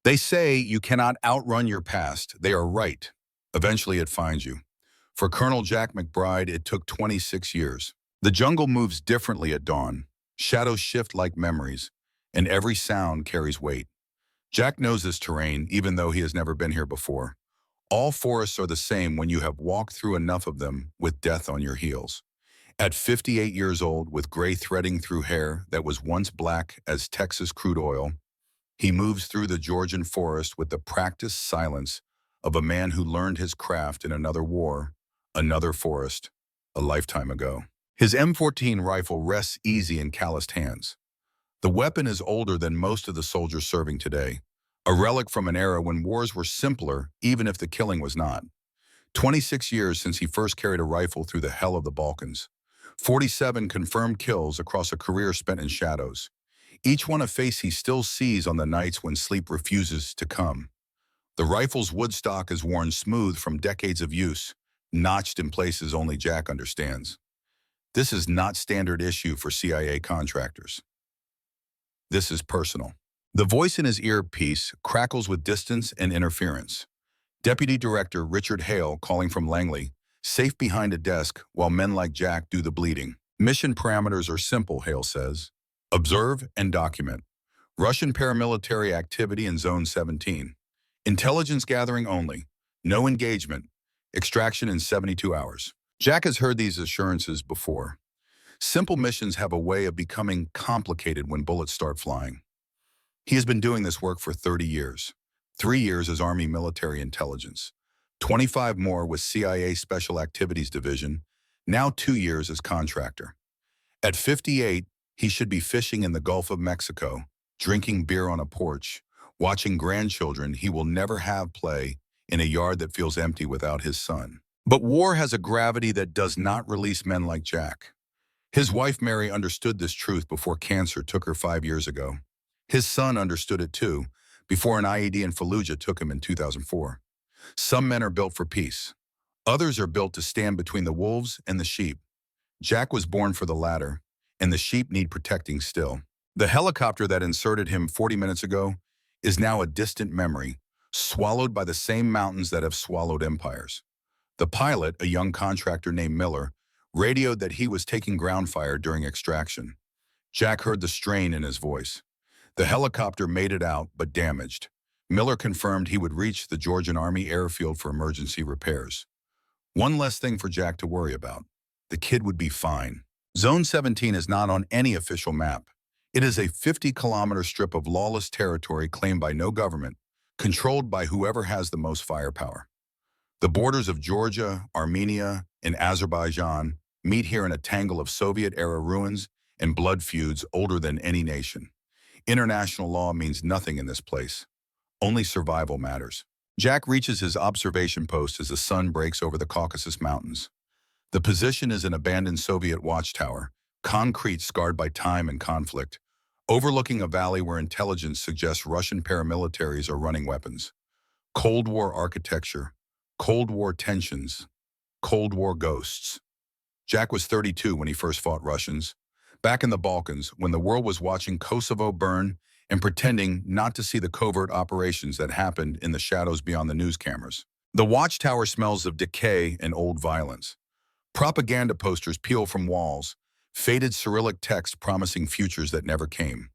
They say you cannot outrun your past. They are right. Eventually it finds you. For Colonel Jack McBride, it took 26 years. The jungle moves differently at dawn. Shadows shift like memories, and every sound carries weight. Jack knows this terrain, even though he has never been here before. All forests are the same when you have walked through enough of them with death on your heels. At 58 years old, with gray threading through hair that was once black as Texas crude oil, he moves through the Georgian forest with the practiced silence of a man who learned his craft in another war, another forest, a lifetime ago. His M14 rifle rests easy in calloused hands. The weapon is older than most of the soldiers serving today, a relic from an era when wars were simpler, even if the killing was not. 26 years since he first carried a rifle through the hell of the Balkans. 47 confirmed kills across a career spent in shadows. Each one a face he still sees on the nights when sleep refuses to come. The rifle's woodstock is worn smooth from decades of use, notched in places only Jack understands. This is not standard issue for CIA contractors. This is personal. The voice in his earpiece crackles with distance and interference. Deputy Director Richard Hale calling from Langley, safe behind a desk while men like Jack do the bleeding. Mission parameters are simple, Hale says. Observe and document. Russian paramilitary activity in Zone 17. Intelligence gathering only. No engagement. Extraction in 72 hours. Jack has heard these assurances before. Simple missions have a way of becoming complicated when bullets start flying. He has been doing this work for 30 years. 3 years as Army military intelligence. 25 more with CIA Special Activities Division. Now 2 years as contractor. At 58, he should be fishing in the Gulf of Mexico, drinking beer on a porch, watching grandchildren he will never have play in a yard that feels empty without his son. But war has a gravity that does not release men like Jack. His wife Mary understood this truth before cancer took her 5 years ago. His son understood it too, before an IED in Fallujah took him in 2004. Some men are built for peace. Others are built to stand between the wolves and the sheep. Jack was born for the latter, and the sheep need protecting still. The helicopter that inserted him 40 minutes ago is now a distant memory, swallowed by the same mountains that have swallowed empires. The pilot, a young contractor named Miller, radioed that he was taking ground fire during extraction. Jack heard the strain in his voice. The helicopter made it out, but damaged. Miller confirmed he would reach the Georgian Army airfield for emergency repairs. One less thing for Jack to worry about. The kid would be fine. Zone 17 is not on any official map. It is a 50-kilometer strip of lawless territory claimed by no government, controlled by whoever has the most firepower. The borders of Georgia, Armenia, and Azerbaijan meet here in a tangle of Soviet-era ruins and blood feuds older than any nation. International law means nothing in this place. Only survival matters. Jack reaches his observation post as the sun breaks over the Caucasus Mountains. The position is an abandoned Soviet watchtower, concrete scarred by time and conflict, overlooking a valley where intelligence suggests Russian paramilitaries are running weapons. Cold War architecture, Cold War tensions, Cold War ghosts. Jack was 32 when he first fought Russians. Back in the Balkans, when the world was watching Kosovo burn and pretending not to see the covert operations that happened in the shadows beyond the news cameras. The watchtower smells of decay and old violence. Propaganda posters peel from walls, faded Cyrillic text promising futures that never came.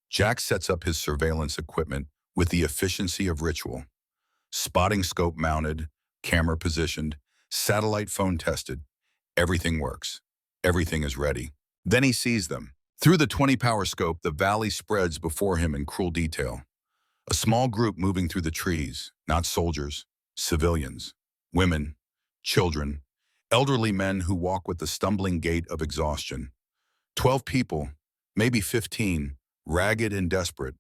Jack sets up his surveillance equipment with the efficiency of ritual. Spotting scope mounted, camera positioned, satellite phone tested. Everything works. Everything is ready. Then he sees them. Through the 20-power scope, the valley spreads before him in cruel detail. A small group moving through the trees, not soldiers, civilians, women, children, elderly men who walk with the stumbling gait of exhaustion. 12 people, maybe 15, ragged and desperate.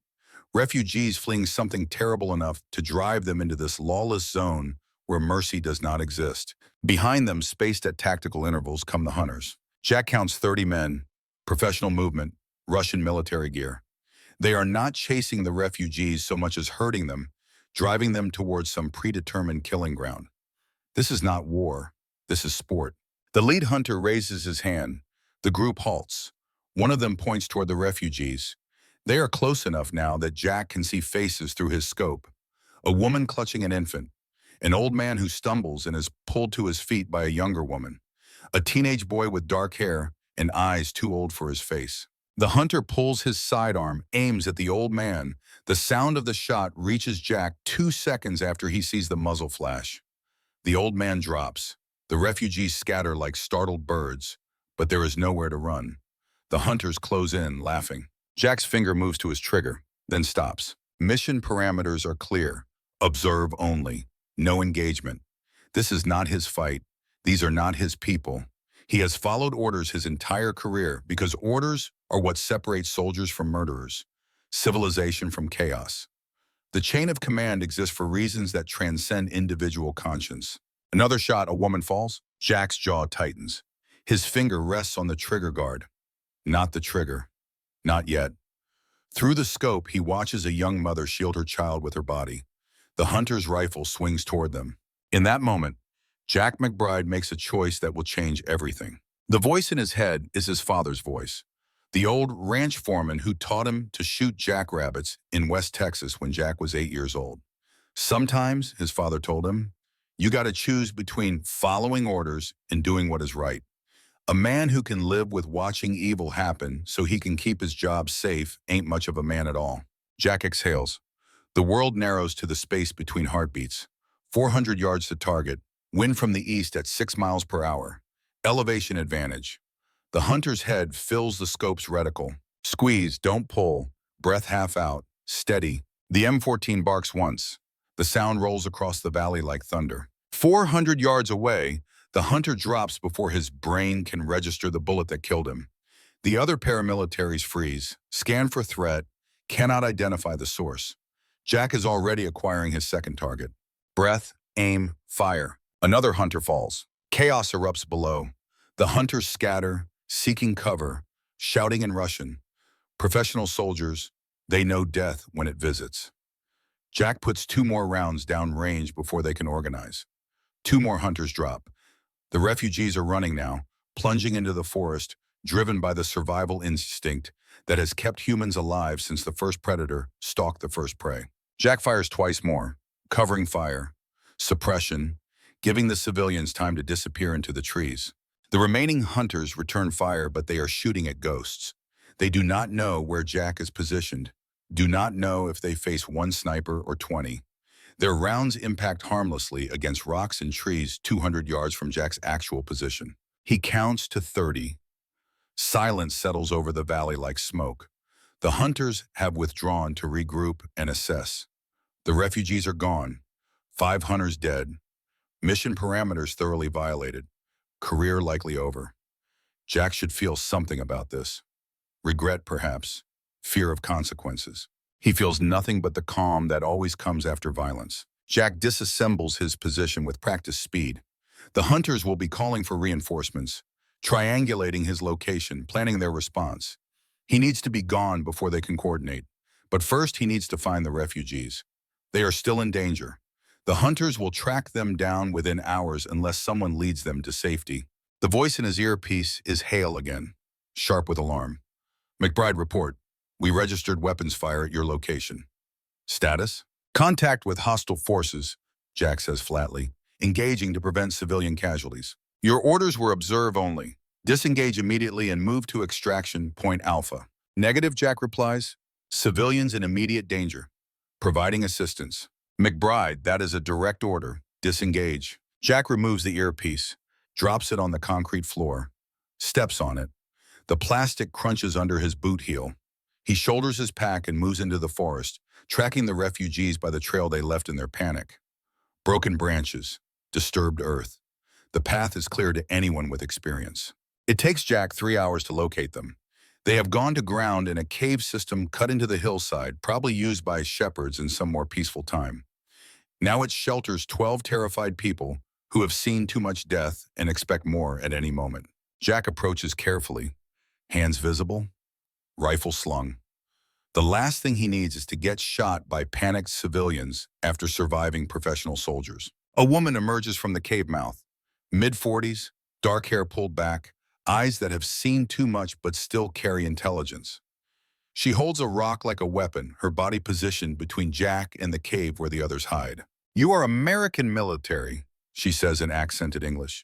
Refugees fleeing something terrible enough to drive them into this lawless zone where mercy does not exist. Behind them, spaced at tactical intervals, come the hunters. Jack counts 30 men, professional movement, Russian military gear. They are not chasing the refugees so much as herding them, driving them towards some predetermined killing ground. This is not war. This is sport. The lead hunter raises his hand. The group halts. One of them points toward the refugees. They are close enough now that Jack can see faces through his scope. A woman clutching an infant, an old man who stumbles and is pulled to his feet by a younger woman, a teenage boy with dark hair and eyes too old for his face. The hunter pulls his sidearm, aims at the old man. The sound of the shot reaches Jack 2 seconds after he sees the muzzle flash. The old man drops. The refugees scatter like startled birds, but there is nowhere to run. The hunters close in, laughing. Jack's finger moves to his trigger, then stops. Mission parameters are clear. Observe only. No engagement. This is not his fight. These are not his people. He has followed orders his entire career because orders are what separates soldiers from murderers, civilization from chaos. The chain of command exists for reasons that transcend individual conscience. Another shot, a woman falls. Jack's jaw tightens. His finger rests on the trigger guard. Not the trigger. Not yet. Through the scope, he watches a young mother shield her child with her body. The hunter's rifle swings toward them. In that moment, Jack McBride makes a choice that will change everything. The voice in his head is his father's voice, the old ranch foreman who taught him to shoot jackrabbits in West Texas when Jack was 8 years old. Sometimes, his father told him, you got to choose between following orders and doing what is right. A man who can live with watching evil happen so he can keep his job safe ain't much of a man at all. Jack exhales. The world narrows to the space between heartbeats. 400 yards to target. Wind from the east at 6 miles per hour. Elevation advantage. The hunter's head fills the scope's reticle. Squeeze, don't pull. Breath half out. Steady. The M14 barks once. The sound rolls across the valley like thunder. 400 yards away, the hunter drops before his brain can register the bullet that killed him. The other paramilitaries freeze, scan for threat, cannot identify the source. Jack is already acquiring his second target. Breath, aim, fire. Another hunter falls. Chaos erupts below. The hunters scatter, seeking cover, shouting in Russian. Professional soldiers, they know death when it visits. Jack puts 2 more rounds down range before they can organize. 2 more hunters drop. The refugees are running now, plunging into the forest, driven by the survival instinct that has kept humans alive since the first predator stalked the first prey. Jack fires twice more, covering fire, suppression, giving the civilians time to disappear into the trees. The remaining hunters return fire, but they are shooting at ghosts. They do not know where Jack is positioned, do not know if they face 1 sniper or 20. Their rounds impact harmlessly against rocks and trees 200 yards from Jack's actual position. He counts to 30. Silence settles over the valley like smoke. The hunters have withdrawn to regroup and assess. The refugees are gone. 5 hunters dead. Mission parameters thoroughly violated. Career likely over. Jack should feel something about this. Regret, perhaps. Fear of consequences. He feels nothing but the calm that always comes after violence. Jack disassembles his position with practiced speed. The hunters will be calling for reinforcements, triangulating his location, planning their response. He needs to be gone before they can coordinate. But first, he needs to find the refugees. They are still in danger. The hunters will track them down within hours unless someone leads them to safety. The voice in his earpiece is Hale again, sharp with alarm. McBride, report. We registered weapons fire at your location. Status? Contact with hostile forces, Jack says flatly, engaging to prevent civilian casualties. Your orders were observe only. Disengage immediately and move to extraction point Alpha. Negative, Jack replies. Civilians in immediate danger. Providing assistance. McBride, that is a direct order. Disengage. Jack removes the earpiece, drops it on the concrete floor, steps on it. The plastic crunches under his boot heel. He shoulders his pack and moves into the forest, tracking the refugees by the trail they left in their panic. Broken branches, disturbed earth. The path is clear to anyone with experience. It takes Jack 3 hours to locate them. They have gone to ground in a cave system cut into the hillside, probably used by shepherds in some more peaceful time. Now it shelters 12 terrified people who have seen too much death and expect more at any moment. Jack approaches carefully, hands visible, rifle slung. The last thing he needs is to get shot by panicked civilians after surviving professional soldiers. A woman emerges from the cave mouth, mid-40s, dark hair pulled back, eyes that have seen too much but still carry intelligence. She holds a rock like a weapon, her body positioned between Jack and the cave where the others hide. "You are American military," she says in accented English.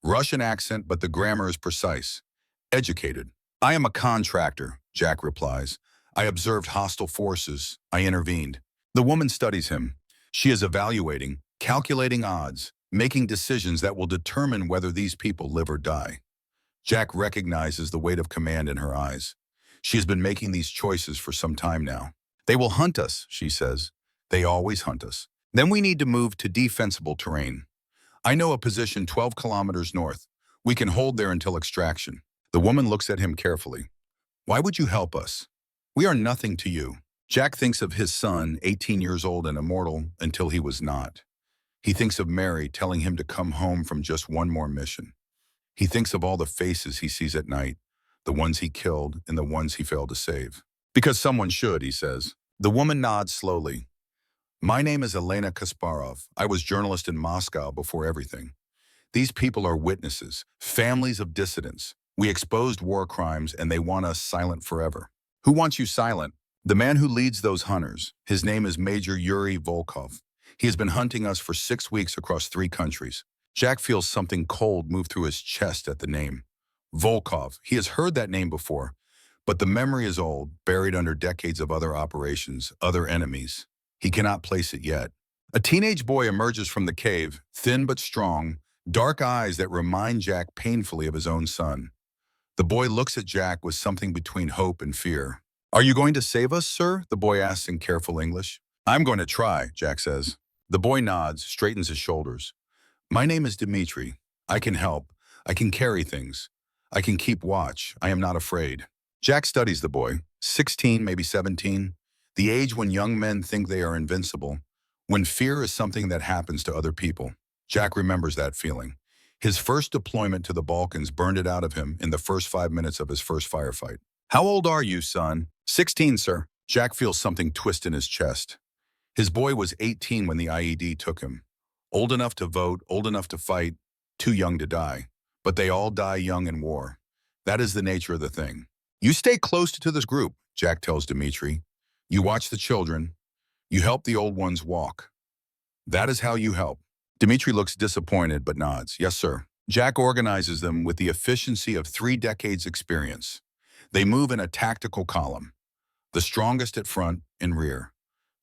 Russian accent, but the grammar is precise. "Educated." "I am a contractor," Jack replies. "I observed hostile forces. I intervened." The woman studies him. She is evaluating, calculating odds, making decisions that will determine whether these people live or die. Jack recognizes the weight of command in her eyes. She has been making these choices for some time now. "They will hunt us," she says. "They always hunt us. Then we need to move to defensible terrain. I know a position 12 kilometers north. We can hold there until extraction." The woman looks at him carefully. "Why would you help us? We are nothing to you." Jack thinks of his son, 18 years old and immortal until he was not. He thinks of Mary telling him to come home from just one more mission. He thinks of all the faces he sees at night, the ones he killed and the ones he failed to save. "Because someone should," he says. The woman nods slowly. "My name is Elena Kasparov. I was journalist in Moscow before everything. These people are witnesses, families of dissidents. We exposed war crimes and they want us silent forever." "Who wants you silent?" "The man who leads those hunters. His name is Major Yuri Volkov. He has been hunting us for 6 weeks across 3 countries. Jack feels something cold move through his chest at the name. Volkov. He has heard that name before, but the memory is old, buried under decades of other operations, other enemies. He cannot place it yet. A teenage boy emerges from the cave, thin but strong, dark eyes that remind Jack painfully of his own son. The boy looks at Jack with something between hope and fear. "Are you going to save us, sir?" the boy asks in careful English. "I'm going to try," Jack says. The boy nods, straightens his shoulders. "My name is Dmitri. I can help. I can carry things. I can keep watch. I am not afraid." Jack studies the boy, 16, maybe 17, the age when young men think they are invincible, when fear is something that happens to other people. Jack remembers that feeling. His first deployment to the Balkans burned it out of him in the first 5 minutes of his first firefight. "How old are you, son?" "16, sir." Jack feels something twist in his chest. His boy was 18 when the IED took him. Old enough to vote, old enough to fight, too young to die. But they all die young in war. That is the nature of the thing. "You stay close to this group," Jack tells Dmitri. "You watch the children. You help the old ones walk. That is how you help." Dmitri looks disappointed but nods. "Yes, sir." Jack organizes them with the efficiency of 3 decades' experience. They move in a tactical column. The strongest at front and rear.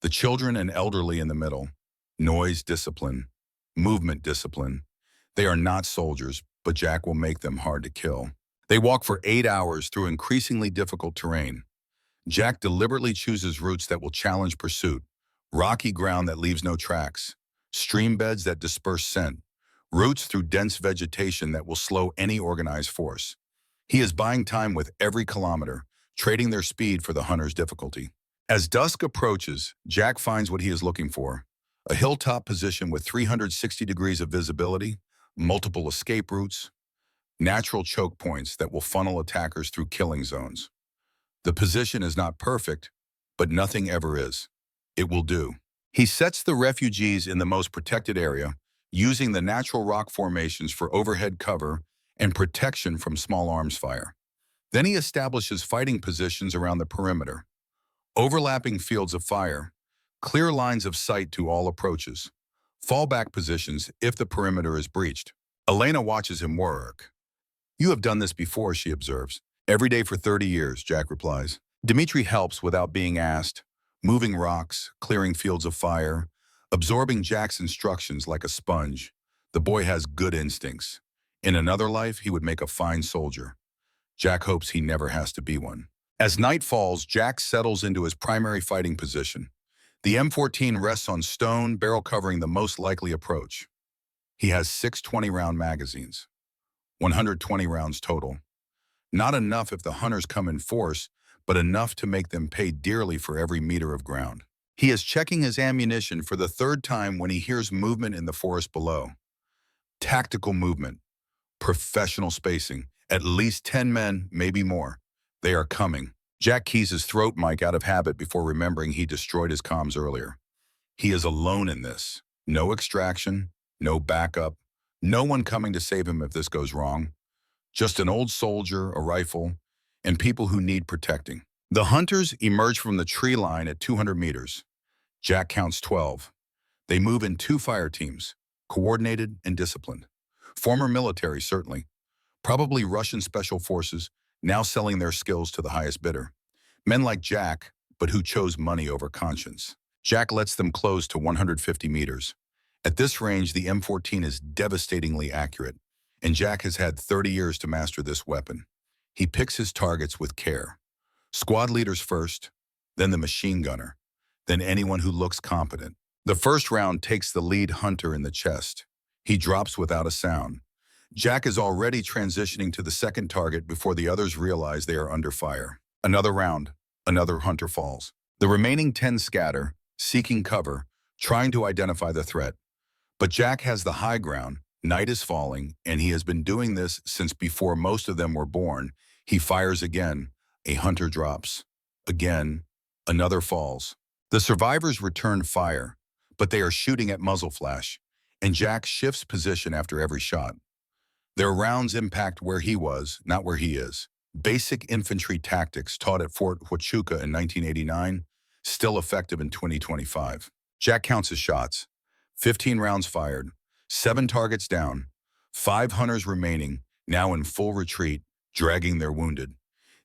The children and elderly in the middle. Noise discipline. Movement discipline. They are not soldiers, but Jack will make them hard to kill. They walk for 8 hours through increasingly difficult terrain. Jack deliberately chooses routes that will challenge pursuit. Rocky ground that leaves no tracks. Stream beds that disperse scent. Routes through dense vegetation that will slow any organized force. He is buying time with every kilometer, trading their speed for the hunter's difficulty. As dusk approaches, Jack finds what he is looking for. A hilltop position with 360 degrees of visibility, multiple escape routes, natural choke points that will funnel attackers through killing zones. The position is not perfect, but nothing ever is. It will do. He sets the refugees in the most protected area, using the natural rock formations for overhead cover and protection from small arms fire. Then he establishes fighting positions around the perimeter. Overlapping fields of fire, clear lines of sight to all approaches, fallback positions if the perimeter is breached. Elena watches him work. "You have done this before," she observes. "Every day for 30 years, Jack replies. Dmitri helps without being asked, moving rocks, clearing fields of fire, absorbing Jack's instructions like a sponge. The boy has good instincts. In another life, he would make a fine soldier. Jack hopes he never has to be one. As night falls, Jack settles into his primary fighting position. The M14 rests on stone, barrel covering the most likely approach. He has 6 20-round magazines, 120 rounds total. Not enough if the hunters come in force, but enough to make them pay dearly for every meter of ground. He is checking his ammunition for the 3rd time when he hears movement in the forest below. Tactical movement, professional spacing, at least 10 men, maybe more. They are coming. Jack keys his throat mic out of habit before remembering he destroyed his comms earlier. He is alone in this. No extraction, no backup, no one coming to save him if this goes wrong. Just an old soldier, a rifle, and people who need protecting. The hunters emerge from the tree line at 200 meters. Jack counts 12. They move in two fire teams, coordinated and disciplined. Former military, certainly. Probably Russian special forces, now selling their skills to the highest bidder. Men like Jack, but who chose money over conscience. Jack lets them close to 150 meters. At this range, the M14 is devastatingly accurate, and Jack has had 30 years to master this weapon. He picks his targets with care. Squad leaders first, then the machine gunner, then anyone who looks competent. The first round takes the lead hunter in the chest. He drops without a sound. Jack is already transitioning to the second target before the others realize they are under fire. Another round, another hunter falls. The remaining 10 scatter, seeking cover, trying to identify the threat. But Jack has the high ground, night is falling, and he has been doing this since before most of them were born. He fires again, a hunter drops. Again, another falls. The survivors return fire, but they are shooting at muzzle flash, and Jack shifts position after every shot. Their rounds impact where he was, not where he is. Basic infantry tactics taught at Fort Huachuca in 1989, still effective in 2025. Jack counts his shots. 15 rounds fired, 7 targets down, 5 hunters remaining, now in full retreat, dragging their wounded.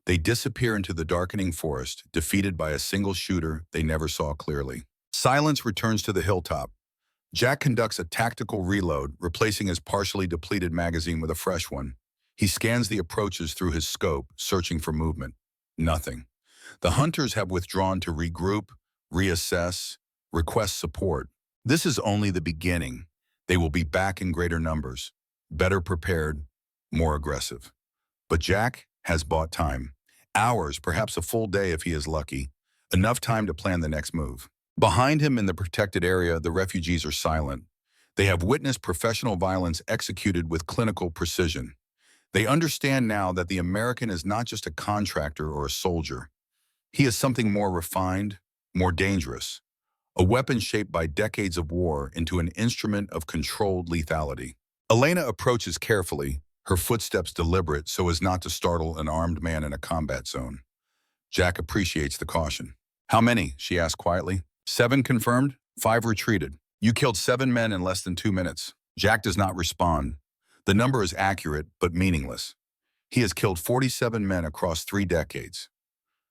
They disappear into the darkening forest, defeated by a single shooter they never saw clearly. Silence returns to the hilltop. Jack conducts a tactical reload, replacing his partially depleted magazine with a fresh one. He scans the approaches through his scope, searching for movement. Nothing. The hunters have withdrawn to regroup, reassess, request support. This is only the beginning. They will be back in greater numbers, better prepared, more aggressive. But Jack has bought time. Hours, perhaps a full day if he is lucky. Enough time to plan the next move. Behind him in the protected area, the refugees are silent. They have witnessed professional violence executed with clinical precision. They understand now that the American is not just a contractor or a soldier. He is something more refined, more dangerous. A weapon shaped by decades of war into an instrument of controlled lethality. Elena approaches carefully, her footsteps deliberate so as not to startle an armed man in a combat zone. Jack appreciates the caution. "How many?" she asks quietly. 7 confirmed, 5 retreated. You killed 7 men in less than 2 minutes. Jack does not respond. The number is accurate, but meaningless. He has killed 47 men across 3 decades.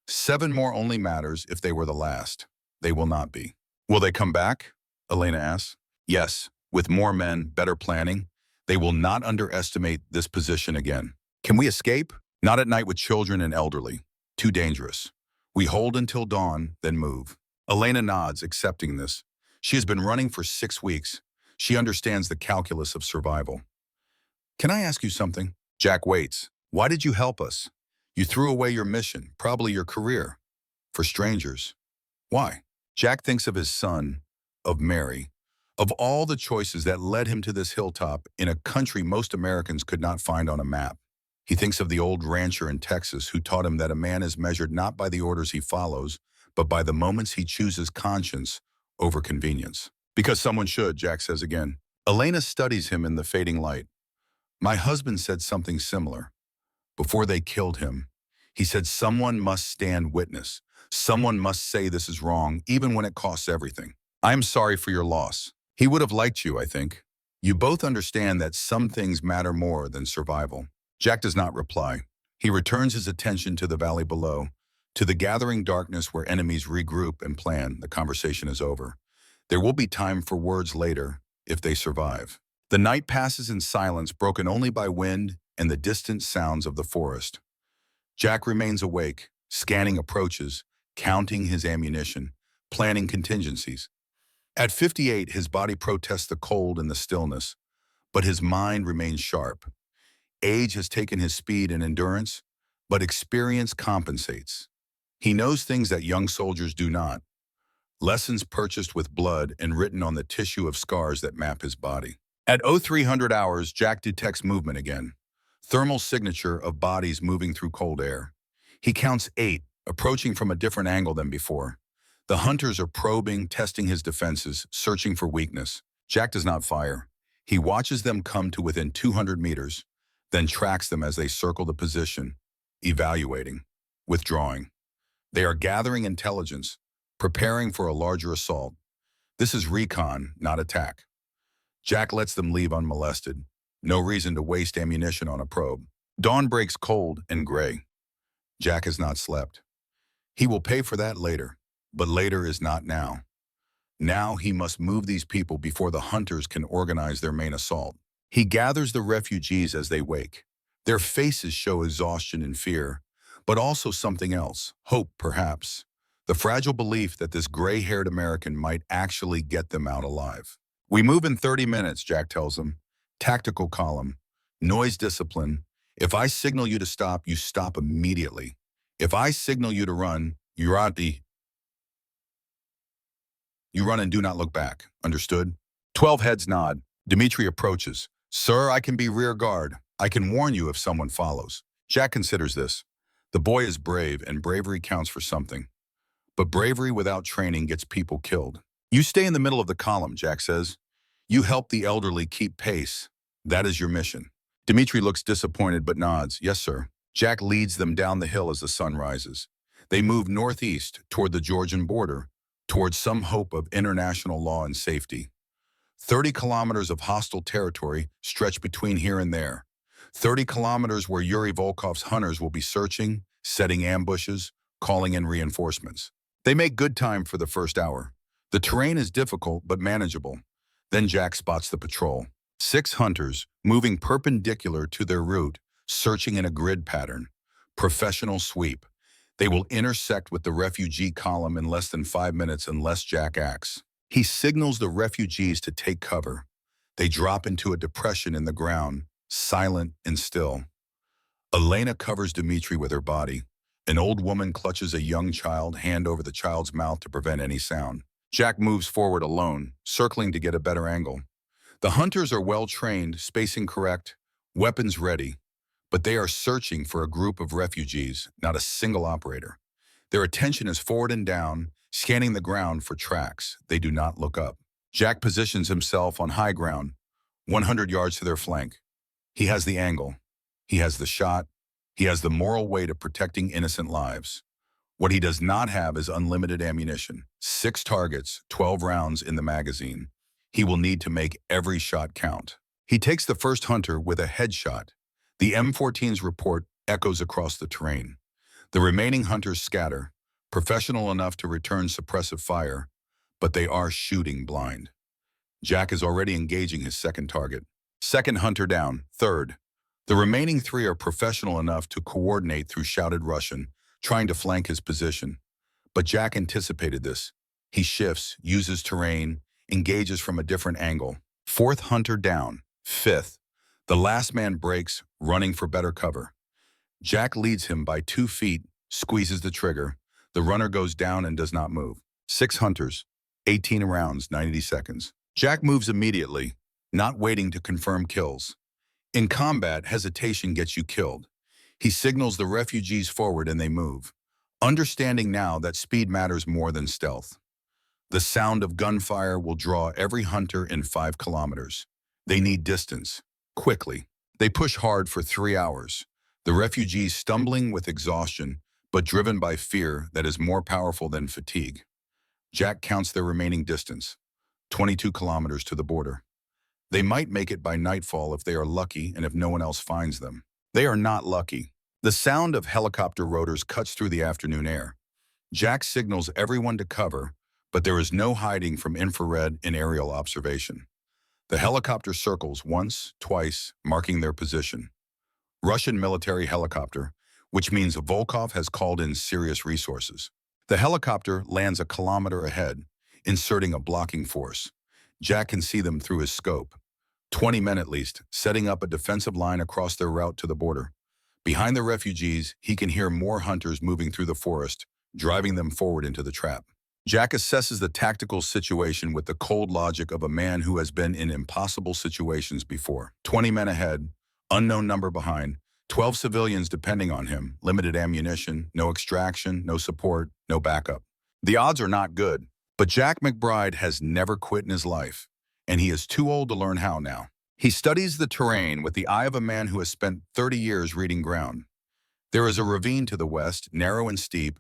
7 more only matters if they were the last. They will not be. Will they come back? Elena asks. Yes, with more men, better planning. They will not underestimate this position again. Can we escape? Not at night with children and elderly. Too dangerous. We hold until dawn, then move. Elena nods, accepting this. She has been running for 6 weeks. She understands the calculus of survival. Can I ask you something? Jack waits. Why did you help us? You threw away your mission, probably your career. For strangers. Why? Jack thinks of his son, of Mary, of all the choices that led him to this hilltop in a country most Americans could not find on a map. He thinks of the old rancher in Texas who taught him that a man is measured not by the orders he follows, but by the moments he chooses conscience over convenience. Because someone should, Jack says again. Elena studies him in the fading light. My husband said something similar. Before they killed him, he said someone must stand witness. Someone must say this is wrong, even when it costs everything. I am sorry for your loss. He would have liked you, I think. You both understand that some things matter more than survival. Jack does not reply. He returns his attention to the valley below, to the gathering darkness where enemies regroup and plan. The conversation is over. There will be time for words later, if they survive. The night passes in silence, broken only by wind and the distant sounds of the forest. Jack remains awake, scanning approaches, counting his ammunition, planning contingencies. At 58, his body protests the cold and the stillness, but his mind remains sharp. Age has taken his speed and endurance, but experience compensates. He knows things that young soldiers do not. Lessons purchased with blood and written on the tissue of scars that map his body. At 0300 hours, Jack detects movement again. Thermal signature of bodies moving through cold air. He counts 8, approaching from a different angle than before. The hunters are probing, testing his defenses, searching for weakness. Jack does not fire. He watches them come to within 200 meters, then tracks them as they circle the position, evaluating, withdrawing. They are gathering intelligence, preparing for a larger assault. This is recon, not attack. Jack lets them leave unmolested. No reason to waste ammunition on a probe. Dawn breaks cold and gray. Jack has not slept. He will pay for that later, but later is not now. Now he must move these people before the hunters can organize their main assault. He gathers the refugees as they wake. Their faces show exhaustion and fear, but also something else, hope perhaps. The fragile belief that this gray-haired American might actually get them out alive. We move in 30 minutes, Jack tells them. Tactical column, noise discipline. If I signal you to stop, you stop immediately. If I signal you to run, you run and do not look back. Understood? 12 heads nod. Dmitri approaches. Sir, I can be rear guard. I can warn you if someone follows. Jack considers this. The boy is brave, and bravery counts for something. But bravery without training gets people killed. You stay in the middle of the column, Jack says. You help the elderly keep pace. That is your mission. Dmitri looks disappointed but nods. Yes, sir. Jack leads them down the hill as the sun rises. They move northeast toward the Georgian border, towards some hope of international law and safety. 30 kilometers of hostile territory stretch between here and there. 30 kilometers where Yuri Volkov's hunters will be searching, setting ambushes, calling in reinforcements. They make good time for the first hour. The terrain is difficult but manageable. Then Jack spots the patrol. 6 hunters, moving perpendicular to their route, searching in a grid pattern. Professional sweep. They will intersect with the refugee column in less than 5 minutes unless Jack acts. He signals the refugees to take cover. They drop into a depression in the ground, silent and still. Elena covers Dmitri with her body. An old woman clutches a young child, hand over the child's mouth to prevent any sound. Jack moves forward alone, circling to get a better angle. The hunters are well trained, spacing correct, weapons ready, but they are searching for a group of refugees, not a single operator. Their attention is forward and down, scanning the ground for tracks. They do not look up. Jack positions himself on high ground, 100 yards to their flank. He has the angle. He has the shot. He has the moral weight of protecting innocent lives. What he does not have is unlimited ammunition. 6 targets, 12 rounds in the magazine. He will need to make every shot count. He takes the first hunter with a headshot. The M14's report echoes across the terrain. The remaining hunters scatter, professional enough to return suppressive fire, but they are shooting blind. Jack is already engaging his second target. Second hunter down, third. The remaining 3 are professional enough to coordinate through shouted Russian, trying to flank his position. But Jack anticipated this. He shifts, uses terrain, engages from a different angle. Fourth hunter down, fifth. The last man breaks, running for better cover. Jack leads him by 2 feet, squeezes the trigger. The runner goes down and does not move. 6 hunters, 18 rounds, 90 seconds. Jack moves immediately, not waiting to confirm kills. In combat, hesitation gets you killed. He signals the refugees forward and they move, understanding now that speed matters more than stealth. The sound of gunfire will draw every hunter in 5 kilometers. They need distance, quickly. They push hard for 3 hours. The refugees stumbling with exhaustion, but driven by fear that is more powerful than fatigue. Jack counts their remaining distance, 22 kilometers to the border. They might make it by nightfall if they are lucky and if no one else finds them. They are not lucky. The sound of helicopter rotors cuts through the afternoon air. Jack signals everyone to cover, but there is no hiding from infrared and aerial observation. The helicopter circles once, twice, marking their position. Russian military helicopter, which means Volkov has called in serious resources. The helicopter lands a kilometer ahead, inserting a blocking force. Jack can see them through his scope. 20 men at least, setting up a defensive line across their route to the border. Behind the refugees, he can hear more hunters moving through the forest, driving them forward into the trap. Jack assesses the tactical situation with the cold logic of a man who has been in impossible situations before. 20 men ahead, unknown number behind, 12 civilians depending on him, limited ammunition, no extraction, no support, no backup. The odds are not good, but Jack McBride has never quit in his life, and he is too old to learn how now. He studies the terrain with the eye of a man who has spent 30 years reading ground. There is a ravine to the west, narrow and steep.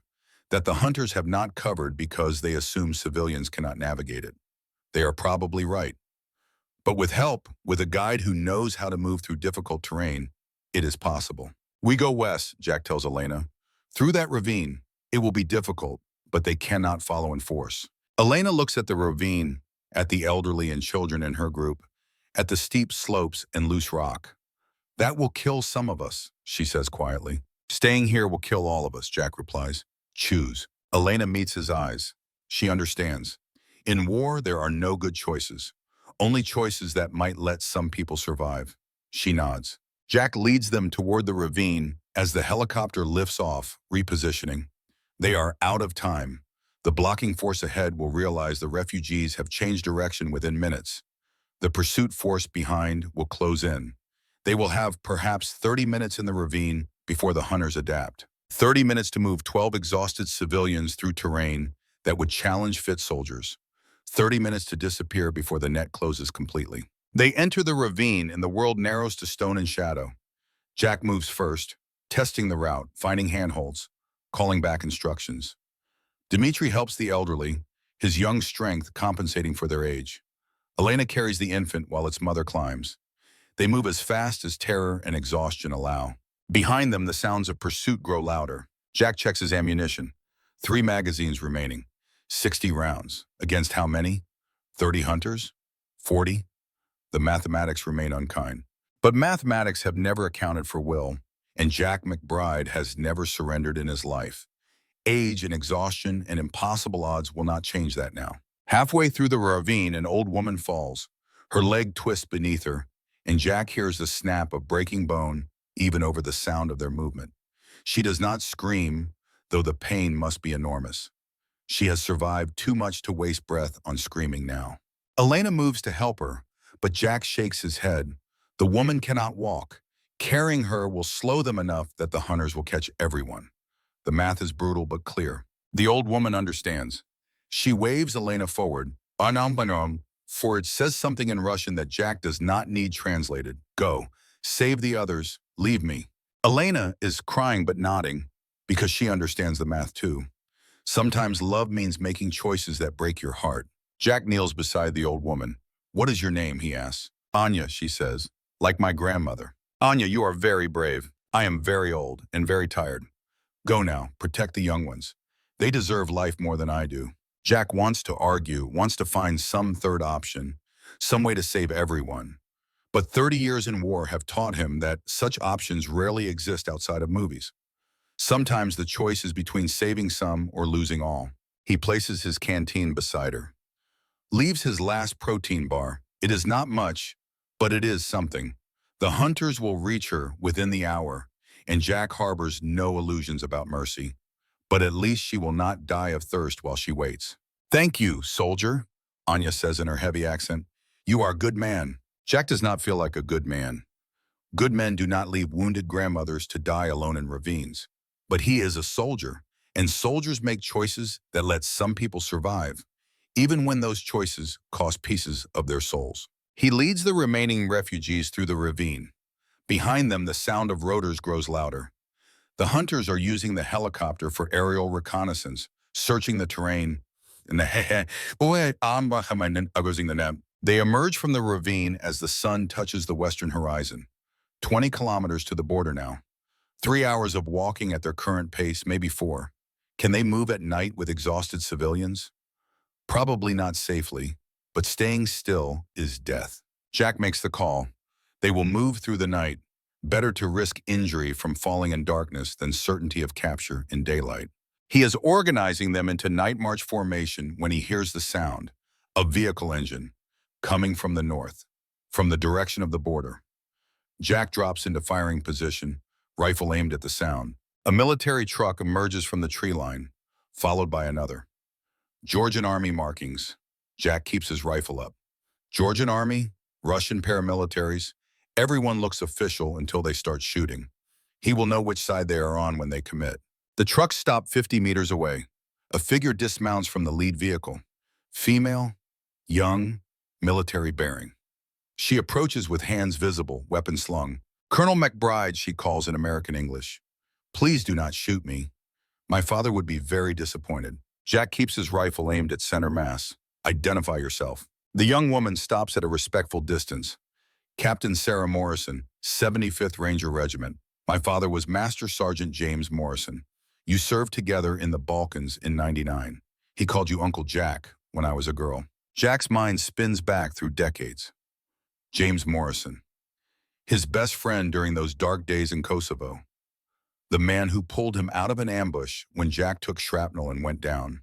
that the hunters have not covered because they assume civilians cannot navigate it. They are probably right. But with help, with a guide who knows how to move through difficult terrain, it is possible. We go west, Jack tells Elena. Through that ravine, it will be difficult, but they cannot follow in force. Elena looks at the ravine, at the elderly and children in her group, at the steep slopes and loose rock. That will kill some of us, she says quietly. Staying here will kill all of us, Jack replies. Choose. Elena meets his eyes. She understands. In war, there are no good choices. Only choices that might let some people survive. She nods. Jack leads them toward the ravine as the helicopter lifts off, repositioning. They are out of time. The blocking force ahead will realize the refugees have changed direction within minutes. The pursuit force behind will close in. They will have perhaps 30 minutes in the ravine before the hunters adapt. 30 minutes to move 12 exhausted civilians through terrain that would challenge fit soldiers. 30 minutes to disappear before the net closes completely. They enter the ravine and the world narrows to stone and shadow. Jack moves first, testing the route, finding handholds, calling back instructions. Dmitri helps the elderly, his young strength compensating for their age. Elena carries the infant while its mother climbs. They move as fast as terror and exhaustion allow. Behind them, the sounds of pursuit grow louder. Jack checks his ammunition. 3 magazines remaining. 60 rounds. Against how many? 30 hunters? 40? The mathematics remain unkind. But mathematics have never accounted for will, and Jack McBride has never surrendered in his life. Age and exhaustion and impossible odds will not change that now. Halfway through the ravine, an old woman falls. Her leg twists beneath her, and Jack hears the snap of breaking bone even over the sound of their movement. She does not scream, though the pain must be enormous. She has survived too much to waste breath on screaming now. Elena moves to help her, but Jack shakes his head. The woman cannot walk. Carrying her will slow them enough that the hunters will catch everyone. The math is brutal but clear. The old woman understands. She waves Elena forward, for it says something in Russian that Jack does not need translated. Go, save the others, leave me. Elena is crying but nodding because she understands the math too. Sometimes love means making choices that break your heart. Jack kneels beside the old woman. What is your name, he asks. Anya, she says, like my grandmother. Anya, you are very brave. I am very old and very tired. Go now, protect the young ones. They deserve life more than I do. Jack wants to argue, wants to find some third option, some way to save everyone. But 30 years in war have taught him that such options rarely exist outside of movies. Sometimes the choice is between saving some or losing all. He places his canteen beside her. Leaves his last protein bar. It is not much, but it is something. The hunters will reach her within the hour, and Jack harbors no illusions about mercy. But at least she will not die of thirst while she waits. Thank you, soldier, Anya says in her heavy accent. You are a good man. Jack does not feel like a good man. Good men do not leave wounded grandmothers to die alone in ravines. But he is a soldier, and soldiers make choices that let some people survive, even when those choices cost pieces of their souls. He leads the remaining refugees through the ravine. Behind them, the sound of rotors grows louder. The hunters are using the helicopter for aerial reconnaissance, searching the terrain. They emerge from the ravine as the sun touches the western horizon. 20 kilometers to the border now. 3 hours of walking at their current pace, maybe 4. Can they move at night with exhausted civilians? Probably not safely, but staying still is death. Jack makes the call. They will move through the night. Better to risk injury from falling in darkness than certainty of capture in daylight. He is organizing them into night march formation when he hears the sound, a vehicle engine, coming from the north, from the direction of the border. Jack drops into firing position, rifle aimed at the sound. A military truck emerges from the tree line, followed by another. Georgian Army markings. Jack keeps his rifle up. Georgian Army, Russian paramilitaries, everyone looks official until they start shooting. He will know which side they are on when they commit. The trucks stop 50 meters away. A figure dismounts from the lead vehicle. Female, young, military bearing. She approaches with hands visible, weapon slung. Colonel McBride, she calls in American English. Please do not shoot me. My father would be very disappointed. Jack keeps his rifle aimed at center mass. Identify yourself. The young woman stops at a respectful distance. Captain Sarah Morrison, 75th Ranger Regiment. My father was Master Sergeant James Morrison. You served together in the Balkans in '99. He called you Uncle Jack when I was a girl. Jack's mind spins back through decades. James Morrison, his best friend during those dark days in Kosovo. The man who pulled him out of an ambush when Jack took shrapnel and went down.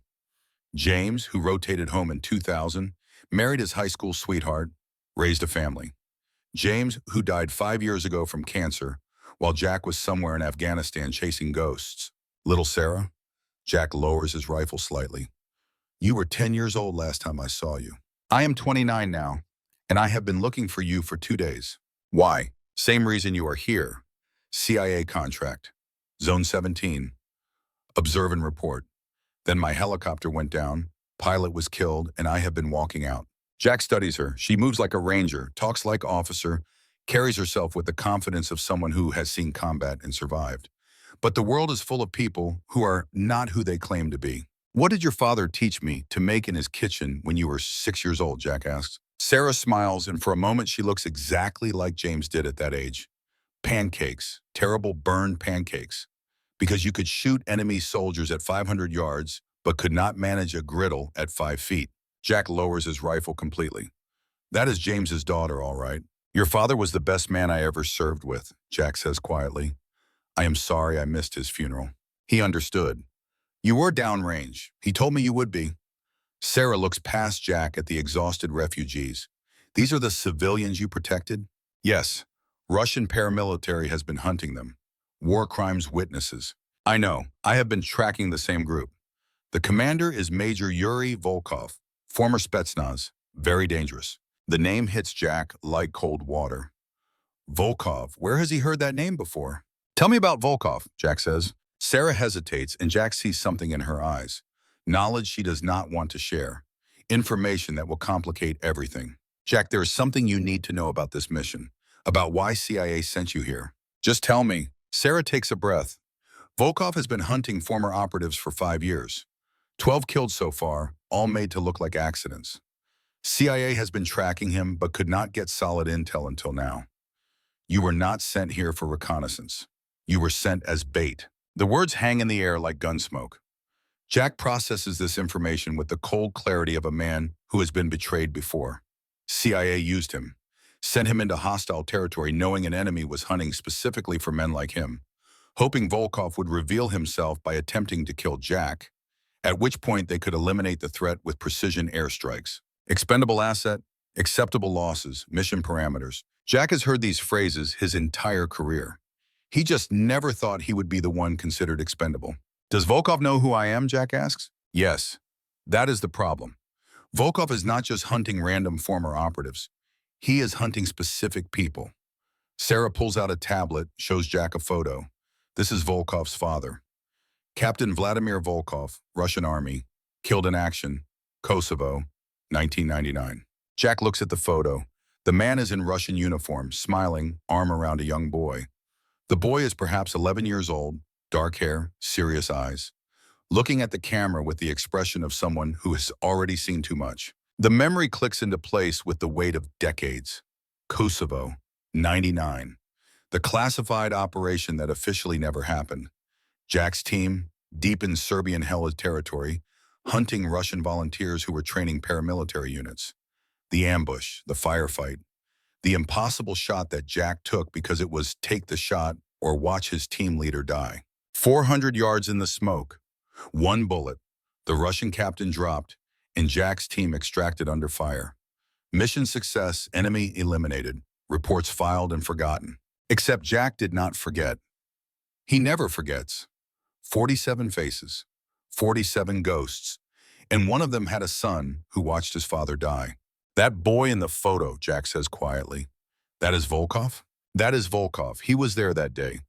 James, who rotated home in 2000, married his high school sweetheart, raised a family. James, who died 5 years ago from cancer, while Jack was somewhere in Afghanistan chasing ghosts. Little Sarah? Jack lowers his rifle slightly. You were 10 years old last time I saw you. I am 29 now, and I have been looking for you for 2 days. Why? Same reason you are here. CIA contract. Zone 17. Observe and report. Then my helicopter went down, pilot was killed, and I have been walking out. Jack studies her. She moves like a ranger, talks like officer, carries herself with the confidence of someone who has seen combat and survived. But the world is full of people who are not who they claim to be. What did your father teach me to make in his kitchen when you were 6 years old, Jack asks. Sarah smiles, and for a moment she looks exactly like James did at that age. Pancakes, terrible burned pancakes. Because you could shoot enemy soldiers at 500 yards, but could not manage a griddle at 5 feet. Jack lowers his rifle completely. That is James's daughter, all right. Your father was the best man I ever served with, Jack says quietly. I am sorry I missed his funeral. He understood. You were downrange. He told me you would be. Sarah looks past Jack at the exhausted refugees. These are the civilians you protected? Yes. Russian paramilitary has been hunting them. War crimes witnesses. I know. I have been tracking the same group. The commander is Major Yuri Volkov, former Spetsnaz. Very dangerous. The name hits Jack like cold water. Volkov, where has he heard that name before? Tell me about Volkov, Jack says. Sarah hesitates, and Jack sees something in her eyes. Knowledge she does not want to share. Information that will complicate everything. Jack, there is something you need to know about this mission. About why CIA sent you here. Just tell me. Sarah takes a breath. Volkov has been hunting former operatives for 5 years. 12 killed so far, all made to look like accidents. CIA has been tracking him, but could not get solid intel until now. You were not sent here for reconnaissance. You were sent as bait. The words hang in the air like gunsmoke. Jack processes this information with the cold clarity of a man who has been betrayed before. CIA used him, sent him into hostile territory knowing an enemy was hunting specifically for men like him, hoping Volkov would reveal himself by attempting to kill Jack, at which point they could eliminate the threat with precision airstrikes. Expendable asset, acceptable losses, mission parameters. Jack has heard these phrases his entire career. He just never thought he would be the one considered expendable. Does Volkov know who I am, Jack asks? Yes. That is the problem. Volkov is not just hunting random former operatives. He is hunting specific people. Sarah pulls out a tablet, shows Jack a photo. This is Volkov's father. Captain Vladimir Volkov, Russian Army, killed in action, Kosovo, 1999. Jack looks at the photo. The man is in Russian uniform, smiling, arm around a young boy. The boy is perhaps 11 years old, dark hair, serious eyes, looking at the camera with the expression of someone who has already seen too much. The memory clicks into place with the weight of decades. Kosovo, 99. The classified operation that officially never happened. Jack's team, deep in Serbian held territory, hunting Russian volunteers who were training paramilitary units. The ambush, the firefight, the impossible shot that Jack took because it was take the shot or watch his team leader die. 400 yards in the smoke. One bullet. The Russian captain dropped, and Jack's team extracted under fire. Mission success, enemy eliminated. Reports filed and forgotten. Except Jack did not forget. He never forgets. 47 faces, 47 ghosts, and one of them had a son who watched his father die. That boy in the photo, Jack says quietly. That is Volkov? That is Volkov. He was there that day.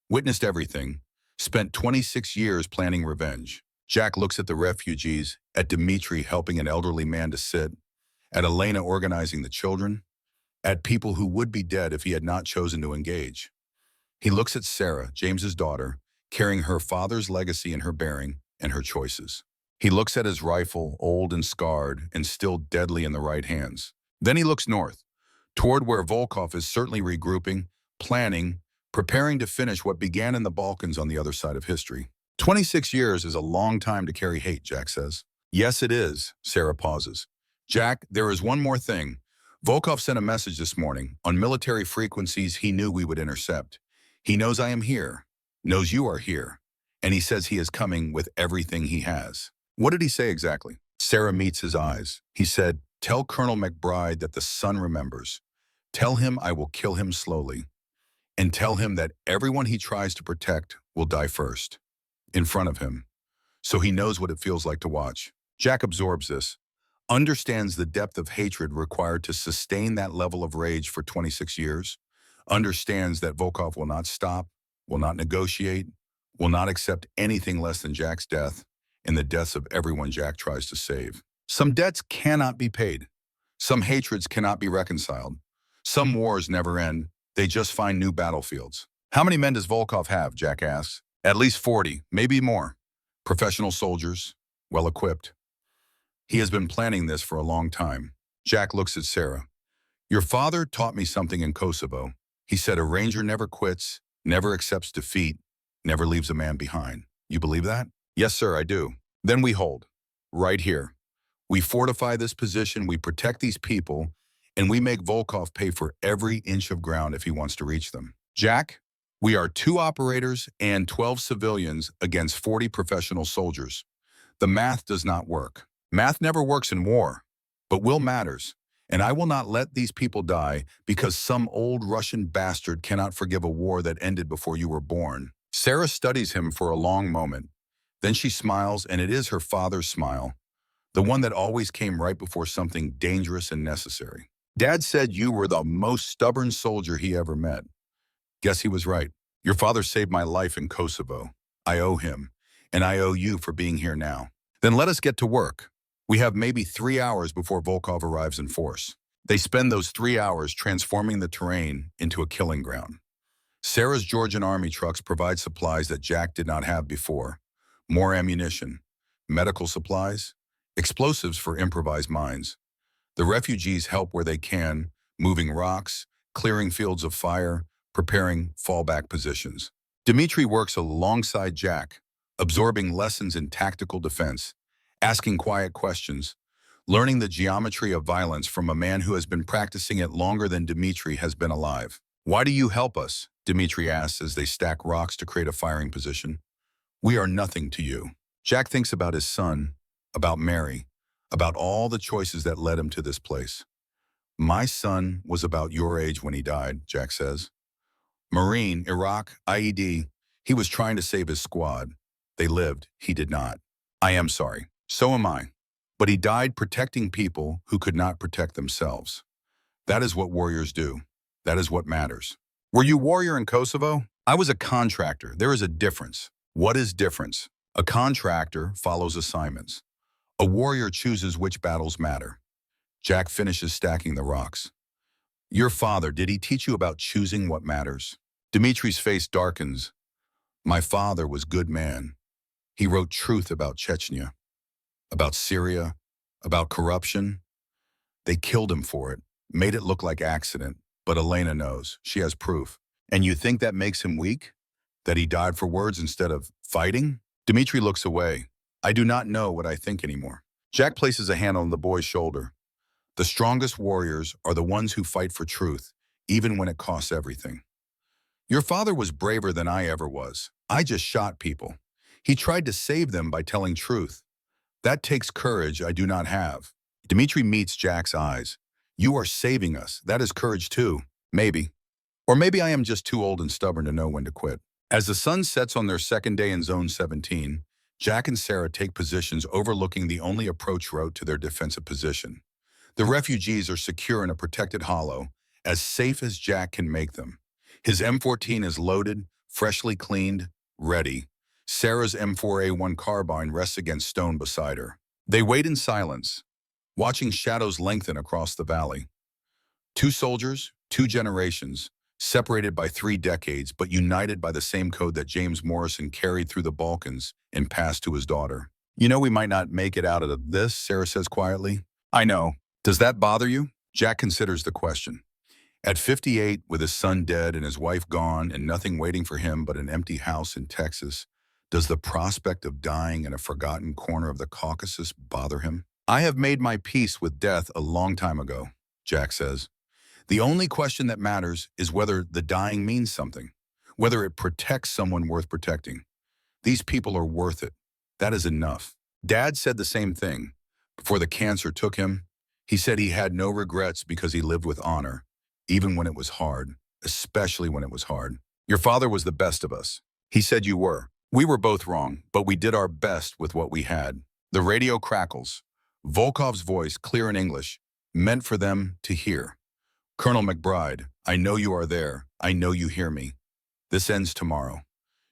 Witnessed everything. Spent 26 years planning revenge. Jack looks at the refugees, at Dmitri helping an elderly man to sit, at Elena organizing the children, at people who would be dead if he had not chosen to engage. He looks at Sarah, James's daughter, carrying her father's legacy in her bearing and her choices. He looks at his rifle, old and scarred, and still deadly in the right hands. Then he looks north, toward where Volkov is certainly regrouping, planning, preparing to finish what began in the Balkans on the other side of history. 26 years is a long time to carry hate, Jack says. Yes, it is, Sarah pauses. Jack, there is one more thing. Volkov sent a message this morning. On military frequencies he knew we would intercept. He knows I am here, knows you are here, and he says he is coming with everything he has. What did he say exactly? Sarah meets his eyes. He said, tell Colonel McBride that the son remembers. Tell him I will kill him slowly. And tell him that everyone he tries to protect will die first, in front of him. So he knows what it feels like to watch. Jack absorbs this, understands the depth of hatred required to sustain that level of rage for 26 years, understands that Volkov will not stop, will not negotiate, will not accept anything less than Jack's death and the deaths of everyone Jack tries to save. Some debts cannot be paid. Some hatreds cannot be reconciled. Some wars never end. They just find new battlefields. How many men does Volkov have, Jack asks. At least 40, maybe more. Professional soldiers, well-equipped. He has been planning this for a long time. Jack looks at Sarah. Your father taught me something in Kosovo. He said a ranger never quits, never accepts defeat, never leaves a man behind. You believe that? Yes, sir, I do. Then we hold. Right here. We fortify this position, we protect these people, and we make Volkov pay for every inch of ground if he wants to reach them. Jack, we are 2 operators and 12 civilians against 40 professional soldiers. The math does not work. Math never works in war, but will matters. And I will not let these people die because some old Russian bastard cannot forgive a war that ended before you were born. Sarah studies him for a long moment. Then she smiles, and it is her father's smile, the one that always came right before something dangerous and necessary. Dad said you were the most stubborn soldier he ever met. Guess he was right. Your father saved my life in Kosovo. I owe him, and I owe you for being here now. Then let us get to work. We have maybe 3 hours before Volkov arrives in force. They spend those 3 hours transforming the terrain into a killing ground. Sarah's Georgian army trucks provide supplies that Jack did not have before. More ammunition, medical supplies, explosives for improvised mines. The refugees help where they can, moving rocks, clearing fields of fire, preparing fallback positions. Dmitri works alongside Jack, absorbing lessons in tactical defense, asking quiet questions, learning the geometry of violence from a man who has been practicing it longer than Dmitri has been alive. Why do you help us? Dmitri asks as they stack rocks to create a firing position. We are nothing to you. Jack thinks about his son, about Mary, about all the choices that led him to this place. My son was about your age when he died, Jack says. Marine, Iraq, IED, he was trying to save his squad. They lived, he did not. I am sorry. So am I. But he died protecting people who could not protect themselves. That is what warriors do. That is what matters. Were you warrior in Kosovo? I was a contractor. There is a difference. What is difference? A contractor follows assignments. A warrior chooses which battles matter. Jack finishes stacking the rocks. Your father, did he teach you about choosing what matters? Dmitri's face darkens. My father was good man. He wrote truth about Chechnya, about Syria, about corruption. They killed him for it, made it look like accident, but Elena knows. She has proof. And you think that makes him weak? That he died for words instead of fighting? Dmitri looks away. I do not know what I think anymore. Jack places a hand on the boy's shoulder. The strongest warriors are the ones who fight for truth, even when it costs everything. Your father was braver than I ever was. I just shot people. He tried to save them by telling truth. That takes courage I do not have. Dmitri meets Jack's eyes. You are saving us. That is courage too. Maybe. Or maybe I am just too old and stubborn to know when to quit. As the sun sets on their second day in Zone 17, Jack and Sarah take positions overlooking the only approach route to their defensive position. The refugees are secure in a protected hollow, as safe as Jack can make them. His M14 is loaded, freshly cleaned, ready. Sarah's M4A1 carbine rests against stone beside her. They wait in silence, watching shadows lengthen across the valley. 2 soldiers, 2 generations, separated by 3 decades, but united by the same code that James Morrison carried through the Balkans and passed to his daughter. You know we might not make it out of this, Sarah says quietly. I know. Does that bother you? Jack considers the question. At 58, with his son dead and his wife gone and nothing waiting for him but an empty house in Texas, does the prospect of dying in a forgotten corner of the Caucasus bother him? I have made my peace with death a long time ago, Jack says. The only question that matters is whether the dying means something, whether it protects someone worth protecting. These people are worth it. That is enough. Dad said the same thing. Before the cancer took him, he said he had no regrets because he lived with honor, even when it was hard, especially when it was hard. Your father was the best of us. He said you were. We were both wrong, but we did our best with what we had. The radio crackles. Volkov's voice, clear in English, meant for them to hear. Colonel McBride, I know you are there. I know you hear me. This ends tomorrow.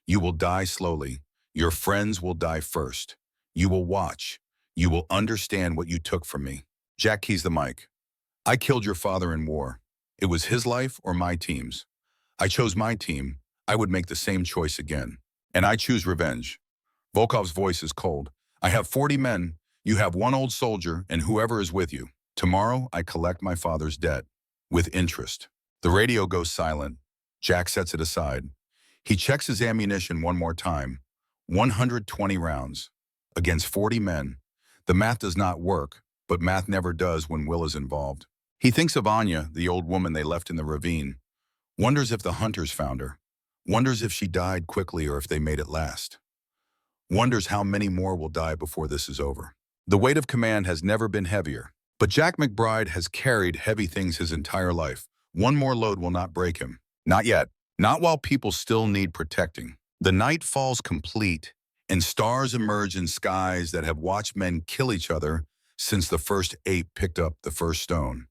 You will die slowly. Your friends will die first. You will watch. You will understand what you took from me. Jack keys the mic. I killed your father in war. It was his life or my team's. I chose my team. I would make the same choice again. And I choose revenge. Volkov's voice is cold. I have 40 men. You have 1 old soldier and whoever is with you. Tomorrow, I collect my father's debt. With interest. The radio goes silent. Jack sets it aside. He checks his ammunition one more time. 120 rounds. Against 40 men. The math does not work, but math never does when will is involved. He thinks of Anya, the old woman they left in the ravine. Wonders if the hunters found her. Wonders if she died quickly or if they made it last. Wonders how many more will die before this is over. The weight of command has never been heavier. But Jack McBride has carried heavy things his entire life. One more load will not break him. Not yet. Not while people still need protecting. The night falls complete, and stars emerge in skies that have watched men kill each other since the first ape picked up the first stone.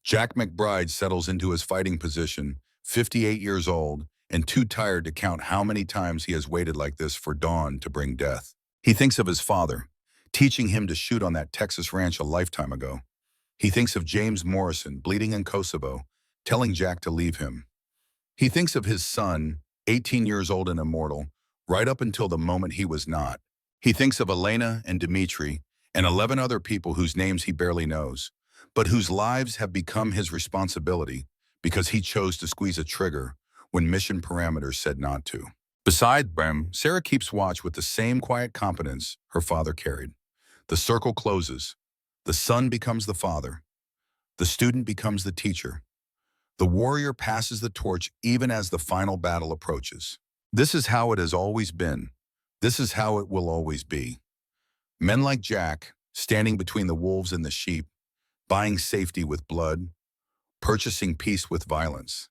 Jack McBride settles into his fighting position, 58 years old, and too tired to count how many times he has waited like this for dawn to bring death. He thinks of his father, teaching him to shoot on that Texas ranch a lifetime ago. He thinks of James Morrison, bleeding in Kosovo, telling Jack to leave him. He thinks of his son, 18 years old and immortal, right up until the moment he was not. He thinks of Elena and Dmitri and 11 other people whose names he barely knows, but whose lives have become his responsibility because he chose to squeeze a trigger when mission parameters said not to. Beside them, Sarah keeps watch with the same quiet competence her father carried. The circle closes. The son becomes the father. The student becomes the teacher. The warrior passes the torch even as the final battle approaches. This is how it has always been. This is how it will always be. Men like Jack, standing between the wolves and the sheep, buying safety with blood, purchasing peace with violence,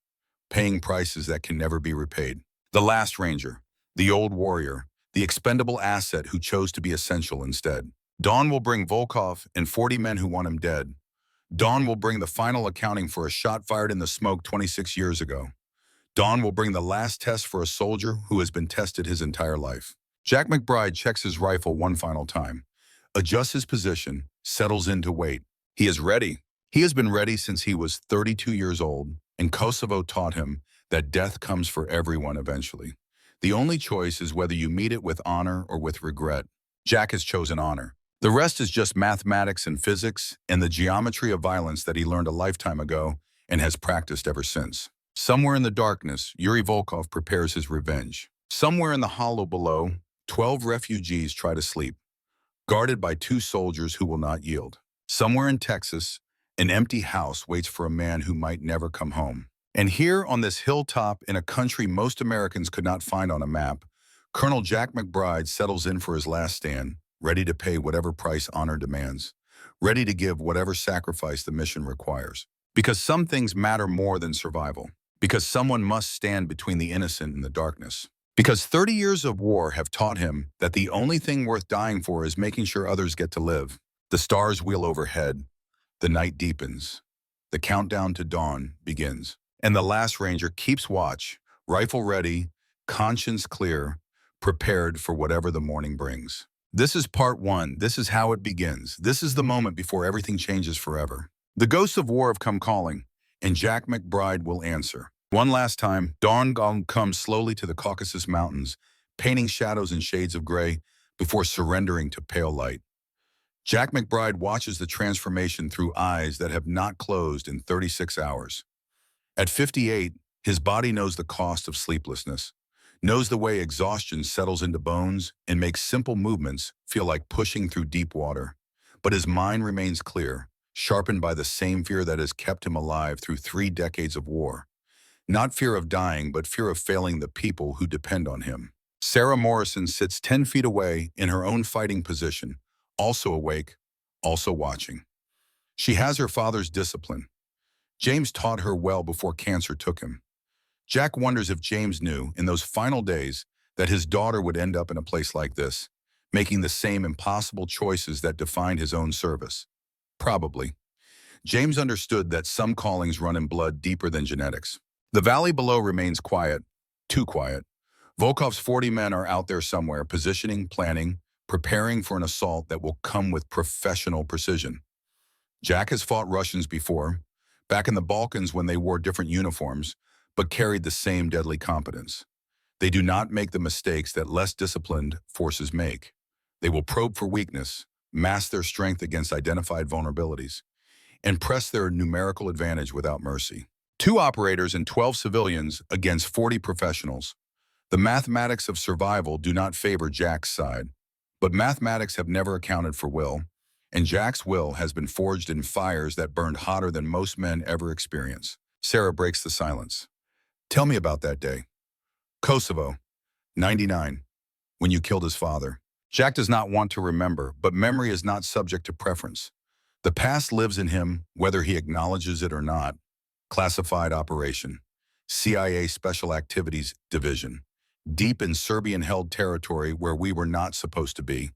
paying prices that can never be repaid. The last ranger, the old warrior, the expendable asset who chose to be essential instead. Dawn will bring Volkov and 40 men who want him dead. Dawn will bring the final accounting for a shot fired in the smoke 26 years ago. Dawn will bring the last test for a soldier who has been tested his entire life. Jack McBride checks his rifle one final time, adjusts his position, settles in to wait. He is ready. He has been ready since he was 32 years old, and Kosovo taught him that death comes for everyone eventually. The only choice is whether you meet it with honor or with regret. Jack has chosen honor. The rest is just mathematics and physics and the geometry of violence that he learned a lifetime ago and has practiced ever since. Somewhere in the darkness, Yuri Volkov prepares his revenge. Somewhere in the hollow below, 12 refugees try to sleep, guarded by 2 soldiers who will not yield. Somewhere in Texas, an empty house waits for a man who might never come home. And here on this hilltop in a country most Americans could not find on a map, Colonel Jack McBride settles in for his last stand, ready to pay whatever price honor demands, ready to give whatever sacrifice the mission requires. Because some things matter more than survival. Because someone must stand between the innocent and the darkness. Because 30 years of war have taught him that the only thing worth dying for is making sure others get to live. The stars wheel overhead. The night deepens. The countdown to dawn begins. And the last ranger keeps watch, rifle ready, conscience clear, prepared for whatever the morning brings. This is part 1. This is how it begins. This is the moment before everything changes forever. The ghosts of war have come calling, and Jack McBride will answer. One last time, dawn comes slowly to the Caucasus Mountains, painting shadows and shades of gray before surrendering to pale light. Jack McBride watches the transformation through eyes that have not closed in 36 hours. At 58, his body knows the cost of sleeplessness, knows the way exhaustion settles into bones and makes simple movements feel like pushing through deep water. But his mind remains clear, sharpened by the same fear that has kept him alive through 3 decades of war. Not fear of dying, but fear of failing the people who depend on him. Sarah Morrison sits 10 feet away in her own fighting position, also awake, also watching. She has her father's discipline. James taught her well before cancer took him. Jack wonders if James knew, in those final days, that his daughter would end up in a place like this, making the same impossible choices that defined his own service. Probably. James understood that some callings run in blood deeper than genetics. The valley below remains quiet, too quiet. Volkov's 40 men are out there somewhere, positioning, planning, preparing for an assault that will come with professional precision. Jack has fought Russians before, back in the Balkans when they wore different uniforms, but carried the same deadly competence. They do not make the mistakes that less disciplined forces make. They will probe for weakness, mask their strength against identified vulnerabilities, and press their numerical advantage without mercy. 2 operators and 12 civilians against 40 professionals. The mathematics of survival do not favor Jack's side, but mathematics have never accounted for will, and Jack's will has been forged in fires that burned hotter than most men ever experience. Sarah breaks the silence. Tell me about that day. Kosovo, 99, when you killed his father. Jack does not want to remember, but memory is not subject to preference. The past lives in him, whether he acknowledges it or not. Classified operation, CIA Special Activities Division, deep in Serbian-held territory where we were not supposed to be.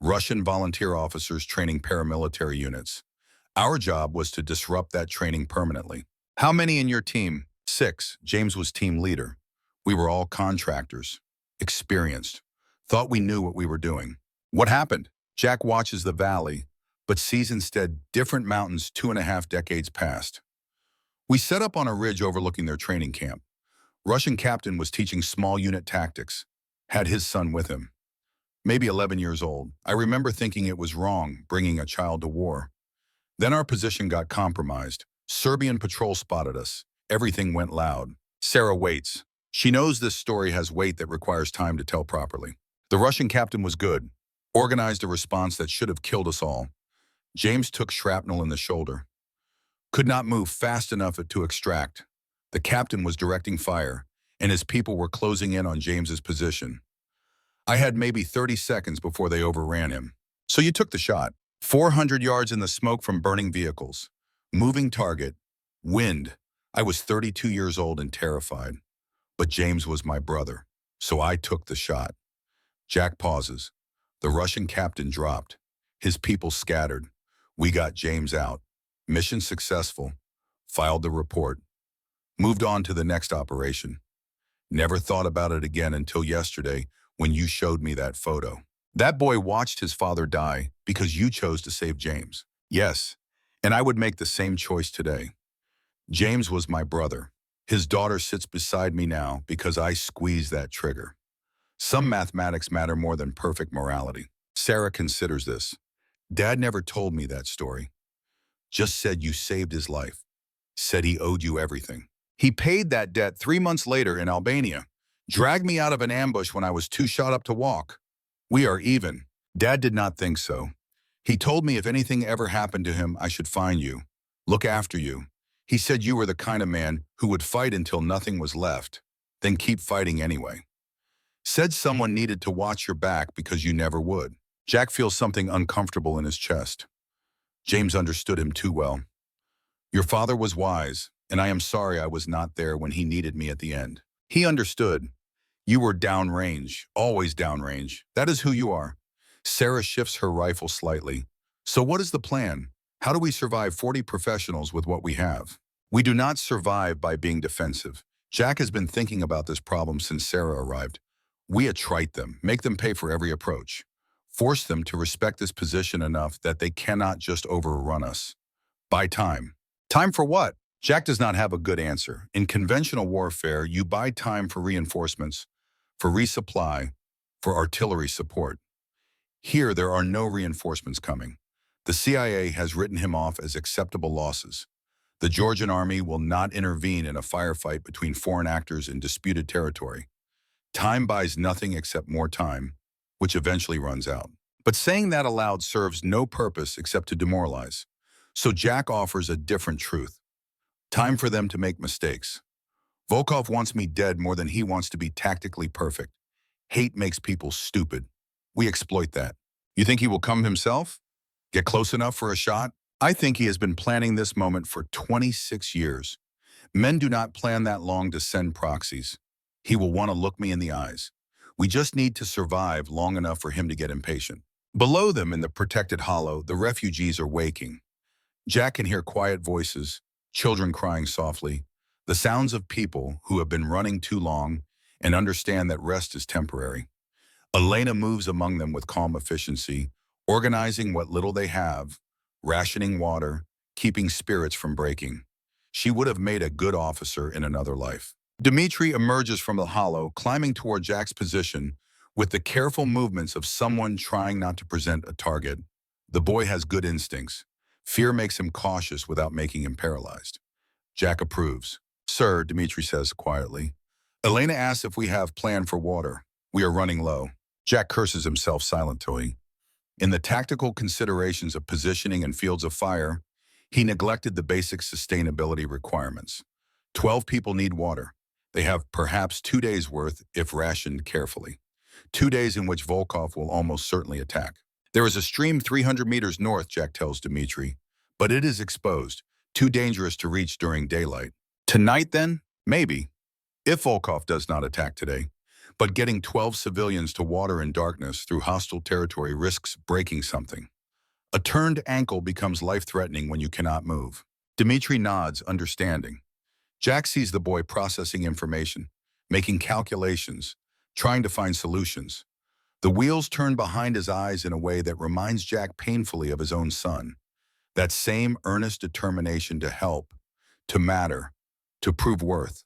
Russian volunteer officers training paramilitary units. Our job was to disrupt that training permanently. How many in your team? 6. James was team leader. We were all contractors, experienced, thought we knew what we were doing. What happened? Jack watches the valley, but sees instead different mountains 2.5 decades past. We set up on a ridge overlooking their training camp. Russian captain was teaching small unit tactics, had his son with him. Maybe 11 years old. I remember thinking it was wrong, bringing a child to war. Then our position got compromised. Serbian patrol spotted us. Everything went loud. Sarah waits. She knows this story has weight that requires time to tell properly. The Russian captain was good, organized a response that should have killed us all. James took shrapnel in the shoulder. Could not move fast enough to extract. The captain was directing fire, and his people were closing in on James's position. I had maybe 30 seconds before they overran him. So you took the shot. 400 yards in the smoke from burning vehicles. Moving target. Wind. I was 32 years old and terrified. But James was my brother, so I took the shot. Jack pauses. The Russian captain dropped. His people scattered. We got James out. Mission successful. Filed the report. Moved on to the next operation. Never thought about it again until yesterday when you showed me that photo. That boy watched his father die because you chose to save James. Yes, and I would make the same choice today. James was my brother. His daughter sits beside me now because I squeezed that trigger. Some mathematics matter more than perfect morality. Sarah considers this. Dad never told me that story. Just said you saved his life. Said he owed you everything. He paid that debt 3 months later in Albania. Dragged me out of an ambush when I was too shot up to walk. We are even. Dad did not think so. He told me if anything ever happened to him, I should find you. Look after you. He said you were the kind of man who would fight until nothing was left, then keep fighting anyway. Said someone needed to watch your back because you never would. Jack feels something uncomfortable in his chest. James understood him too well. Your father was wise, and I am sorry I was not there when he needed me at the end. He understood. You were downrange, always downrange. That is who you are. Sarah shifts her rifle slightly. So what is the plan? How do we survive 40 professionals with what we have? We do not survive by being defensive. Jack has been thinking about this problem since Sarah arrived. We attrite them, make them pay for every approach. Force them to respect this position enough that they cannot just overrun us. Buy time. Time for what? Jack does not have a good answer. In conventional warfare, you buy time for reinforcements, for resupply, for artillery support. Here, there are no reinforcements coming. The CIA has written him off as acceptable losses. The Georgian army will not intervene in a firefight between foreign actors in disputed territory. Time buys nothing except more time, which eventually runs out. But saying that aloud serves no purpose except to demoralize. So Jack offers a different truth. Time for them to make mistakes. Volkov wants me dead more than he wants to be tactically perfect. Hate makes people stupid. We exploit that. You think he will come himself? Get close enough for a shot? I think he has been planning this moment for 26 years. Men do not plan that long to send proxies. He will want to look me in the eyes. We just need to survive long enough for him to get impatient. Below them in the protected hollow, the refugees are waking. Jack can hear quiet voices, children crying softly, the sounds of people who have been running too long and understand that rest is temporary. Elena moves among them with calm efficiency, organizing what little they have, rationing water, keeping spirits from breaking. She would have made a good officer in another life. Dmitri emerges from the hollow, climbing toward Jack's position with the careful movements of someone trying not to present a target. The boy has good instincts. Fear makes him cautious without making him paralyzed. Jack approves. Sir, Dmitri says quietly. Elena asks if we have plan for water. We are running low. Jack curses himself silently. In the tactical considerations of positioning and fields of fire, he neglected the basic sustainability requirements. 12 people need water. They have perhaps 2 days' worth if rationed carefully. 2 days in which Volkov will almost certainly attack. There is a stream 300 meters north, Jack tells Dmitri, but it is exposed, too dangerous to reach during daylight. Tonight then? Maybe. If Volkov does not attack today. But getting 12 civilians to water in darkness through hostile territory risks breaking something. A turned ankle becomes life-threatening when you cannot move. Dmitri nods, understanding. Jack sees the boy processing information, making calculations, trying to find solutions. The wheels turn behind his eyes in a way that reminds Jack painfully of his own son. That same earnest determination to help, to matter, to prove worth.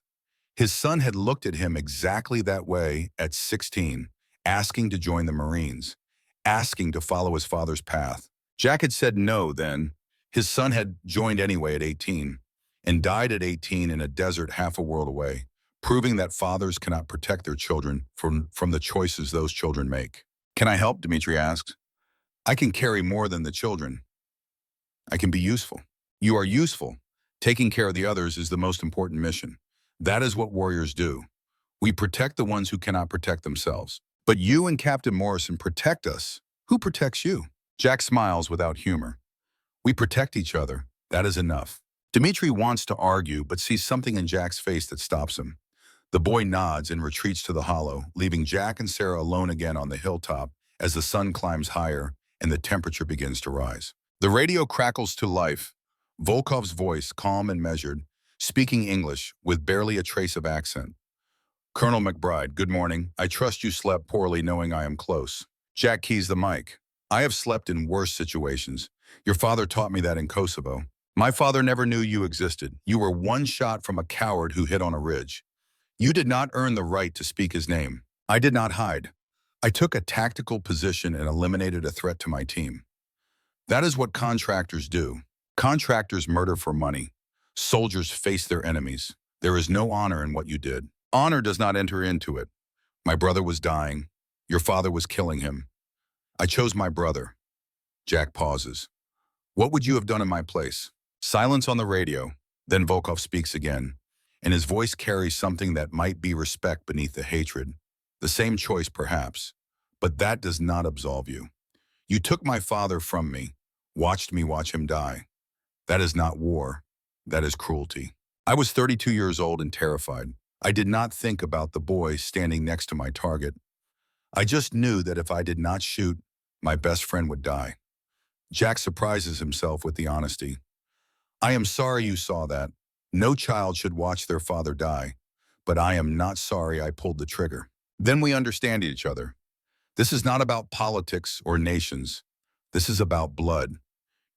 His son had looked at him exactly that way at 16, asking to join the Marines, asking to follow his father's path. Jack had said no then. His son had joined anyway at 18 and died at 18 in a desert half a world away, proving that fathers cannot protect their children from the choices those children make. Can I help? Dmitri asks. I can carry more than the children. I can be useful. You are useful. Taking care of the others is the most important mission. That is what warriors do. We protect the ones who cannot protect themselves. But you and Captain Morrison protect us. Who protects you? Jack smiles without humor. We protect each other. That is enough. Dmitri wants to argue, but sees something in Jack's face that stops him. The boy nods and retreats to the hollow, leaving Jack and Sarah alone again on the hilltop as the sun climbs higher and the temperature begins to rise. The radio crackles to life. Volkov's voice, calm and measured, speaking English with barely a trace of accent. Colonel McBride, good morning. I trust you slept poorly knowing I am close. Jack keys the mic. I have slept in worse situations. Your father taught me that in Kosovo. My father never knew you existed. You were one shot from a coward who hid on a ridge. You did not earn the right to speak his name. I did not hide. I took a tactical position and eliminated a threat to my team. That is what contractors do. Contractors murder for money. Soldiers face their enemies. There is no honor in what you did. Honor does not enter into it. My brother was dying. Your father was killing him. I chose my brother. Jack pauses. What would you have done in my place? Silence on the radio. Then Volkov speaks again, and his voice carries something that might be respect beneath the hatred. The same choice, perhaps, but that does not absolve you. You took my father from me, watched me watch him die. That is not war. That is cruelty. I was 32 years old and terrified. I did not think about the boy standing next to my target. I just knew that if I did not shoot, my best friend would die. Jack surprises himself with the honesty. I am sorry you saw that. No child should watch their father die, but I am not sorry I pulled the trigger. Then we understand each other. This is not about politics or nations. This is about blood.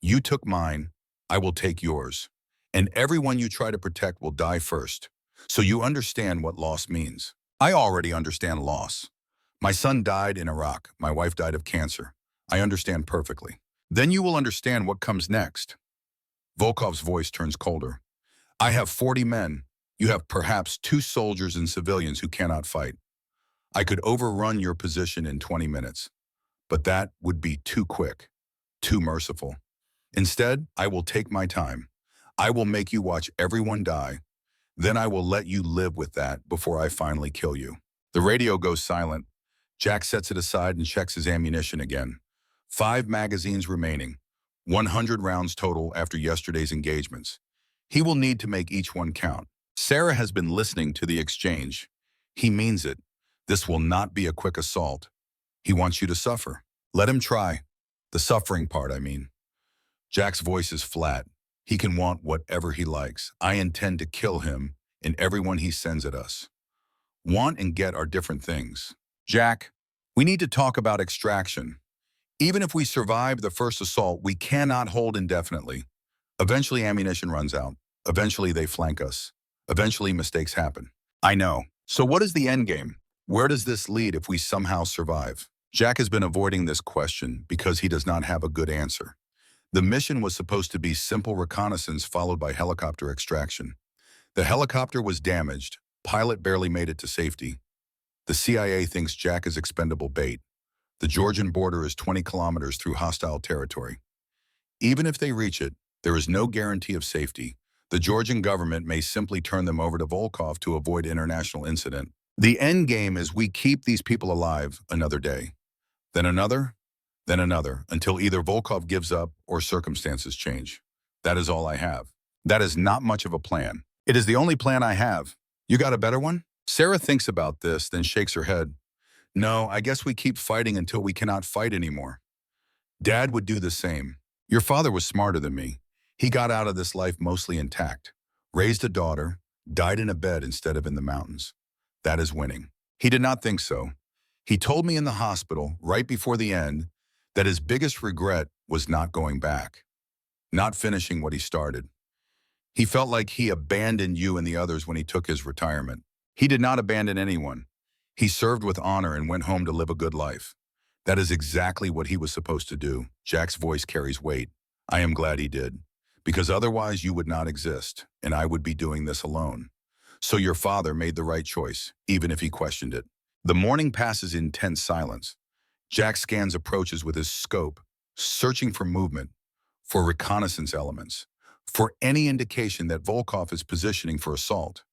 You took mine, I will take yours. And everyone you try to protect will die first. So you understand what loss means. I already understand loss. My son died in Iraq. My wife died of cancer. I understand perfectly. Then you will understand what comes next. Volkov's voice turns colder. I have 40 men. You have perhaps 2 soldiers and civilians who cannot fight. I could overrun your position in 20 minutes, but that would be too quick, too merciful. Instead, I will take my time. I will make you watch everyone die. Then I will let you live with that before I finally kill you. The radio goes silent. Jack sets it aside and checks his ammunition again. 5 magazines remaining, 100 rounds total after yesterday's engagements. He will need to make each one count. Sarah has been listening to the exchange. He means it. This will not be a quick assault. He wants you to suffer. Let him try. The suffering part, I mean. Jack's voice is flat. He can want whatever he likes. I intend to kill him and everyone he sends at us. Want and get are different things. Jack, we need to talk about extraction. Even if we survive the first assault, we cannot hold indefinitely. Eventually ammunition runs out. Eventually they flank us. Eventually mistakes happen. I know. So what is the end game? Where does this lead if we somehow survive? Jack has been avoiding this question because he does not have a good answer. The mission was supposed to be simple reconnaissance followed by helicopter extraction. The helicopter was damaged. Pilot barely made it to safety. The CIA thinks Jack is expendable bait. The Georgian border is 20 kilometers through hostile territory. Even if they reach it, there is no guarantee of safety. The Georgian government may simply turn them over to Volkov to avoid international incident. The end game is we keep these people alive another day, then another, until either Volkov gives up or circumstances change. That is all I have. That is not much of a plan. It is the only plan I have. You got a better one? Sarah thinks about this, then shakes her head. No, I guess we keep fighting until we cannot fight anymore. Dad would do the same. Your father was smarter than me. He got out of this life mostly intact, raised a daughter, died in a bed instead of in the mountains. That is winning. He did not think so. He told me in the hospital, right before the end, that his biggest regret was not going back, not finishing what he started. He felt like he abandoned you and the others when he took his retirement. He did not abandon anyone. He served with honor and went home to live a good life. That is exactly what he was supposed to do. Jack's voice carries weight. I am glad he did, because otherwise you would not exist, and I would be doing this alone. So your father made the right choice, even if he questioned it. The morning passes in tense silence. Jack scans approaches with his scope, searching for movement, for reconnaissance elements, for any indication that Volkov is positioning for assault.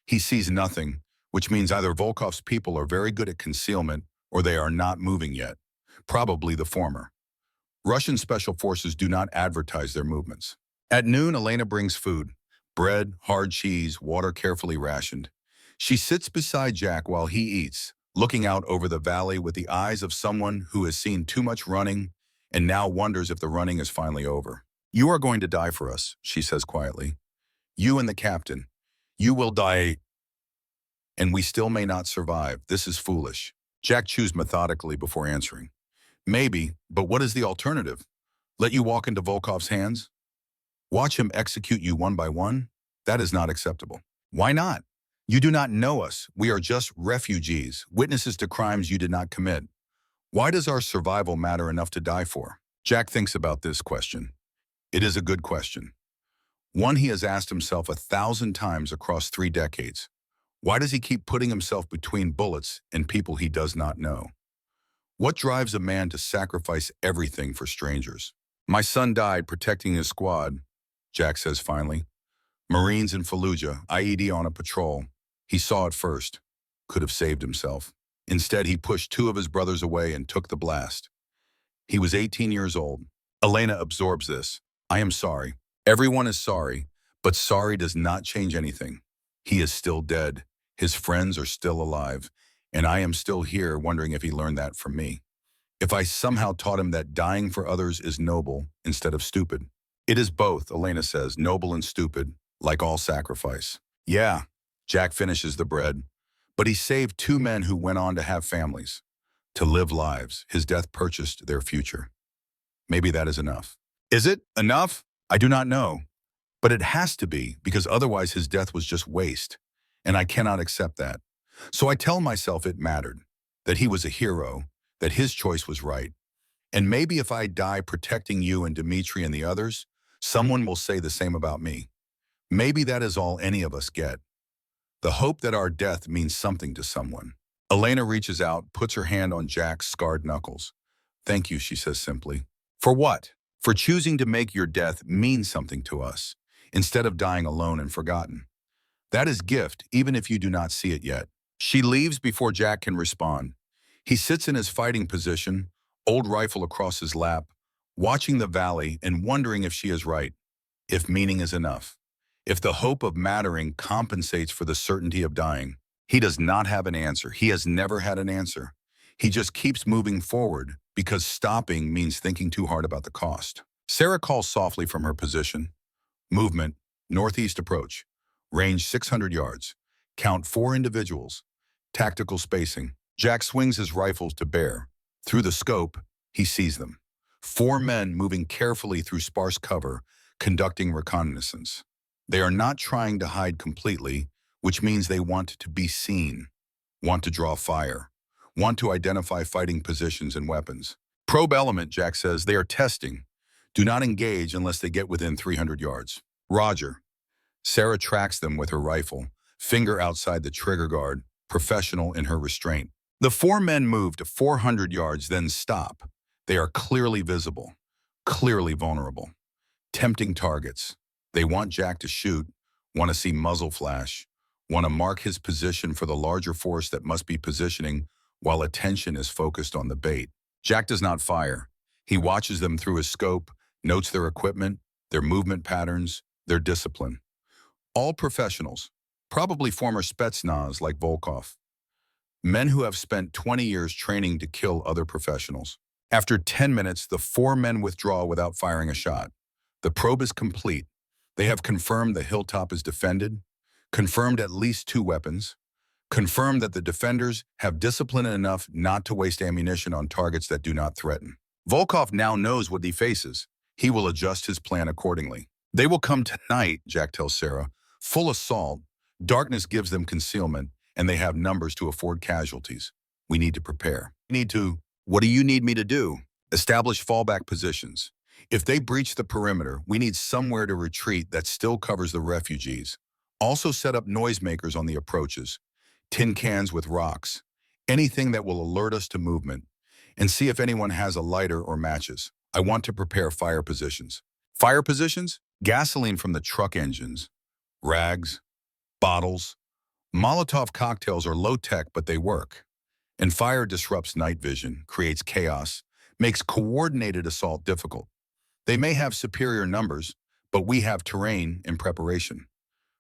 He sees nothing, which means either Volkov's people are very good at concealment or they are not moving yet. Probably the former. Russian special forces do not advertise their movements. At noon, Elena brings food. Bread, hard cheese, water carefully rationed. She sits beside Jack while he eats, looking out over the valley with the eyes of someone who has seen too much running and now wonders if the running is finally over. You are going to die for us, she says quietly. You and the captain. You will die, and we still may not survive. This is foolish. Jack chews methodically before answering. Maybe, but what is the alternative? Let you walk into Volkov's hands? Watch him execute you one by one? That is not acceptable. Why not? You do not know us. We are just refugees, witnesses to crimes you did not commit. Why does our survival matter enough to die for? Jack thinks about this question. It is a good question. One he has asked himself 1,000 times across 3 decades. Why does he keep putting himself between bullets and people he does not know? What drives a man to sacrifice everything for strangers? My son died protecting his squad, Jack says finally. Marines in Fallujah, IED on a patrol. He saw it first. Could have saved himself. Instead, he pushed 2 of his brothers away and took the blast. He was 18 years old. Elena absorbs this. I am sorry. Everyone is sorry, but sorry does not change anything. He is still dead. His friends are still alive, and I am still here wondering if he learned that from me. If I somehow taught him that dying for others is noble instead of stupid. It is both, Elena says, noble and stupid, like all sacrifice. Yeah, Jack finishes the bread, but he saved 2 men who went on to have families, to live lives. His death purchased their future. Maybe that is enough. Is it enough? I do not know. But it has to be, because otherwise his death was just waste, and I cannot accept that. So I tell myself it mattered, that he was a hero, that his choice was right. And maybe if I die protecting you and Dmitri and the others, someone will say the same about me. Maybe that is all any of us get. The hope that our death means something to someone. Elena reaches out, puts her hand on Jack's scarred knuckles. Thank you, she says simply. For what? For choosing to make your death mean something to us, instead of dying alone and forgotten. That is gift, even if you do not see it yet. She leaves before Jack can respond. He sits in his fighting position, old rifle across his lap, watching the valley and wondering if she is right, if meaning is enough, if the hope of mattering compensates for the certainty of dying. He does not have an answer. He has never had an answer. He just keeps moving forward because stopping means thinking too hard about the cost. Sarah calls softly from her position. Movement, northeast approach. Range 600 yards. Count 4 individuals. Tactical spacing. Jack swings his rifles to bear. Through the scope, he sees them. 4 men moving carefully through sparse cover, conducting reconnaissance. They are not trying to hide completely, which means they want to be seen, want to draw fire, want to identify fighting positions and weapons. Probe element, Jack says, they are testing. Do not engage unless they get within 300 yards. Roger. Sarah tracks them with her rifle, finger outside the trigger guard, professional in her restraint. The 4 men move to 400 yards, then stop. They are clearly visible, clearly vulnerable. Tempting targets. They want Jack to shoot, want to see muzzle flash, want to mark his position for the larger force that must be positioning while attention is focused on the bait. Jack does not fire. He watches them through his scope, notes their equipment, their movement patterns, their discipline. All professionals, probably former Spetsnaz like Volkov. Men who have spent 20 years training to kill other professionals. After 10 minutes, the 4 men withdraw without firing a shot. The probe is complete. They have confirmed the hilltop is defended, confirmed at least 2 weapons, confirmed that the defenders have discipline enough not to waste ammunition on targets that do not threaten. Volkov now knows what he faces. He will adjust his plan accordingly. They will come tonight, Jack tells Sarah, full assault. Darkness gives them concealment, and they have numbers to afford casualties. We need to prepare. What do you need me to do? Establish fallback positions. If they breach the perimeter, we need somewhere to retreat that still covers the refugees. Also set up noisemakers on the approaches, tin cans with rocks, anything that will alert us to movement, and see if anyone has a lighter or matches. I want to prepare fire positions. Fire positions? Gasoline from the truck engines, rags, bottles. Molotov cocktails are low-tech, but they work. And fire disrupts night vision, creates chaos, makes coordinated assault difficult. They may have superior numbers, but we have terrain in preparation.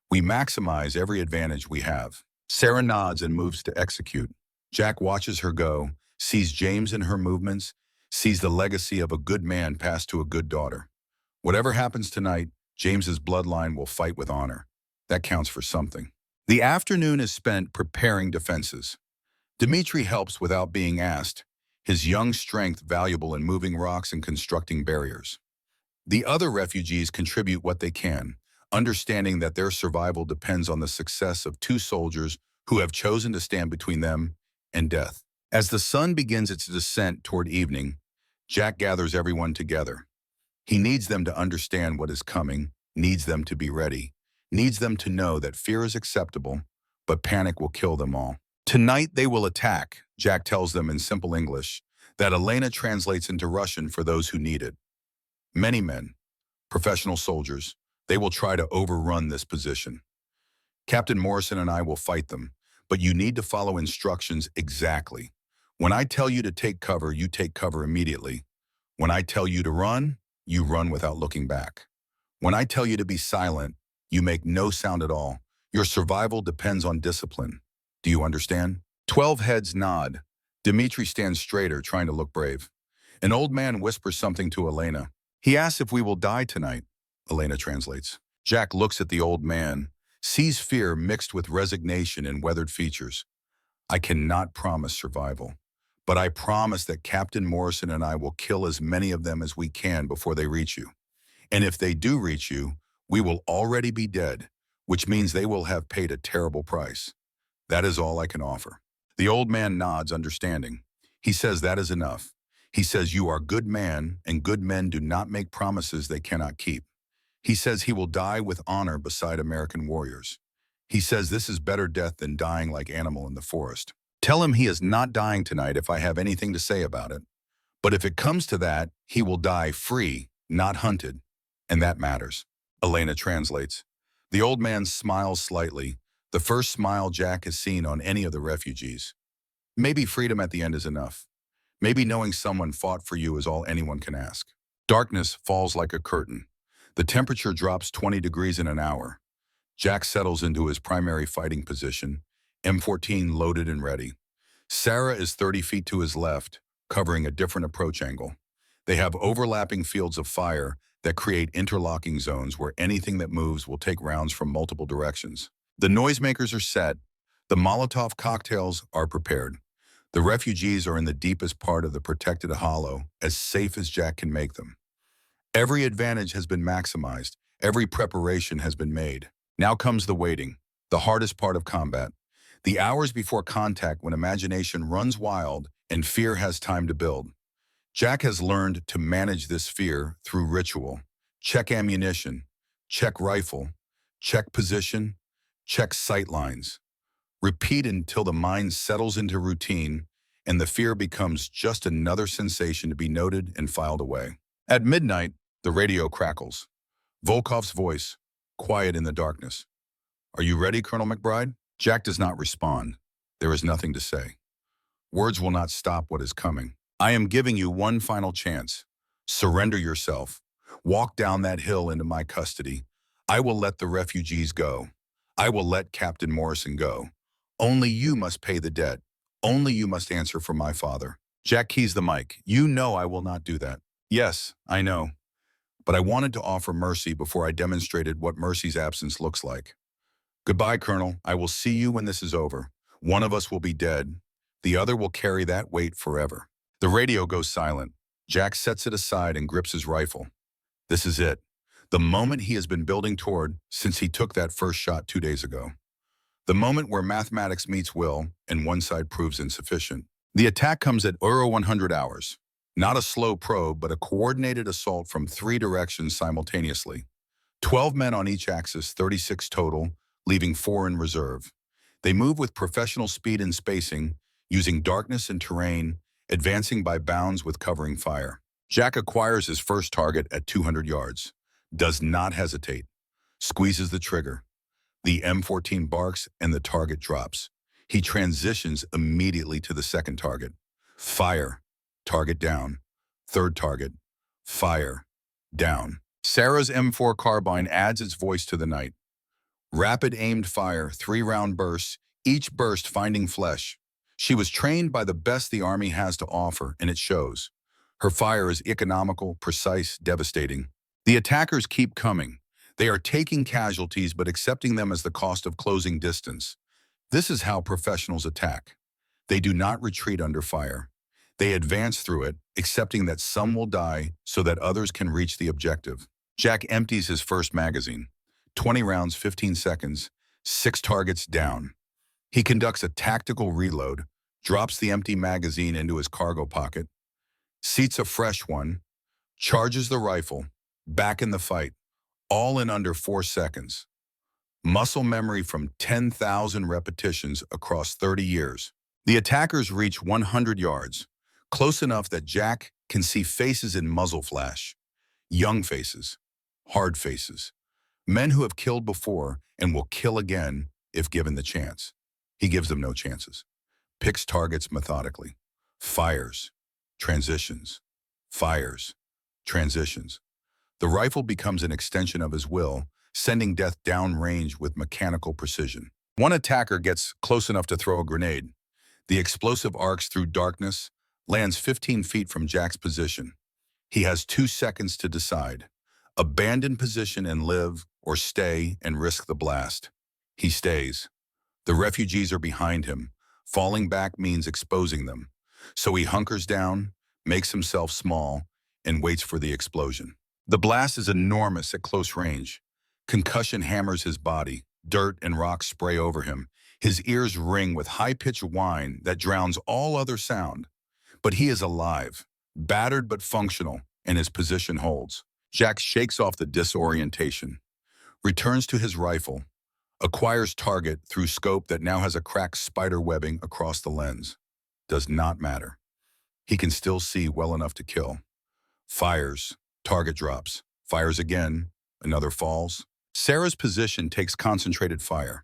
We maximize every advantage we have. Sarah nods and moves to execute. Jack watches her go, sees James in her movements, sees the legacy of a good man passed to a good daughter. Whatever happens tonight, James's bloodline will fight with honor. That counts for something. The afternoon is spent preparing defenses. Dmitri helps without being asked, his young strength valuable in moving rocks and constructing barriers. The other refugees contribute what they can, understanding that their survival depends on the success of 2 soldiers who have chosen to stand between them and death. As the sun begins its descent toward evening, Jack gathers everyone together. He needs them to understand what is coming, needs them to be ready, needs them to know that fear is acceptable, but panic will kill them all. Tonight they will attack, Jack tells them in simple English, that Elena translates into Russian for those who need it. Many men, professional soldiers, they will try to overrun this position. Captain Morrison and I will fight them, but you need to follow instructions exactly. When I tell you to take cover, you take cover immediately. When I tell you to run, you run without looking back. When I tell you to be silent, you make no sound at all. Your survival depends on discipline. Do you understand? 12 heads nod. Dmitri stands straighter, trying to look brave. An old man whispers something to Elena. He asks if we will die tonight, Elena translates. Jack looks at the old man, sees fear mixed with resignation in weathered features. I cannot promise survival, but I promise that Captain Morrison and I will kill as many of them as we can before they reach you. And if they do reach you, We will already be dead, which means they will have paid a terrible price. That is all I can offer." The old man nods, understanding. He says that is enough. He says, "You are a good man, and good men do not make promises they cannot keep." He says he will die with honor beside American warriors. He says this is better death than dying like animal in the forest. Tell him he is not dying tonight if I have anything to say about it. But if it comes to that, he will die free, not hunted. And that matters. Elena translates. The old man smiles slightly, the first smile Jack has seen on any of the refugees. Maybe freedom at the end is enough. Maybe knowing someone fought for you is all anyone can ask. Darkness falls like a curtain. The temperature drops 20 degrees in an hour. Jack settles into his primary fighting position, M14 loaded and ready. Sarah is 30 feet to his left, covering a different approach angle. They have overlapping fields of fire that create interlocking zones where anything that moves will take rounds from multiple directions. The noisemakers are set. The Molotov cocktails are prepared. The refugees are in the deepest part of the protected hollow, as safe as Jack can make them. Every advantage has been maximized. Every preparation has been made. Now comes the waiting, the hardest part of combat. The hours before contact when imagination runs wild and fear has time to build. Jack has learned to manage this fear through ritual. Check ammunition, check rifle, check position, check sight lines. Repeat until the mind settles into routine and the fear becomes just another sensation to be noted and filed away. At midnight, the radio crackles. Volkov's voice, quiet in the darkness. "Are you ready, Colonel McBride?" Jack does not respond. There is nothing to say. Words will not stop what is coming. "I am giving you one final chance. Surrender yourself. Walk down that hill into my custody. I will let the refugees go. I will let Captain Morrison go. Only you must pay the debt. Only you must answer for my father." Jack keys the mic. "You know I will not do that." "Yes, I know. But I wanted to offer mercy before I demonstrated what mercy's absence looks like. Goodbye, Colonel. I will see you when this is over. One of us will be dead. The other will carry that weight forever." The radio goes silent. Jack sets it aside and grips his rifle. This is it. The moment he has been building toward since he took that first shot 2 days ago. The moment where mathematics meets will and one side proves insufficient. The attack comes at 100 hours. Not a slow probe, but a coordinated assault from 3 directions simultaneously. 12 men on each axis, 36 total, leaving 4 in reserve. They move with professional speed and spacing, using darkness and terrain, advancing by bounds with covering fire. Jack acquires his first target at 200 yards. Does not hesitate. Squeezes the trigger. The M14 barks and the target drops. He transitions immediately to the second target. Fire. Target down. Third target. Fire. Down. Sarah's M4 carbine adds its voice to the night. Rapid aimed fire, 3-round bursts, each burst finding flesh. She was trained by the best the Army has to offer, and it shows. Her fire is economical, precise, devastating. The attackers keep coming. They are taking casualties but accepting them as the cost of closing distance. This is how professionals attack. They do not retreat under fire. They advance through it, accepting that some will die so that others can reach the objective. Jack empties his first magazine. 20 rounds, 15 seconds, 6 targets down. He conducts a tactical reload, drops the empty magazine into his cargo pocket, seats a fresh one, charges the rifle, back in the fight, all in under 4 seconds. Muscle memory from 10,000 repetitions across 30 years. The attackers reach 100 yards, close enough that Jack can see faces in muzzle flash. Young faces, hard faces, men who have killed before and will kill again if given the chance. He gives them no chances. Picks targets methodically. Fires. Transitions. Fires. Transitions. The rifle becomes an extension of his will, sending death downrange with mechanical precision. One attacker gets close enough to throw a grenade. The explosive arcs through darkness, lands 15 feet from Jack's position. He has 2 seconds to decide. Abandon position and live, or stay and risk the blast. He stays. The refugees are behind him. Falling back means exposing them. So he hunkers down, makes himself small, and waits for the explosion. The blast is enormous at close range. Concussion hammers his body. Dirt and rocks spray over him. His ears ring with high-pitched whine that drowns all other sound. But he is alive, battered but functional, and his position holds. Jack shakes off the disorientation, returns to his rifle, acquires target through scope that now has a cracked spider webbing across the lens. Does not matter. He can still see well enough to kill. Fires, target drops, fires again, another falls. Sarah's position takes concentrated fire.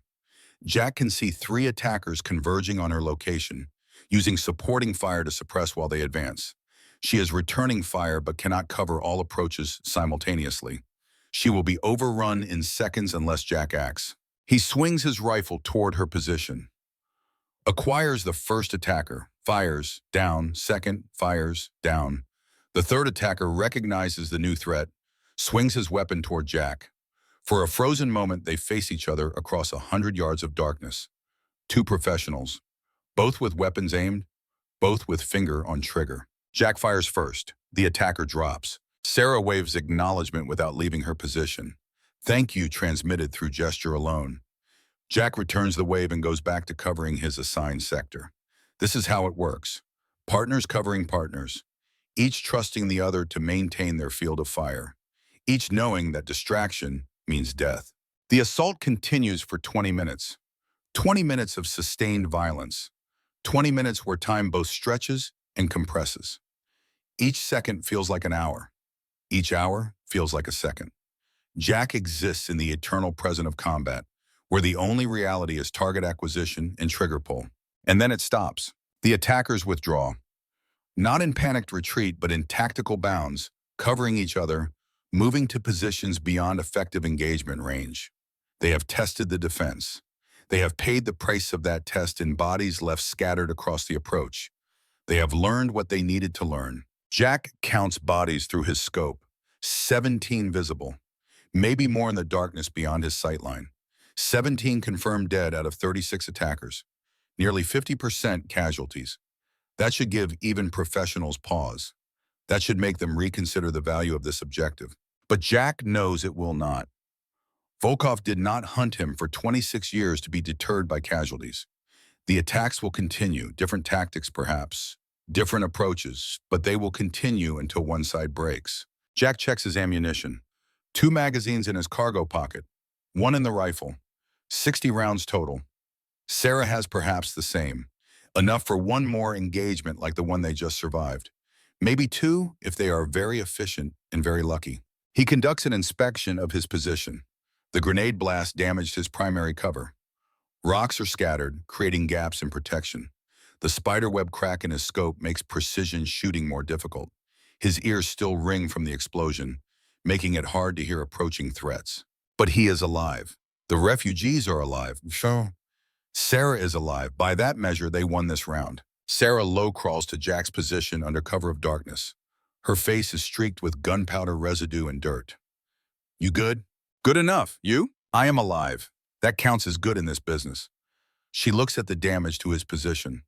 Jack can see 3 attackers converging on her location, using supporting fire to suppress while they advance. She is returning fire but cannot cover all approaches simultaneously. She will be overrun in seconds unless Jack acts. He swings his rifle toward her position. Acquires the first attacker, fires, down, second, fires, down. The third attacker recognizes the new threat, swings his weapon toward Jack. For a frozen moment, they face each other across 100 yards of darkness. 2 professionals, both with weapons aimed, both with finger on trigger. Jack fires first. The attacker drops. Sarah waves acknowledgement without leaving her position. Thank you transmitted through gesture alone. Jack returns the wave and goes back to covering his assigned sector. This is how it works. Partners covering partners, each trusting the other to maintain their field of fire, each knowing that distraction means death. The assault continues for 20 minutes. 20 minutes of sustained violence. 20 minutes where time both stretches and compresses. Each second feels like an hour. Each hour feels like a second. Jack exists in the eternal present of combat, where the only reality is target acquisition and trigger pull. And then it stops. The attackers withdraw. Not in panicked retreat, but in tactical bounds, covering each other, moving to positions beyond effective engagement range. They have tested the defense. They have paid the price of that test in bodies left scattered across the approach. They have learned what they needed to learn. Jack counts bodies through his scope. 17 visible. Maybe more in the darkness beyond his sightline. 17 confirmed dead out of 36 attackers. Nearly 50% casualties. That should give even professionals pause. That should make them reconsider the value of this objective. But Jack knows it will not. Volkov did not hunt him for 26 years to be deterred by casualties. The attacks will continue, different tactics perhaps, different approaches, but they will continue until one side breaks. Jack checks his ammunition. 2 magazines in his cargo pocket, 1 in the rifle, 60 rounds total. Sarah has perhaps the same, enough for 1 more engagement like the one they just survived. Maybe 2 if they are very efficient and very lucky. He conducts an inspection of his position. The grenade blast damaged his primary cover. Rocks are scattered, creating gaps in protection. The spiderweb crack in his scope makes precision shooting more difficult. His ears still ring from the explosion, making it hard to hear approaching threats. But he is alive. The refugees are alive. Sure. Sarah is alive. By that measure, they won this round. Sarah low crawls to Jack's position under cover of darkness. Her face is streaked with gunpowder residue and dirt. You good? Good enough. You? I am alive. That counts as good in this business. She looks at the damage to his position.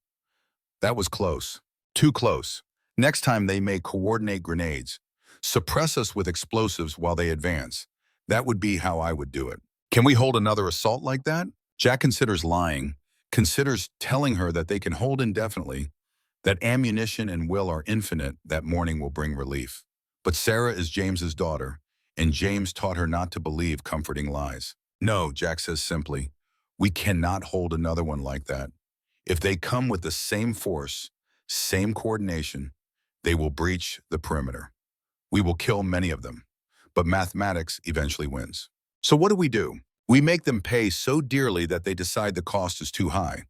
That was close. Too close. Next time they may coordinate grenades. Suppress us with explosives while they advance. That would be how I would do it. Can we hold another assault like that? Jack considers lying, considers telling her that they can hold indefinitely, that ammunition and will are infinite, that morning will bring relief. But Sarah is James's daughter, and James taught her not to believe comforting lies. No, Jack says simply, we cannot hold another one like that. If they come with the same force, same coordination, they will breach the perimeter. We will kill many of them, but mathematics eventually wins. So what do? We make them pay so dearly that they decide the cost is too high.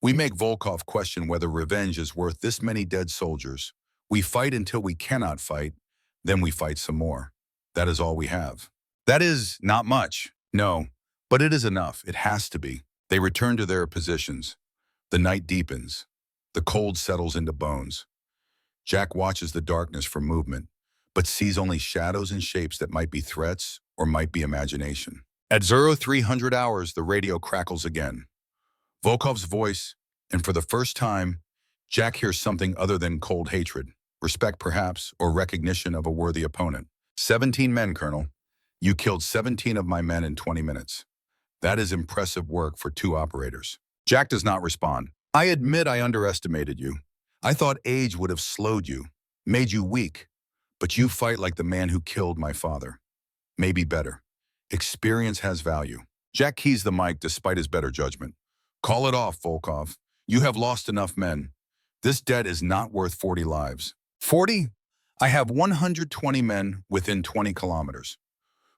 We make Volkov question whether revenge is worth this many dead soldiers. We fight until we cannot fight, then we fight some more. That is all we have. That is not much. No, but it is enough. It has to be. They return to their positions. The night deepens. The cold settles into bones. Jack watches the darkness for movement, but sees only shadows and shapes that might be threats or might be imagination. At 0300 hours, the radio crackles again. Volkov's voice, and for the first time, Jack hears something other than cold hatred, respect perhaps, or recognition of a worthy opponent. 17 men, Colonel. You killed 17 of my men in 20 minutes. That is impressive work for 2 operators. Jack does not respond. I admit I underestimated you. I thought age would have slowed you, made you weak, but you fight like the man who killed my father. Maybe better. Experience has value. Jack keys the mic despite his better judgment. Call it off, Volkov. You have lost enough men. This debt is not worth 40 lives. 40? I have 120 men within 20 kilometers.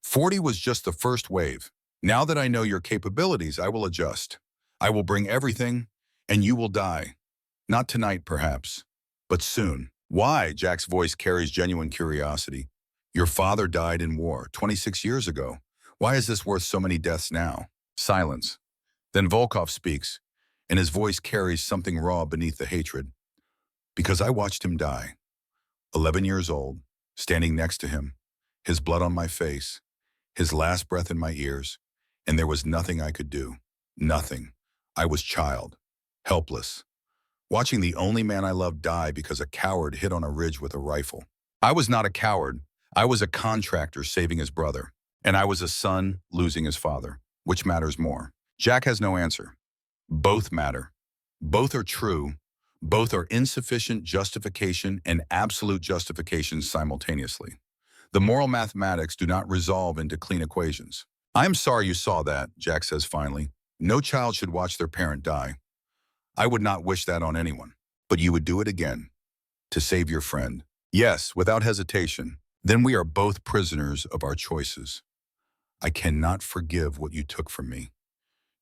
40 was just the first wave. Now that I know your capabilities, I will adjust. I will bring everything, and you will die. Not tonight, perhaps, but soon. Why? Jack's voice carries genuine curiosity. Your father died in war 26 years ago. Why is this worth so many deaths now? Silence. Then Volkov speaks, and his voice carries something raw beneath the hatred. Because I watched him die. 11 years old, standing next to him, his blood on my face, his last breath in my ears, and there was nothing I could do. Nothing. I was child, helpless, watching the only man I loved die because a coward hit on a ridge with a rifle. I was not a coward. I was a contractor saving his brother, and I was a son losing his father. Which matters more? Jack has no answer. Both matter. Both are true. Both are insufficient justification and absolute justification simultaneously. The moral mathematics do not resolve into clean equations. I'm sorry you saw that, Jack says finally. No child should watch their parent die. I would not wish that on anyone. But you would do it again, to save your friend. Yes, without hesitation. Then we are both prisoners of our choices. I cannot forgive what you took from me.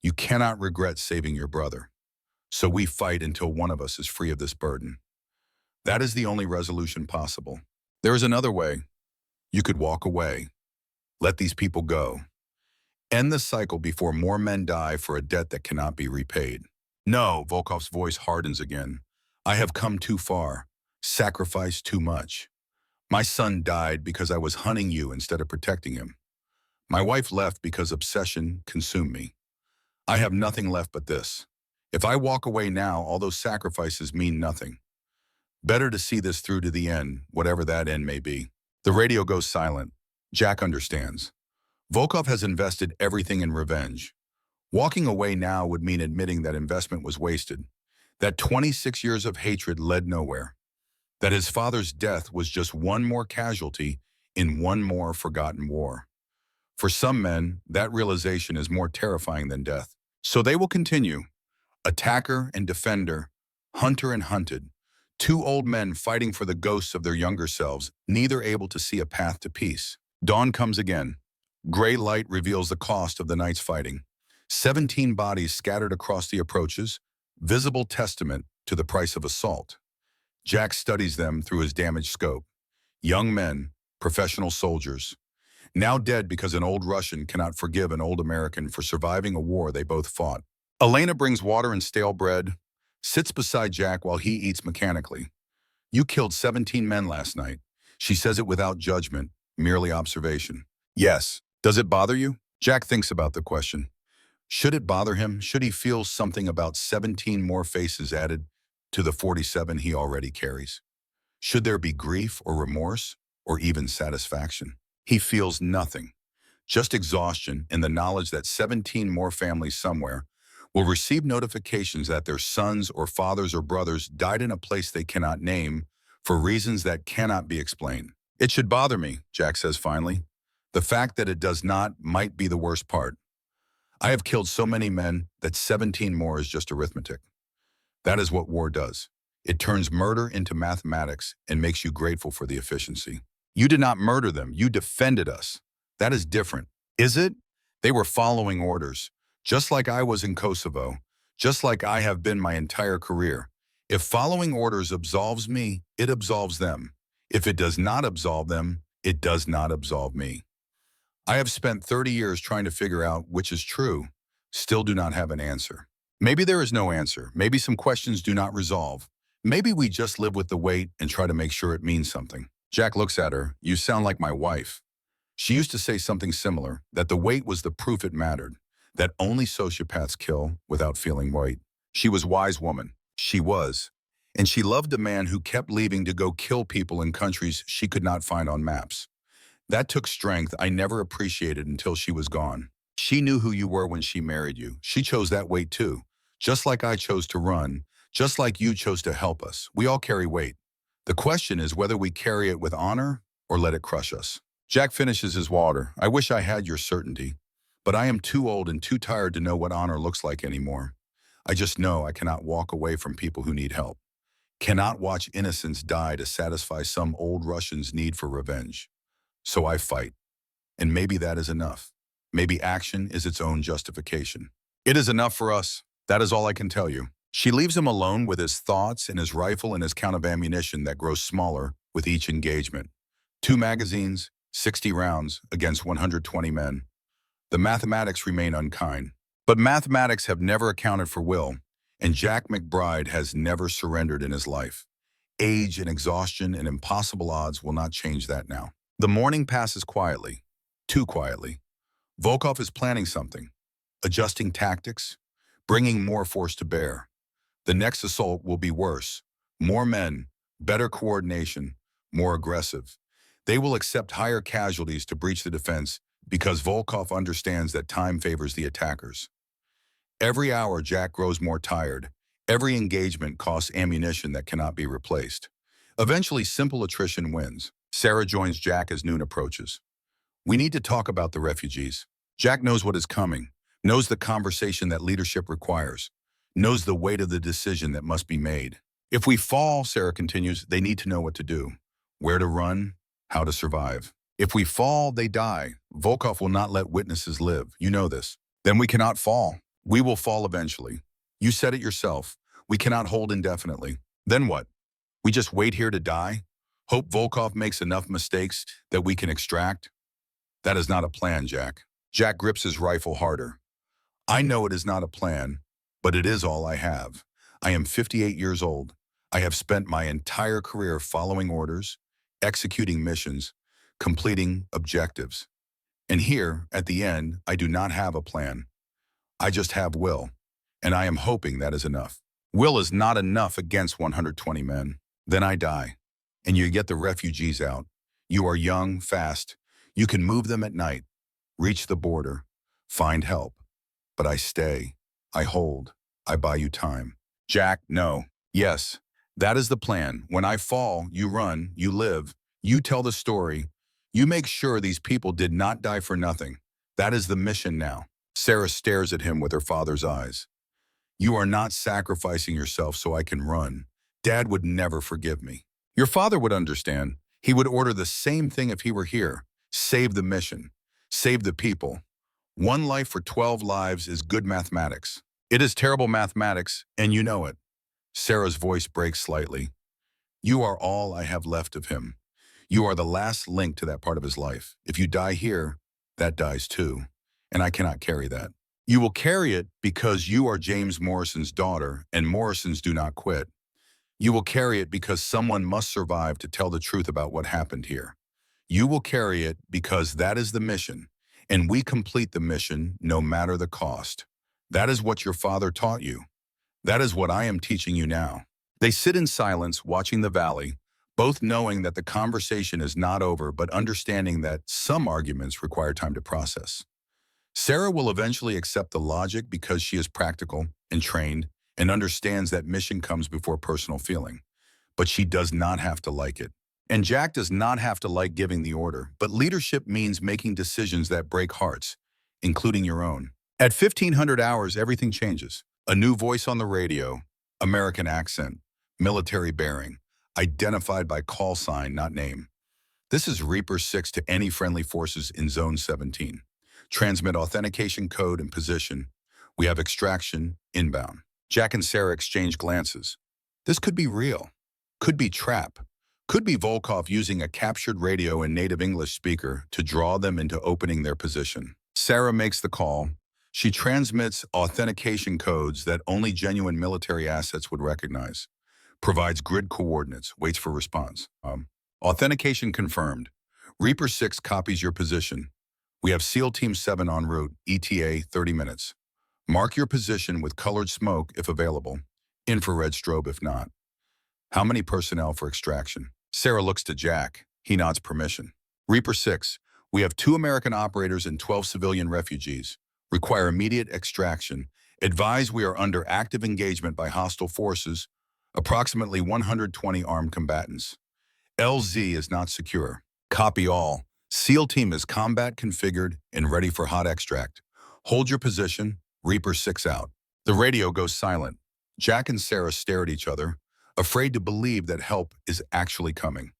You cannot regret saving your brother. So we fight until one of us is free of this burden. That is the only resolution possible. There is another way. You could walk away. Let these people go. End the cycle before more men die for a debt that cannot be repaid. No, Volkov's voice hardens again. I have come too far, sacrificed too much. My son died because I was hunting you instead of protecting him. My wife left because obsession consumed me. I have nothing left but this. If I walk away now, all those sacrifices mean nothing. Better to see this through to the end, whatever that end may be. The radio goes silent. Jack understands. Volkov has invested everything in revenge. Walking away now would mean admitting that investment was wasted, that 26 years of hatred led nowhere, that his father's death was just one more casualty in one more forgotten war. For some men, that realization is more terrifying than death. So they will continue. Attacker and defender, hunter and hunted, 2 old men fighting for the ghosts of their younger selves, neither able to see a path to peace. Dawn comes again. Gray light reveals the cost of the night's fighting. 17 bodies scattered across the approaches, visible testament to the price of assault. Jack studies them through his damaged scope. Young men, professional soldiers, now dead because an old Russian cannot forgive an old American for surviving a war they both fought. Elena brings water and stale bread, sits beside Jack while he eats mechanically. You killed 17 men last night. She says it without judgment, merely observation. Yes. Does it bother you? Jack thinks about the question. Should it bother him? Should he feel something about 17 more faces added to the 47 he already carries? Should there be grief or remorse or even satisfaction? He feels nothing, just exhaustion and the knowledge that 17 more families somewhere will receive notifications that their sons or fathers or brothers died in a place they cannot name for reasons that cannot be explained. It should bother me, Jack says finally. The fact that it does not might be the worst part. I have killed so many men that 17 more is just arithmetic. That is what war does. It turns murder into mathematics and makes you grateful for the efficiency. You did not murder them. You defended us. That is different. Is it? They were following orders, just like I was in Kosovo, just like I have been my entire career. If following orders absolves me, it absolves them. If it does not absolve them, it does not absolve me. I have spent 30 years trying to figure out which is true, still do not have an answer. Maybe there is no answer. Maybe some questions do not resolve. Maybe we just live with the weight and try to make sure it means something. Jack looks at her. You sound like my wife. She used to say something similar, that the weight was the proof it mattered, that only sociopaths kill without feeling weight. She was a wise woman. She was. And she loved a man who kept leaving to go kill people in countries she could not find on maps. That took strength I never appreciated until she was gone. She knew who you were when she married you. She chose that weight too. Just like I chose to run, just like you chose to help us. We all carry weight. The question is whether we carry it with honor or let it crush us. Jack finishes his water. I wish I had your certainty, but I am too old and too tired to know what honor looks like anymore. I just know I cannot walk away from people who need help. Cannot watch innocents die to satisfy some old Russian's need for revenge. So I fight. And maybe that is enough. Maybe action is its own justification. It is enough for us. That is all I can tell you. She leaves him alone with his thoughts and his rifle and his count of ammunition that grows smaller with each engagement. 2 magazines, 60 rounds against 120 men. The mathematics remain unkind. But mathematics have never accounted for will, and Jack McBride has never surrendered in his life. Age and exhaustion and impossible odds will not change that now. The morning passes quietly, too quietly. Volkov is planning something, adjusting tactics, bringing more force to bear. The next assault will be worse. More men, better coordination, more aggressive. They will accept higher casualties to breach the defense because Volkov understands that time favors the attackers. Every hour, Jack grows more tired. Every engagement costs ammunition that cannot be replaced. Eventually, simple attrition wins. Sarah joins Jack as noon approaches. We need to talk about the refugees. Jack knows what is coming, knows the conversation that leadership requires, knows the weight of the decision that must be made. If we fall, Sarah continues, they need to know what to do, where to run, how to survive. If we fall, they die. Volkov will not let witnesses live. You know this. Then we cannot fall. We will fall eventually. You said it yourself. We cannot hold indefinitely. Then what? We just wait here to die? Hope Volkov makes enough mistakes that we can extract? That is not a plan, Jack. Jack grips his rifle harder. I know it is not a plan, but it is all I have. I am 58 years old. I have spent my entire career following orders, executing missions, completing objectives. And here, at the end, I do not have a plan. I just have will, and I am hoping that is enough. Will is not enough against 120 men. Then I die, and you get the refugees out. You are young, fast. You can move them at night, reach the border, find help. But I stay, I hold, I buy you time. Jack, no. Yes, that is the plan. When I fall, you run, you live, you tell the story. You make sure these people did not die for nothing. That is the mission now. Sarah stares at him with her father's eyes. You are not sacrificing yourself so I can run. Dad would never forgive me. Your father would understand. He would order the same thing if he were here. Save the mission. Save the people. 1 life for 12 lives is good mathematics. It is terrible mathematics, and you know it. Sarah's voice breaks slightly. You are all I have left of him. You are the last link to that part of his life. If you die here, that dies too. And I cannot carry that. You will carry it because you are James Morrison's daughter, and Morrisons do not quit. You will carry it because someone must survive to tell the truth about what happened here. You will carry it because that is the mission, and we complete the mission no matter the cost. That is what your father taught you. That is what I am teaching you now. They sit in silence, watching the valley, both knowing that the conversation is not over, but understanding that some arguments require time to process. Sarah will eventually accept the logic because she is practical and trained and understands that mission comes before personal feeling. But she does not have to like it. And Jack does not have to like giving the order, but leadership means making decisions that break hearts, including your own. At 1500 hours, everything changes. A new voice on the radio, American accent, military bearing, identified by call sign, not name. This is Reaper 6 to any friendly forces in Zone 17. Transmit authentication code and position. We have extraction inbound. Jack and Sarah exchange glances. This could be real. Could be trap. Could be Volkov using a captured radio and native English speaker to draw them into opening their position. Sarah makes the call. She transmits authentication codes that only genuine military assets would recognize. Provides grid coordinates, waits for response. Authentication confirmed. Reaper 6 copies your position. We have SEAL Team 7 en route, ETA 30 minutes. Mark your position with colored smoke if available, infrared strobe if not. How many personnel for extraction? Sarah looks to Jack. He nods permission. Reaper 6, we have 2 American operators and 12 civilian refugees. Require immediate extraction. Advise we are under active engagement by hostile forces, approximately 120 armed combatants. LZ is not secure. Copy all. SEAL team is combat configured and ready for hot extract. Hold your position. Reaper 6 out. The radio goes silent. Jack and Sarah stare at each other, afraid to believe that help is actually coming.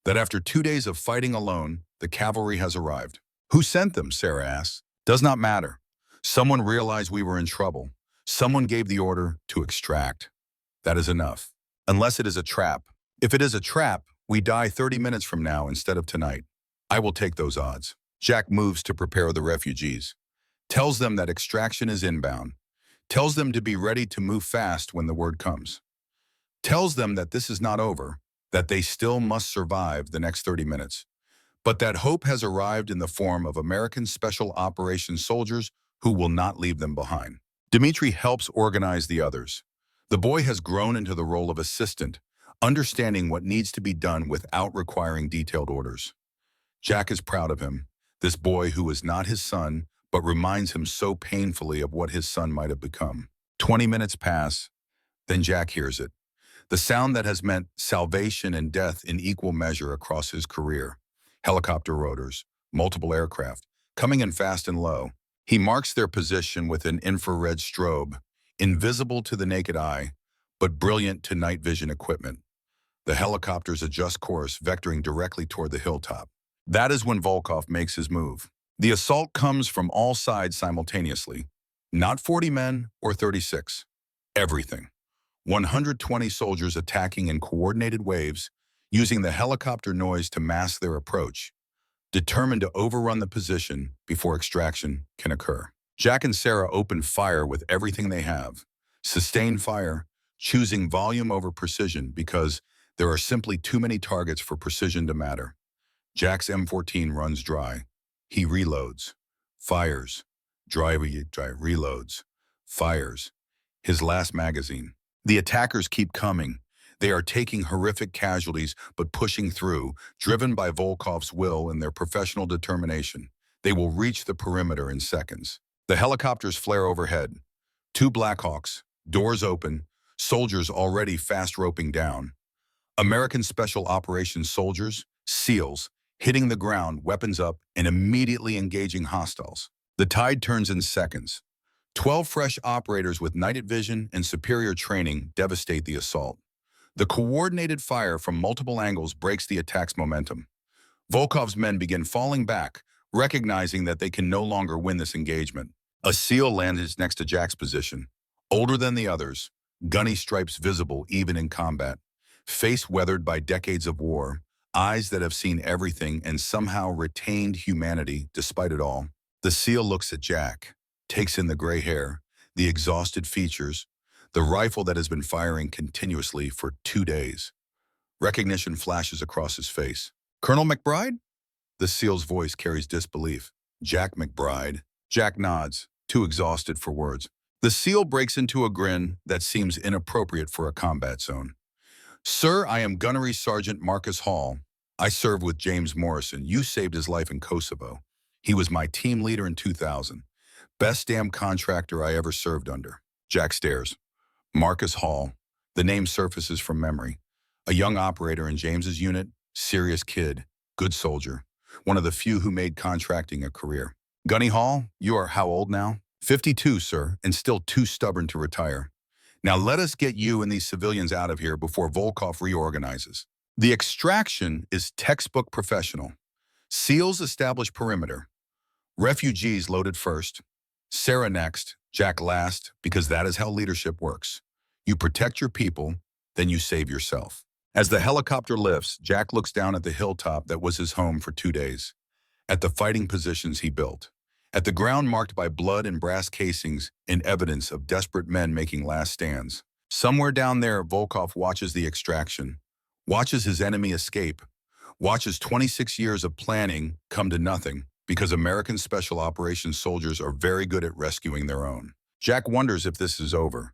That after 2 days of fighting alone, the cavalry has arrived. Who sent them? Sarah asks. Does not matter. Someone realized we were in trouble. Someone gave the order to extract. That is enough. Unless it is a trap. If it is a trap, we die 30 minutes from now instead of tonight. I will take those odds. Jack moves to prepare the refugees. Tells them that extraction is inbound. Tells them to be ready to move fast when the word comes. Tells them that this is not over, that they still must survive the next 30 minutes. But that hope has arrived in the form of American Special Operations soldiers who will not leave them behind. Dmitri helps organize the others. The boy has grown into the role of assistant, understanding what needs to be done without requiring detailed orders. Jack is proud of him, this boy who is not his son, but reminds him so painfully of what his son might have become. 20 minutes pass, then Jack hears it. The sound that has meant salvation and death in equal measure across his career. Helicopter rotors, multiple aircraft, coming in fast and low. He marks their position with an infrared strobe, invisible to the naked eye, but brilliant to night vision equipment. The helicopters adjust course, vectoring directly toward the hilltop. That is when Volkov makes his move. The assault comes from all sides simultaneously. Not 40 men or 36. Everything. 120 soldiers attacking in coordinated waves, using the helicopter noise to mask their approach, determined to overrun the position before extraction can occur. Jack and Sarah open fire with everything they have. Sustain fire, choosing volume over precision because there are simply too many targets for precision to matter. Jack's M14 runs dry. He reloads. Fires. Reloads. Fires. His last magazine. The attackers keep coming. They are taking horrific casualties, but pushing through, driven by Volkov's will and their professional determination. They will reach the perimeter in seconds. The helicopters flare overhead. 2 Blackhawks, doors open, soldiers already fast roping down. American Special Operations soldiers, SEALs, hitting the ground, weapons up, and immediately engaging hostiles. The tide turns in seconds. 12 fresh operators with night vision and superior training devastate the assault. The coordinated fire from multiple angles breaks the attack's momentum. Volkov's men begin falling back, recognizing that they can no longer win this engagement. A SEAL lands next to Jack's position. Older than the others, gunny stripes visible even in combat, face weathered by decades of war, eyes that have seen everything and somehow retained humanity despite it all. The SEAL looks at Jack, takes in the gray hair, the exhausted features, the rifle that has been firing continuously for 2 days. Recognition flashes across his face. Colonel McBride? The SEAL's voice carries disbelief. Jack McBride. Jack nods, too exhausted for words. The SEAL breaks into a grin that seems inappropriate for a combat zone. Sir, I am Gunnery Sergeant Marcus Hall. I served with James Morrison. You saved his life in Kosovo. He was my team leader in 2000. Best damn contractor I ever served under. Jack stares. Marcus Hall. The name surfaces from memory. A young operator in James's unit, serious kid, good soldier. One of the few who made contracting a career. Gunny Hall, you are how old now? 52, sir, and still too stubborn to retire. Now let us get you and these civilians out of here before Volkov reorganizes. The extraction is textbook professional. SEALs establish perimeter. Refugees loaded first. Sarah next, Jack last, because that is how leadership works. You protect your people, then you save yourself. As the helicopter lifts, Jack looks down at the hilltop that was his home for 2 days, at the fighting positions he built, at the ground marked by blood and brass casings in evidence of desperate men making last stands. Somewhere down there, Volkov watches the extraction, watches his enemy escape, watches 26 years of planning come to nothing because American Special Operations soldiers are very good at rescuing their own. Jack wonders if this is over,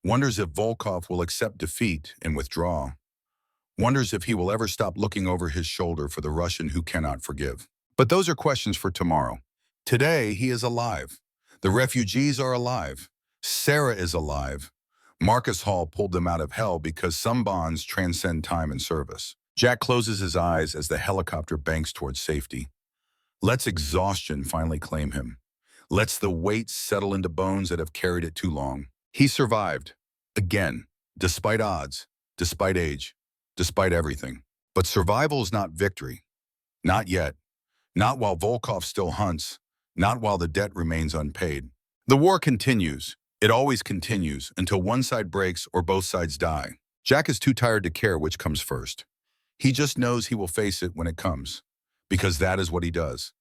wonders if Volkov will accept defeat and withdraw, wonders if he will ever stop looking over his shoulder for the Russian who cannot forgive. But those are questions for tomorrow. Today, he is alive. The refugees are alive. Sarah is alive. Marcus Hall pulled them out of hell because some bonds transcend time and service. Jack closes his eyes as the helicopter banks towards safety. Lets exhaustion finally claim him. Lets the weight settle into bones that have carried it too long. He survived. Again. Despite odds. Despite age. Despite everything. But survival is not victory. Not yet. Not while Volkov still hunts. Not while the debt remains unpaid. The war continues. It always continues until one side breaks or both sides die. Jack is too tired to care which comes first. He just knows he will face it when it comes. Because that is what he does.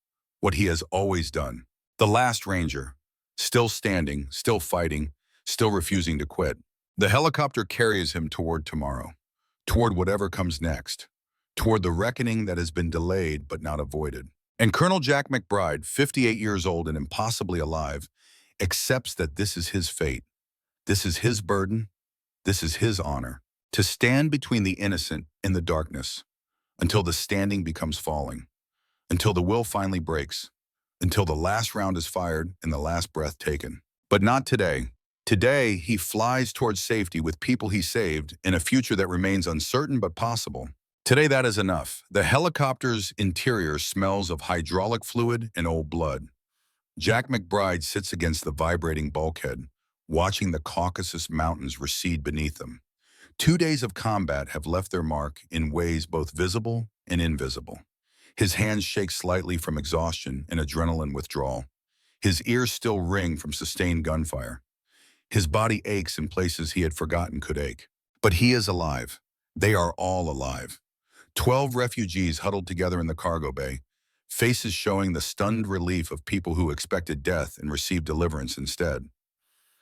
What he has always done. The last Ranger. Still standing, still fighting, still refusing to quit. The helicopter carries him toward tomorrow. Toward whatever comes next. Toward the reckoning that has been delayed but not avoided. And Colonel Jack McBride, 58 years old and impossibly alive, accepts that this is his fate. This is his burden. This is his honor. To stand between the innocent and the darkness, until the standing becomes falling, until the will finally breaks, until the last round is fired and the last breath taken. But not today. Today, he flies towards safety with people he saved in a future that remains uncertain but possible. Today, that is enough. The helicopter's interior smells of hydraulic fluid and old blood. Jack McBride sits against the vibrating bulkhead, watching the Caucasus Mountains recede beneath him. 2 days of combat have left their mark in ways both visible and invisible. His hands shake slightly from exhaustion and adrenaline withdrawal. His ears still ring from sustained gunfire. His body aches in places he had forgotten could ache. But he is alive. They are all alive. 12 refugees huddled together in the cargo bay, faces showing the stunned relief of people who expected death and received deliverance instead.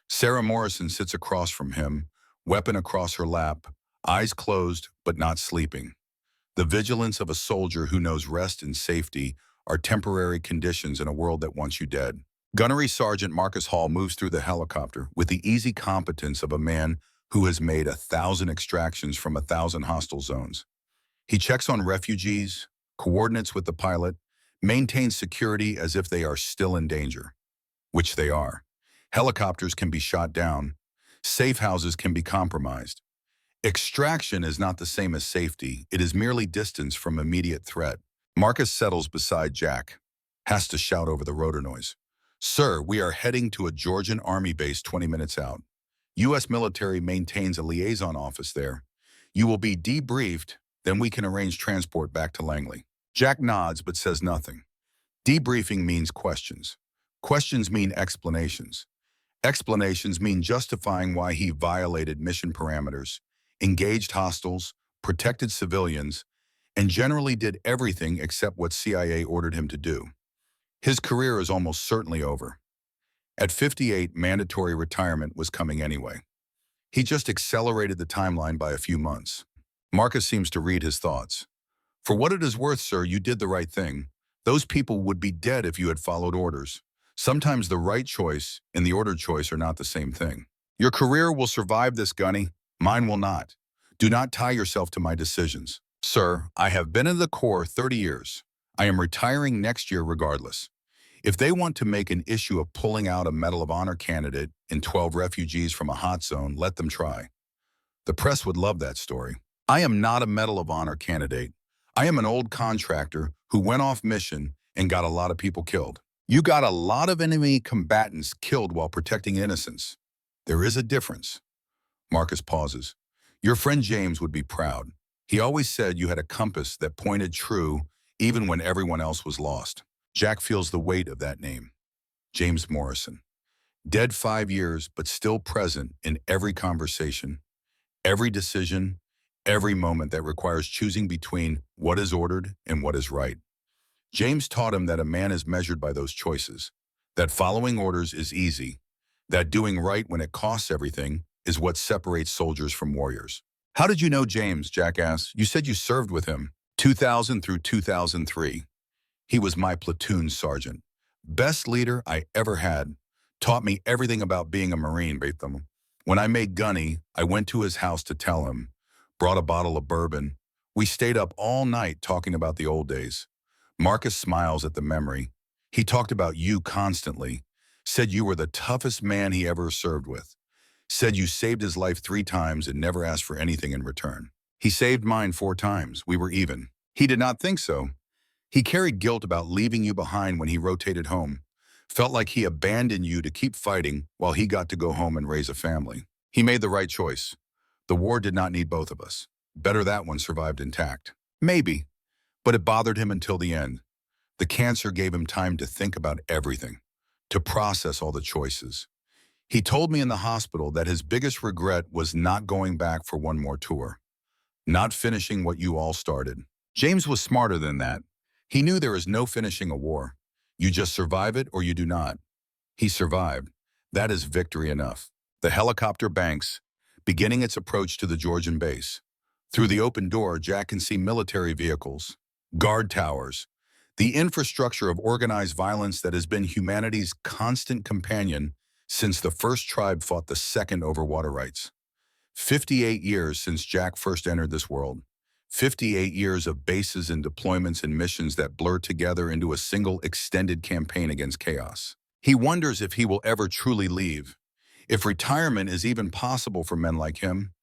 Sarah Morrison sits across from him, weapon across her lap, eyes closed but not sleeping. The vigilance of a soldier who knows rest and safety are temporary conditions in a world that wants you dead. Gunnery Sergeant Marcus Hall moves through the helicopter with the easy competence of a man who has made 1,000 extractions from 1,000 hostile zones. He checks on refugees, coordinates with the pilot, maintains security as if they are still in danger, which they are. Helicopters can be shot down. Safe houses can be compromised. Extraction is not the same as safety. It is merely distance from immediate threat. Marcus settles beside Jack, has to shout over the rotor noise. Sir, we are heading to a Georgian army base 20 minutes out. U.S. military maintains a liaison office there. You will be debriefed, then we can arrange transport back to Langley. Jack nods but says nothing. Debriefing means questions. Questions mean explanations. Explanations mean justifying why he violated mission parameters, engaged hostiles, protected civilians, and generally did everything except what CIA ordered him to do. His career is almost certainly over. At 58, mandatory retirement was coming anyway. He just accelerated the timeline by a few months. Marcus seems to read his thoughts. For what it is worth, sir, you did the right thing. Those people would be dead if you had followed orders. Sometimes the right choice and the ordered choice are not the same thing. Your career will survive this, Gunny. Mine will not. Do not tie yourself to my decisions. Sir, I have been in the Corps 30 years. I am retiring next year regardless. If they want to make an issue of pulling out a Medal of Honor candidate and 12 refugees from a hot zone, let them try. The press would love that story. I am not a Medal of Honor candidate. I am an old contractor who went off mission and got a lot of people killed. You got a lot of enemy combatants killed while protecting innocents. There is a difference. Marcus pauses. Your friend James would be proud. He always said you had a compass that pointed true even when everyone else was lost. Jack feels the weight of that name. James Morrison. Dead 5 years, but still present in every conversation, every decision, every moment that requires choosing between what is ordered and what is right. James taught him that a man is measured by those choices, that following orders is easy, that doing right when it costs everything is what separates soldiers from warriors. How did you know James? Jack asked. You said you served with him. 2000 through 2003. He was my platoon sergeant. Best leader I ever had. Taught me everything about being a Marine. When I made Gunny, I went to his house to tell him. Brought a bottle of bourbon. We stayed up all night talking about the old days. Marcus smiles at the memory. He talked about you constantly, said you were the toughest man he ever served with, said you saved his life 3 times and never asked for anything in return. He saved mine 4 times. We were even. He did not think so. He carried guilt about leaving you behind when he rotated home. Felt like he abandoned you to keep fighting while he got to go home and raise a family. He made the right choice. The war did not need both of us. Better that one survived intact. Maybe, but it bothered him until the end. The cancer gave him time to think about everything, to process all the choices. He told me in the hospital that his biggest regret was not going back for one more tour, not finishing what you all started. James was smarter than that. He knew there is no finishing a war. You just survive it or you do not. He survived. That is victory enough. The helicopter banks, beginning its approach to the Georgian base. Through the open door, Jack can see military vehicles, guard towers, the infrastructure of organized violence that has been humanity's constant companion since the first tribe fought the second over water rights. 58 years since Jack first entered this world. 58 years of bases and deployments and missions that blur together into a single extended campaign against chaos. He wonders if he will ever truly leave, if retirement is even possible for men like him,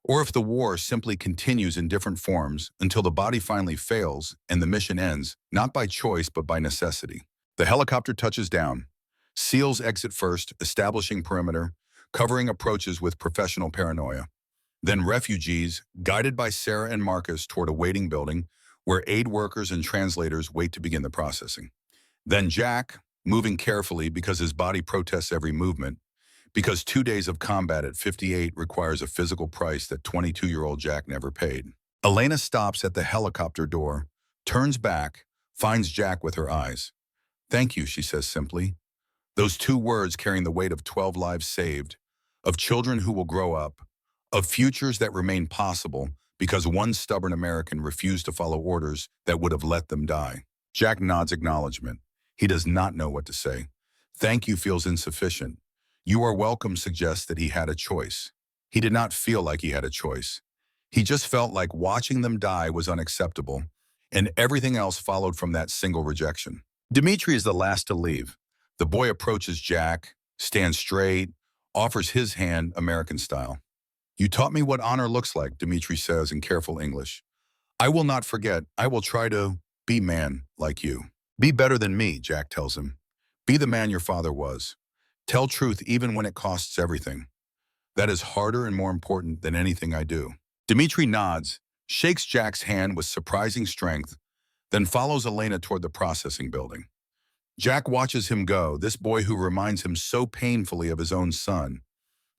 or if the war simply continues in different forms until the body finally fails and the mission ends, not by choice but by necessity. The helicopter touches down. SEALs exit first, establishing perimeter, covering approaches with professional paranoia. Then refugees, guided by Sarah and Marcus toward a waiting building where aid workers and translators wait to begin the processing. Then Jack, moving carefully because his body protests every movement, because 2 days of combat at 58 requires a physical price that 22-year-old Jack never paid. Elena stops at the helicopter door, turns back, finds Jack with her eyes. "Thank you," she says simply. Those 2 words carrying the weight of 12 lives saved, of children who will grow up, of futures that remain possible because one stubborn American refused to follow orders that would have let them die. Jack nods acknowledgement. He does not know what to say. Thank you feels insufficient. You are welcome suggests that he had a choice. He did not feel like he had a choice. He just felt like watching them die was unacceptable, and everything else followed from that single rejection. Dmitri is the last to leave. The boy approaches Jack, stands straight, offers his hand American style. "You taught me what honor looks like," Dmitri says in careful English. "I will not forget. I will try to be man like you." "Be better than me," Jack tells him. "Be the man your father was. Tell truth even when it costs everything. That is harder and more important than anything I do." Dmitri nods, shakes Jack's hand with surprising strength, then follows Elena toward the processing building. Jack watches him go, this boy who reminds him so painfully of his own son.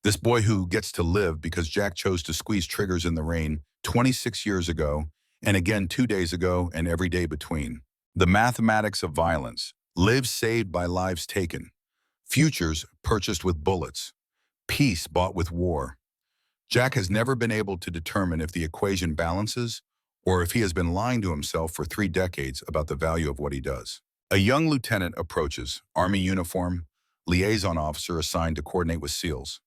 This boy who gets to live because Jack chose to squeeze triggers in the rain 26 years ago, and again 2 days ago and every day between. The mathematics of violence, lives saved by lives taken. Futures purchased with bullets. Peace bought with war. Jack has never been able to determine if the equation balances or if he has been lying to himself for 3 decades about the value of what he does. A young lieutenant approaches, Army uniform, liaison officer assigned to coordinate with SEALs.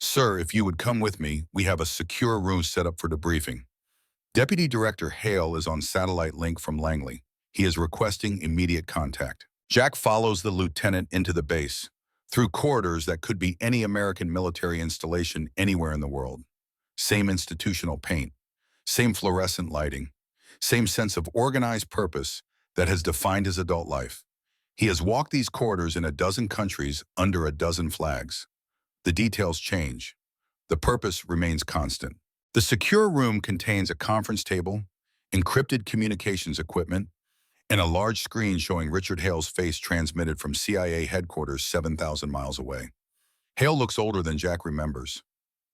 "Sir, if you would come with me, we have a secure room set up for debriefing." Deputy Director Hale is on satellite link from Langley. He is requesting immediate contact. Jack follows the lieutenant into the base, through corridors that could be any American military installation anywhere in the world. Same institutional paint, same fluorescent lighting, same sense of organized purpose that has defined his adult life. He has walked these corridors in a dozen countries under a dozen flags. The details change. The purpose remains constant. The secure room contains a conference table, encrypted communications equipment, and a large screen showing Richard Hale's face transmitted from CIA headquarters 7,000 miles away. Hale looks older than Jack remembers,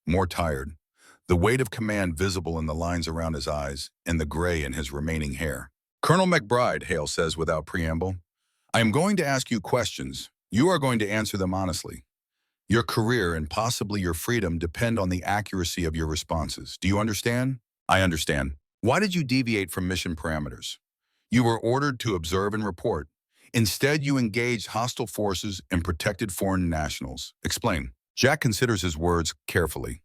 more tired, the weight of command visible in the lines around his eyes and the gray in his remaining hair. "Colonel McBride," Hale says without preamble, "I am going to ask you questions. You are going to answer them honestly. Your career and possibly your freedom depend on the accuracy of your responses. Do you understand?" "I understand." "Why did you deviate from mission parameters? You were ordered to observe and report. Instead, you engaged hostile forces and protected foreign nationals. Explain." Jack considers his words carefully.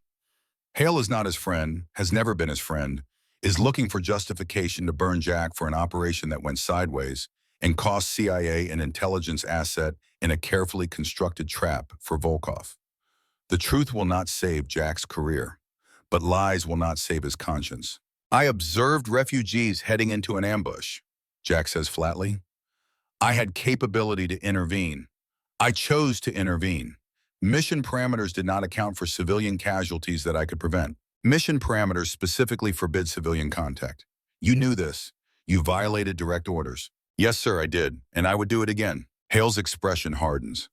Hale is not his friend, has never been his friend, is looking for justification to burn Jack for an operation that went sideways and cost CIA an intelligence asset in a carefully constructed trap for Volkov. The truth will not save Jack's career, but lies will not save his conscience. I observed refugees heading into an ambush, Jack says flatly. I had capability to intervene. I chose to intervene. Mission parameters did not account for civilian casualties that I could prevent. Mission parameters specifically forbid civilian contact. You knew this. You violated direct orders. Yes, sir, I did, and I would do it again. Hale's expression hardens.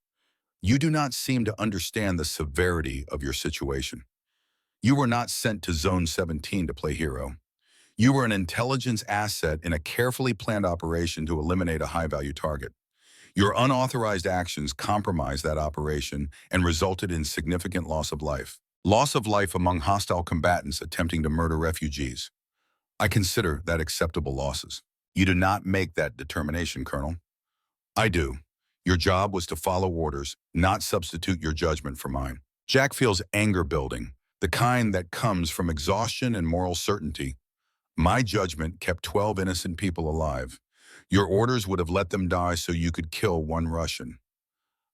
You do not seem to understand the severity of your situation. You were not sent to Zone 17 to play hero. You were an intelligence asset in a carefully planned operation to eliminate a high-value target. Your unauthorized actions compromised that operation and resulted in significant loss of life. Loss of life among hostile combatants attempting to murder refugees. I consider that acceptable losses. You do not make that determination, Colonel. I do. Your job was to follow orders, not substitute your judgment for mine. Jack feels anger building, the kind that comes from exhaustion and moral certainty. My judgment kept 12 innocent people alive. Your orders would have let them die so you could kill one Russian.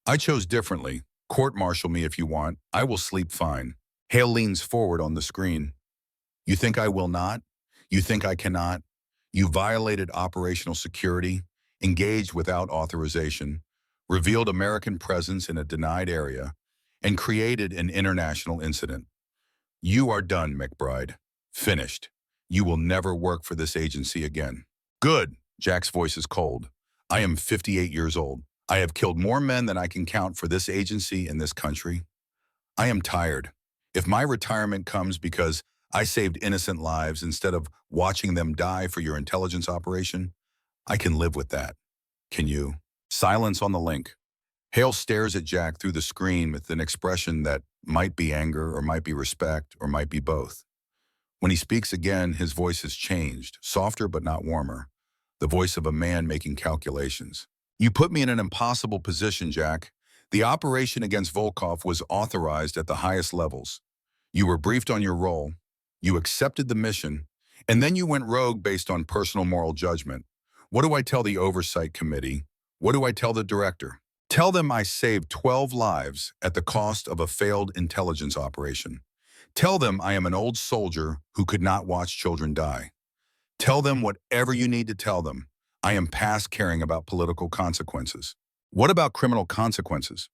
I chose differently. Court-martial me if you want. I will sleep fine. Hale leans forward on the screen. You think I will not? You think I cannot? You violated operational security, engaged without authorization, revealed American presence in a denied area, and created an international incident. You are done, McBride. Finished. You will never work for this agency again. Good. Jack's voice is cold. I am 58 years old. I have killed more men than I can count for this agency in this country. I am tired. If my retirement comes because I saved innocent lives instead of watching them die for your intelligence operation, I can live with that. Can you? Silence on the link. Hale stares at Jack through the screen with an expression that might be anger or might be respect or might be both. When he speaks again, his voice has changed, softer but not warmer. The voice of a man making calculations. You put me in an impossible position, Jack. The operation against Volkov was authorized at the highest levels. You were briefed on your role. You accepted the mission, and then you went rogue based on personal moral judgment. What do I tell the oversight committee? What do I tell the director? Tell them I saved 12 lives at the cost of a failed intelligence operation. Tell them I am an old soldier who could not watch children die. Tell them whatever you need to tell them. I am past caring about political consequences. What about criminal consequences?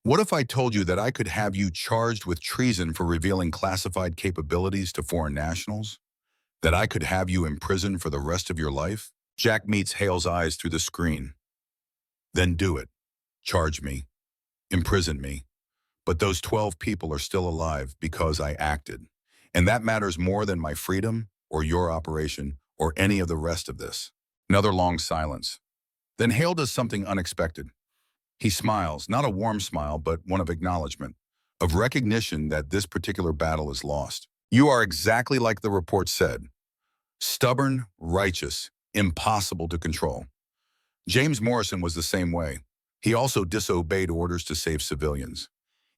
What if I told you that I could have you charged with treason for revealing classified capabilities to foreign nationals? That I could have you imprisoned for the rest of your life? Jack meets Hale's eyes through the screen. Then do it. Charge me. Imprison me. But those 12 people are still alive because I acted. And that matters more than my freedom or your operation or any of the rest of this. Another long silence. Then Hale does something unexpected. He smiles, not a warm smile, but one of acknowledgement, of recognition that this particular battle is lost. You are exactly like the report said. Stubborn, righteous, impossible to control. James Morrison was the same way. He also disobeyed orders to save civilians.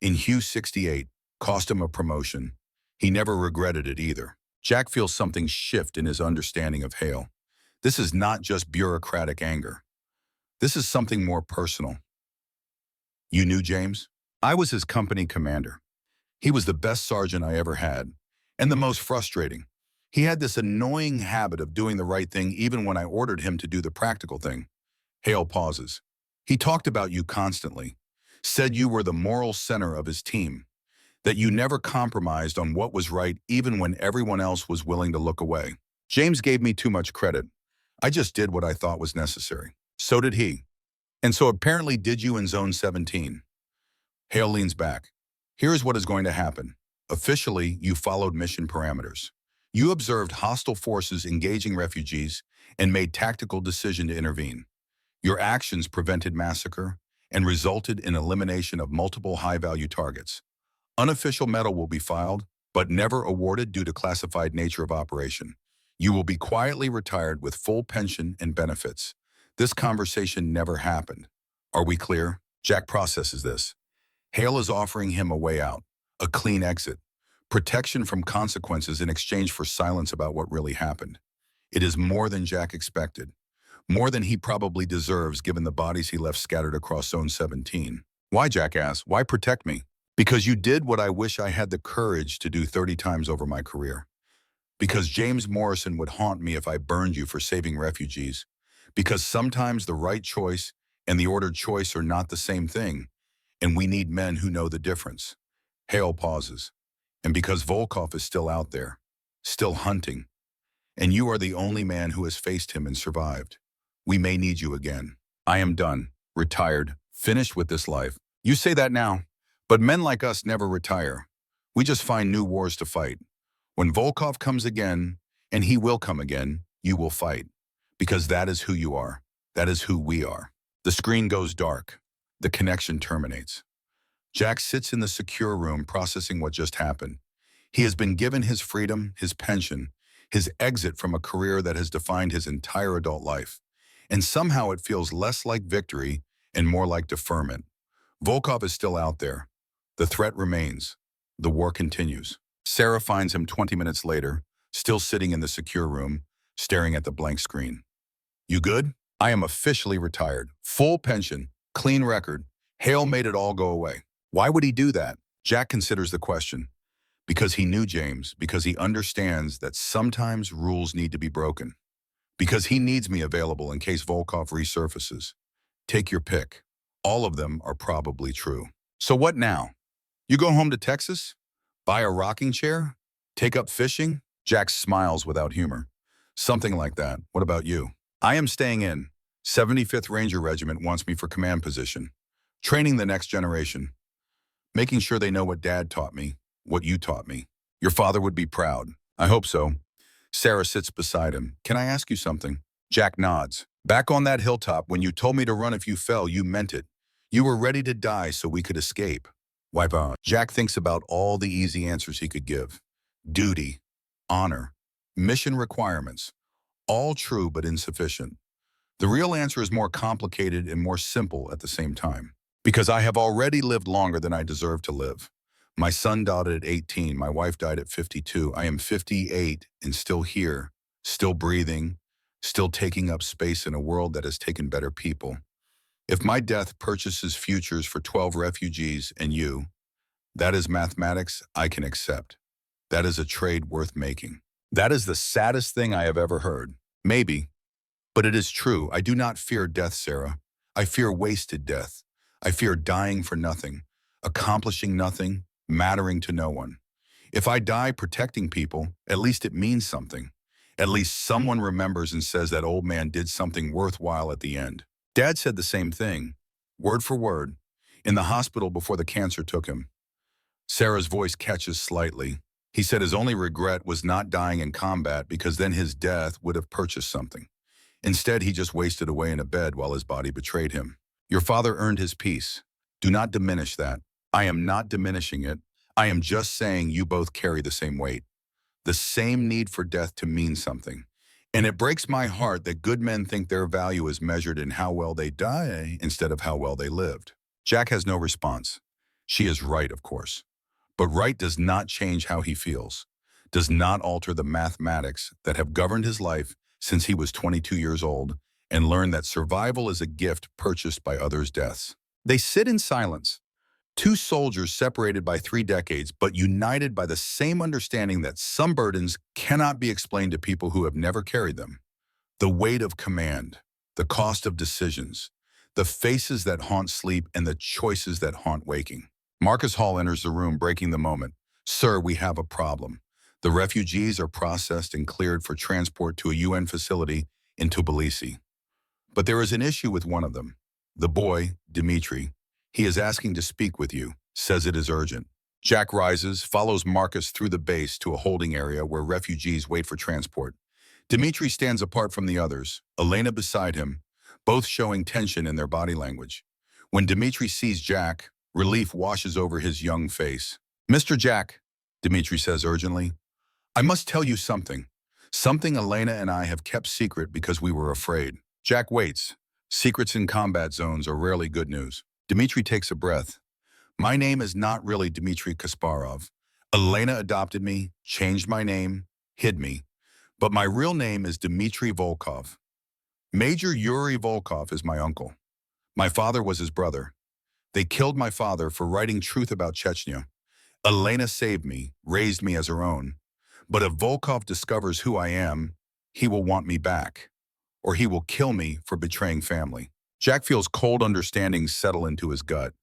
In Hugh 68, cost him a promotion. He never regretted it either. Jack feels something shift in his understanding of Hale. This is not just bureaucratic anger. This is something more personal. You knew James? I was his company commander. He was the best sergeant I ever had, and the most frustrating. He had this annoying habit of doing the right thing even when I ordered him to do the practical thing. Hale pauses. He talked about you constantly, said you were the moral center of his team, that you never compromised on what was right even when everyone else was willing to look away. James gave me too much credit. I just did what I thought was necessary. So did he. And so apparently did you in Zone 17. Hale leans back. Here's what is going to happen. Officially, you followed mission parameters. You observed hostile forces engaging refugees and made tactical decision to intervene. Your actions prevented massacre and resulted in elimination of multiple high-value targets. Unofficial medal will be filed, but never awarded due to classified nature of operation. You will be quietly retired with full pension and benefits. This conversation never happened. Are we clear? Jack processes this. Hale is offering him a way out, a clean exit, Protection from consequences in exchange for silence about what really happened. It is more than Jack expected. More than he probably deserves given the bodies he left scattered across Zone 17. Why, Jack asked? Why protect me? Because you did what I wish I had the courage to do 30 times over my career. Because James Morrison would haunt me if I burned you for saving refugees. Because sometimes the right choice and the ordered choice are not the same thing, and we need men who know the difference. Hale pauses. And because Volkov is still out there, still hunting, and you are the only man who has faced him and survived. We may need you again. I am done, retired, finished with this life. You say that now, but men like us never retire. We just find new wars to fight. When Volkov comes again, and he will come again, you will fight. Because that is who you are. That is who we are. The screen goes dark. The connection terminates. Jack sits in the secure room processing what just happened. He has been given his freedom, his pension, his exit from a career that has defined his entire adult life. And somehow it feels less like victory and more like deferment. Volkov is still out there. The threat remains. The war continues. Sarah finds him 20 minutes later, still sitting in the secure room, staring at the blank screen. You good? I am officially retired. Full pension, clean record. Hale made it all go away. Why would he do that? Jack considers the question. Because he knew James, because he understands that sometimes rules need to be broken. Because he needs me available in case Volkov resurfaces. Take your pick. All of them are probably true. So what now? You go home to Texas? Buy a rocking chair? Take up fishing? Jack smiles without humor. Something like that. What about you? I am staying in. 75th Ranger Regiment wants me for command position. Training the next generation. Making sure they know what Dad taught me, what you taught me. Your father would be proud. I hope so. Sarah sits beside him. Can I ask you something? Jack nods. Back on that hilltop, when you told me to run if you fell, you meant it. You were ready to die so we could escape. Wipe out. Jack thinks about all the easy answers he could give. Duty, honor, mission requirements. All true but insufficient. The real answer is more complicated and more simple at the same time. Because I have already lived longer than I deserve to live. My son died at 18, my wife died at 52. I am 58 and still here, still breathing, still taking up space in a world that has taken better people. If my death purchases futures for 12 refugees and you, that is mathematics I can accept. That is a trade worth making. That is the saddest thing I have ever heard. Maybe, but it is true. I do not fear death, Sarah. I fear wasted death. I fear dying for nothing, accomplishing nothing, mattering to no one. If I die protecting people, at least it means something. At least someone remembers and says that old man did something worthwhile at the end. Dad said the same thing, word for word, in the hospital before the cancer took him. Sarah's voice catches slightly. He said his only regret was not dying in combat because then his death would have purchased something. Instead, he just wasted away in a bed while his body betrayed him. Your father earned his peace. Do not diminish that. I am not diminishing it. I am just saying you both carry the same weight. The same need for death to mean something. And it breaks my heart that good men think their value is measured in how well they die instead of how well they lived. Jack has no response. She is right, of course. But right does not change how he feels, does not alter the mathematics that have governed his life since he was 22 years old and learned that survival is a gift purchased by others' deaths. They sit in silence. Two soldiers separated by 3 decades, but united by the same understanding that some burdens cannot be explained to people who have never carried them. The weight of command, the cost of decisions, the faces that haunt sleep, and the choices that haunt waking. Marcus Hall enters the room, breaking the moment. Sir, we have a problem. The refugees are processed and cleared for transport to a UN facility in Tbilisi. But there is an issue with one of them. The boy, Dmitri. He is asking to speak with you, says it is urgent. Jack rises, follows Marcus through the base to a holding area where refugees wait for transport. Dmitri stands apart from the others, Elena beside him, both showing tension in their body language. When Dmitri sees Jack, relief washes over his young face. Mr. Jack, Dmitri says urgently, I must tell you something. Something Elena and I have kept secret because we were afraid. Jack waits. Secrets in combat zones are rarely good news. Dmitri takes a breath. My name is not really Dmitri Kasparov. Elena adopted me, changed my name, hid me, but my real name is Dmitry Volkov. Major Yuri Volkov is my uncle. My father was his brother. They killed my father for writing truth about Chechnya. Elena saved me, raised me as her own. But if Volkov discovers who I am, he will want me back, or he will kill me for betraying family. Jack feels cold understanding settle into his gut.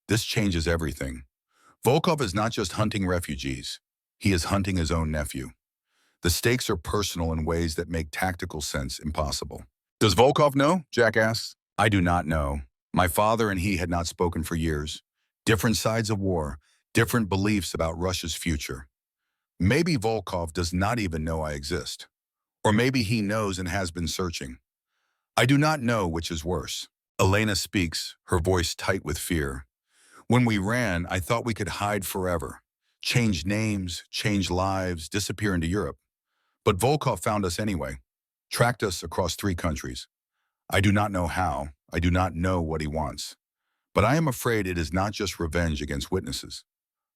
This changes everything. Volkov is not just hunting refugees. He is hunting his own nephew. The stakes are personal in ways that make tactical sense impossible. Does Volkov know? Jack asks. I do not know. My father and he had not spoken for years. Different sides of war, different beliefs about Russia's future. Maybe Volkov does not even know I exist. Or maybe he knows and has been searching. I do not know which is worse. Elena speaks, her voice tight with fear. When we ran, I thought we could hide forever. Change names, change lives, disappear into Europe. But Volkov found us anyway. Tracked us across 3 countries. I do not know how. I do not know what he wants. But I am afraid it is not just revenge against witnesses.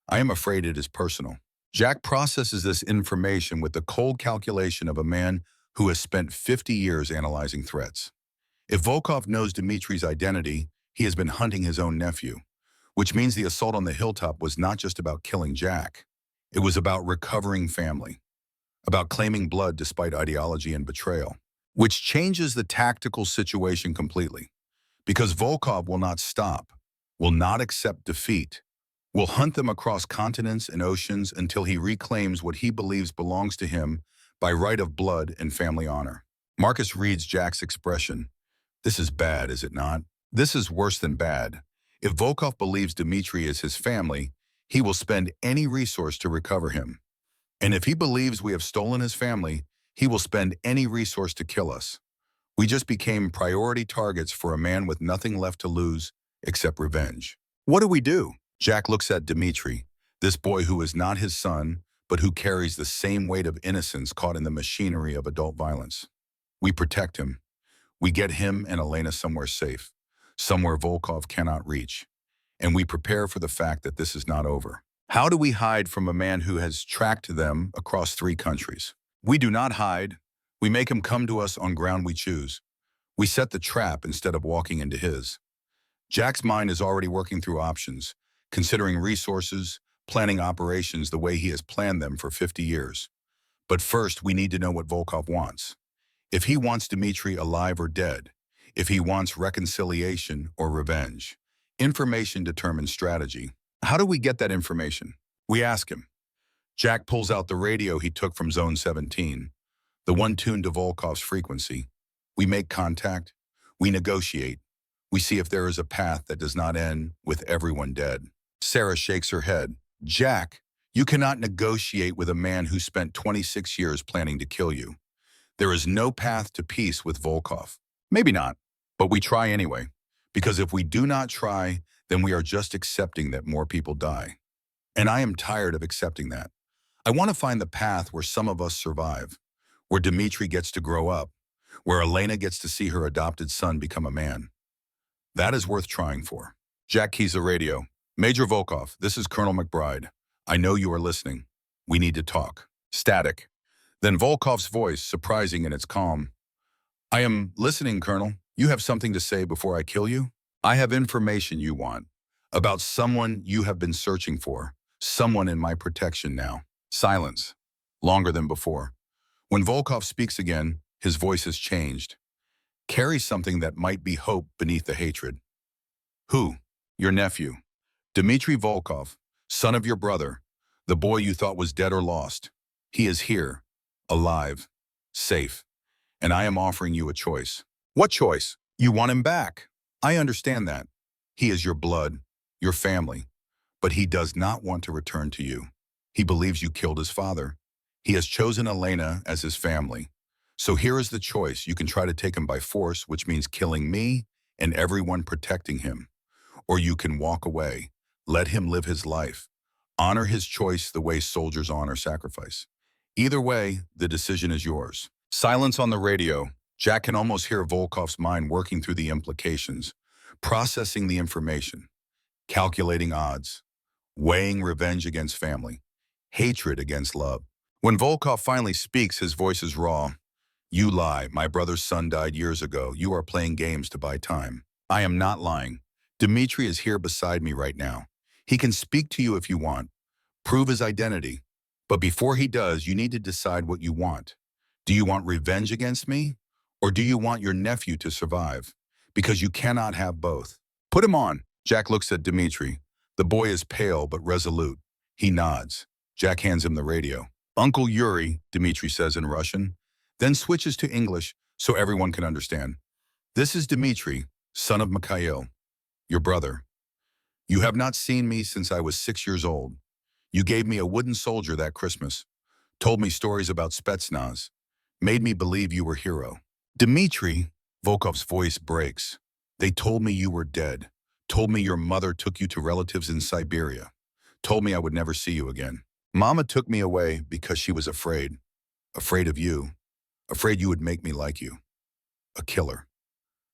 I am afraid it is personal. Jack processes this information with the cold calculation of a man who has spent 50 years analyzing threats. If Volkov knows Dmitry's identity, he has been hunting his own nephew, which means the assault on the hilltop was not just about killing Jack. It was about recovering family, about claiming blood despite ideology and betrayal, which changes the tactical situation completely. Because Volkov will not stop, will not accept defeat, will hunt them across continents and oceans until he reclaims what he believes belongs to him by right of blood and family honor. Marcus reads Jack's expression. This is bad, is it not? This is worse than bad. If Volkov believes Dmitry is his family, he will spend any resource to recover him. And if he believes we have stolen his family, he will spend any resource to kill us. We just became priority targets for a man with nothing left to lose except revenge. What do we do? Jack looks at Dmitry, this boy who is not his son, but who carries the same weight of innocence caught in the machinery of adult violence. We protect him. We get him and Elena somewhere safe, somewhere Volkov cannot reach. And we prepare for the fact that this is not over. How do we hide from a man who has tracked them across 3 countries? We do not hide. We make him come to us on ground we choose. We set the trap instead of walking into his. Jack's mind is already working through options, considering resources, planning operations the way he has planned them for 50 years. But first, we need to know what Volkov wants. If he wants Dmitry alive or dead, if he wants reconciliation or revenge. Information determines strategy. How do we get that information? We ask him. Jack pulls out the radio he took from Zone 17, the one tuned to Volkov's frequency. We make contact. We negotiate. We see if there is a path that does not end with everyone dead. Sarah shakes her head. Jack, you cannot negotiate with a man who spent 26 years planning to kill you. There is no path to peace with Volkov. Maybe not, but we try anyway. Because if we do not try, then we are just accepting that more people die. And I am tired of accepting that. I want to find the path where some of us survive, where Dmitry gets to grow up, where Elena gets to see her adopted son become a man. That is worth trying for. Jack keys the radio. Major Volkov, this is Colonel McBride. I know you are listening. We need to talk. Static. Then Volkov's voice, surprising in its calm. I am listening, Colonel. You have something to say before I kill you? I have information you want. About someone you have been searching for. Someone in my protection now. Silence. Longer than before. When Volkov speaks again, his voice has changed. Carries something that might be hope beneath the hatred. Who? Your nephew. Dmitry Volkov, son of your brother, the boy you thought was dead or lost. He is here, alive, safe, and I am offering you a choice. What choice? You want him back. I understand that. He is your blood, your family, but he does not want to return to you. He believes you killed his father. He has chosen Elena as his family. So here is the choice. You can try to take him by force, which means killing me and everyone protecting him. Or you can walk away, let him live his life, honor his choice the way soldiers honor sacrifice. Either way, the decision is yours. Silence on the radio. Jack can almost hear Volkov's mind working through the implications, processing the information, calculating odds, weighing revenge against family, hatred against love. When Volkov finally speaks, his voice is raw. You lie. My brother's son died years ago. You are playing games to buy time. I am not lying. Dmitri is here beside me right now. He can speak to you if you want. Prove his identity. But before he does, you need to decide what you want. Do you want revenge against me? Or do you want your nephew to survive? Because you cannot have both. Put him on. Jack looks at Dmitri. The boy is pale but resolute. He nods. Jack hands him the radio. Uncle Yuri, Dmitri says in Russian, then switches to English so everyone can understand. This is Dmitri, son of Mikhail, your brother. You have not seen me since I was 6 years old. You gave me a wooden soldier that Christmas, told me stories about Spetsnaz, made me believe you were hero. Dmitri, Volkov's voice breaks. They told me you were dead, told me your mother took you to relatives in Siberia, told me I would never see you again. Mama took me away because she was afraid of you, afraid you would make me like you, a killer.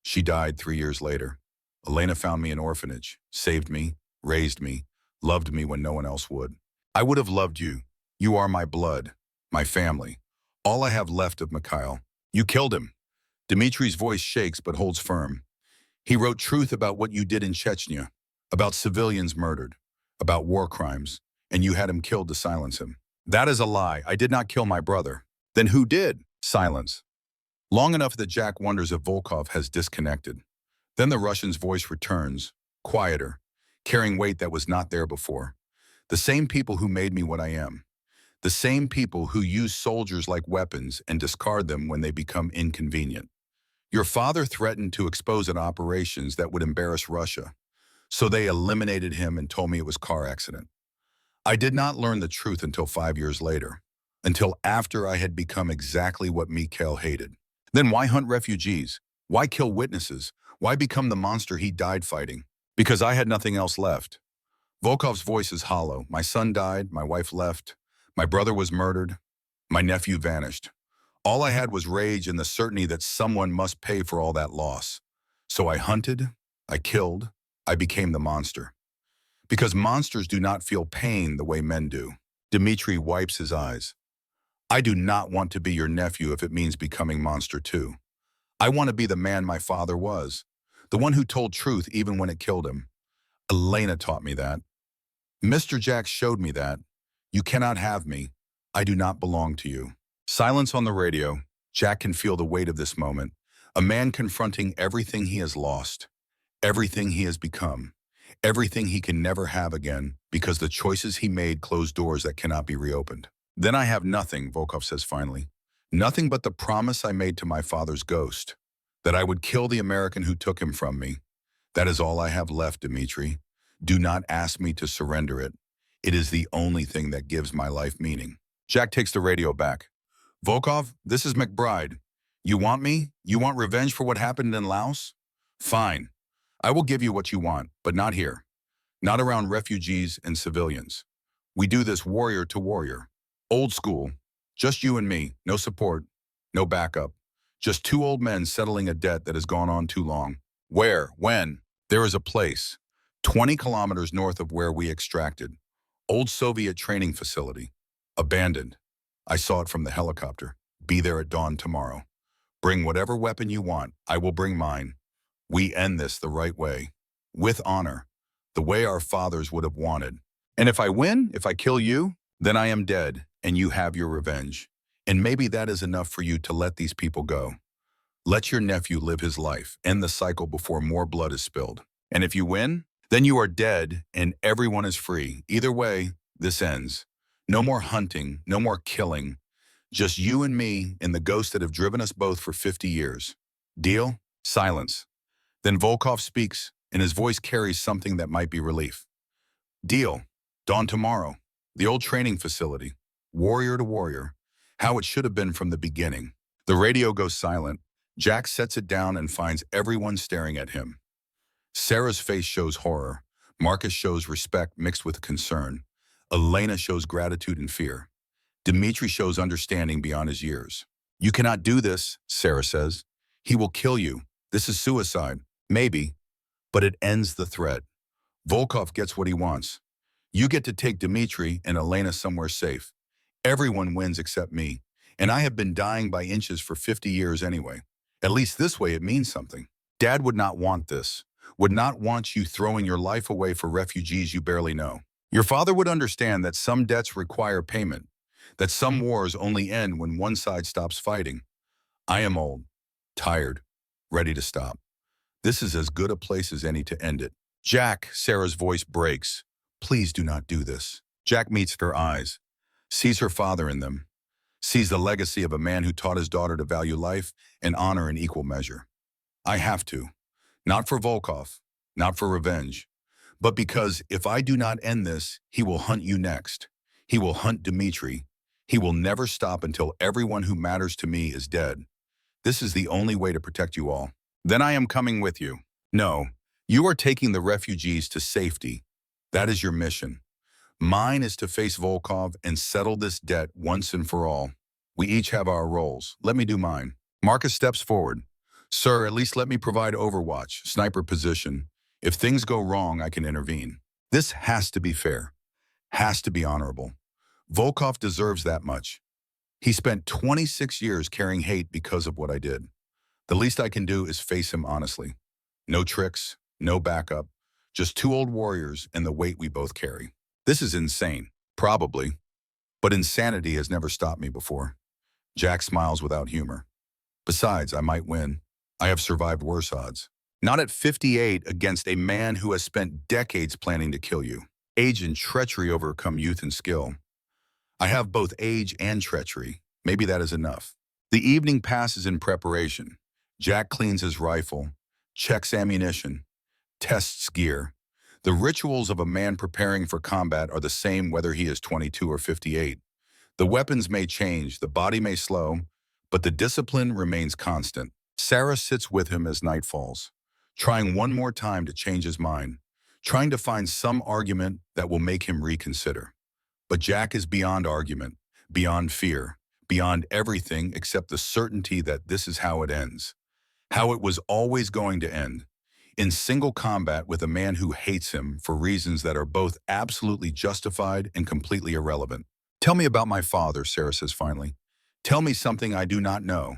She died 3 years later. Elena found me in orphanage, saved me, raised me, loved me when no one else would. I would have loved you. You are my blood, my family, all I have left of Mikhail. You killed him. Dmitri's voice shakes but holds firm. He wrote truth about what you did in Chechnya, about civilians murdered, about war crimes, and you had him killed to silence him. That is a lie. I did not kill my brother. Then who did? Silence. Long enough that Jack wonders if Volkov has disconnected. Then the Russian's voice returns, quieter, carrying weight that was not there before. The same people who made me what I am. The same people who use soldiers like weapons and discard them when they become inconvenient. Your father threatened to expose an operations that would embarrass Russia, so they eliminated him and told me it was a car accident. I did not learn the truth until 5 years later, until after I had become exactly what Mikhail hated. Then why hunt refugees? Why kill witnesses? Why become the monster he died fighting? Because I had nothing else left. Volkov's voice is hollow. My son died, my wife left, my brother was murdered, my nephew vanished. All I had was rage and the certainty that someone must pay for all that loss. So I hunted, I killed, I became the monster. Because monsters do not feel pain the way men do. Dmitri wipes his eyes. I do not want to be your nephew if it means becoming monster too. I want to be the man my father was, the one who told truth even when it killed him. Elena taught me that. Mr. Jack showed me that. You cannot have me. I do not belong to you. Silence on the radio. Jack can feel the weight of this moment. A man confronting everything he has lost, everything he has become, everything he can never have again because the choices he made closed doors that cannot be reopened. Then I have nothing, Volkov says finally. Nothing but the promise I made to my father's ghost, that I would kill the American who took him from me. That is all I have left, Dmitri. Do not ask me to surrender it. It is the only thing that gives my life meaning. Jack takes the radio back. Volkov, this is McBride. You want me? You want revenge for what happened in Laos? Fine. I will give you what you want, but not here. Not around refugees and civilians. We do this warrior to warrior. Old school. Just you and me. No support. No backup. Just two old men settling a debt that has gone on too long. Where? When? There is a place. 20 kilometers north of where we extracted. Old Soviet training facility. Abandoned. I saw it from the helicopter. Be there at dawn tomorrow. Bring whatever weapon you want. I will bring mine. We end this the right way. With honor. The way our fathers would have wanted. And if I win, if I kill you, then I am dead and you have your revenge. And maybe that is enough for you to let these people go. Let your nephew live his life. End the cycle before more blood is spilled. And if you win, then you are dead and everyone is free. Either way, this ends. No more hunting, no more killing. Just you and me and the ghosts that have driven us both for 50 years. Deal? Silence. Then Volkov speaks, and his voice carries something that might be relief. Deal. Dawn tomorrow. The old training facility. Warrior to warrior. How it should have been from the beginning. The radio goes silent. Jack sets it down and finds everyone staring at him. Sarah's face shows horror. Marcus shows respect mixed with concern. Elena shows gratitude and fear. Dmitri shows understanding beyond his years. You cannot do this, Sarah says. He will kill you. This is suicide. Maybe. But it ends the threat. Volkov gets what he wants. You get to take Dmitri and Elena somewhere safe. Everyone wins except me, and I have been dying by inches for 50 years anyway. At least this way it means something. Dad would not want this, would not want you throwing your life away for refugees you barely know. Your father would understand that some debts require payment, that some wars only end when one side stops fighting. I am old, tired, ready to stop. This is as good a place as any to end it. Jack, Sarah's voice breaks. Please do not do this. Jack meets her eyes, sees her father in them, sees the legacy of a man who taught his daughter to value life and honor in equal measure. I have to. Not for Volkov, not for revenge, but because if I do not end this, he will hunt you next. He will hunt Dmitri. He will never stop until everyone who matters to me is dead. This is the only way to protect you all. Then I am coming with you. No, you are taking the refugees to safety. That is your mission. Mine is to face Volkov and settle this debt once and for all. We each have our roles. Let me do mine. Marcus steps forward. Sir, at least let me provide overwatch, sniper position. If things go wrong, I can intervene. This has to be fair. Has to be honorable. Volkov deserves that much. He spent 26 years carrying hate because of what I did. The least I can do is face him honestly. No tricks, no backup, just two old warriors and the weight we both carry. This is insane, probably, but insanity has never stopped me before. Jack smiles without humor. Besides, I might win. I have survived worse odds. Not at 58 against a man who has spent decades planning to kill you. Age and treachery overcome youth and skill. I have both age and treachery. Maybe that is enough. The evening passes in preparation. Jack cleans his rifle, checks ammunition, tests gear. The rituals of a man preparing for combat are the same whether he is 22 or 58. The weapons may change, the body may slow, but the discipline remains constant. Sarah sits with him as night falls, trying one more time to change his mind, trying to find some argument that will make him reconsider. But Jack is beyond argument, beyond fear, beyond everything except the certainty that this is how it ends, how it was always going to end, in single combat with a man who hates him for reasons that are both absolutely justified and completely irrelevant. Tell me about my father, Sarah says finally. Tell me something I do not know,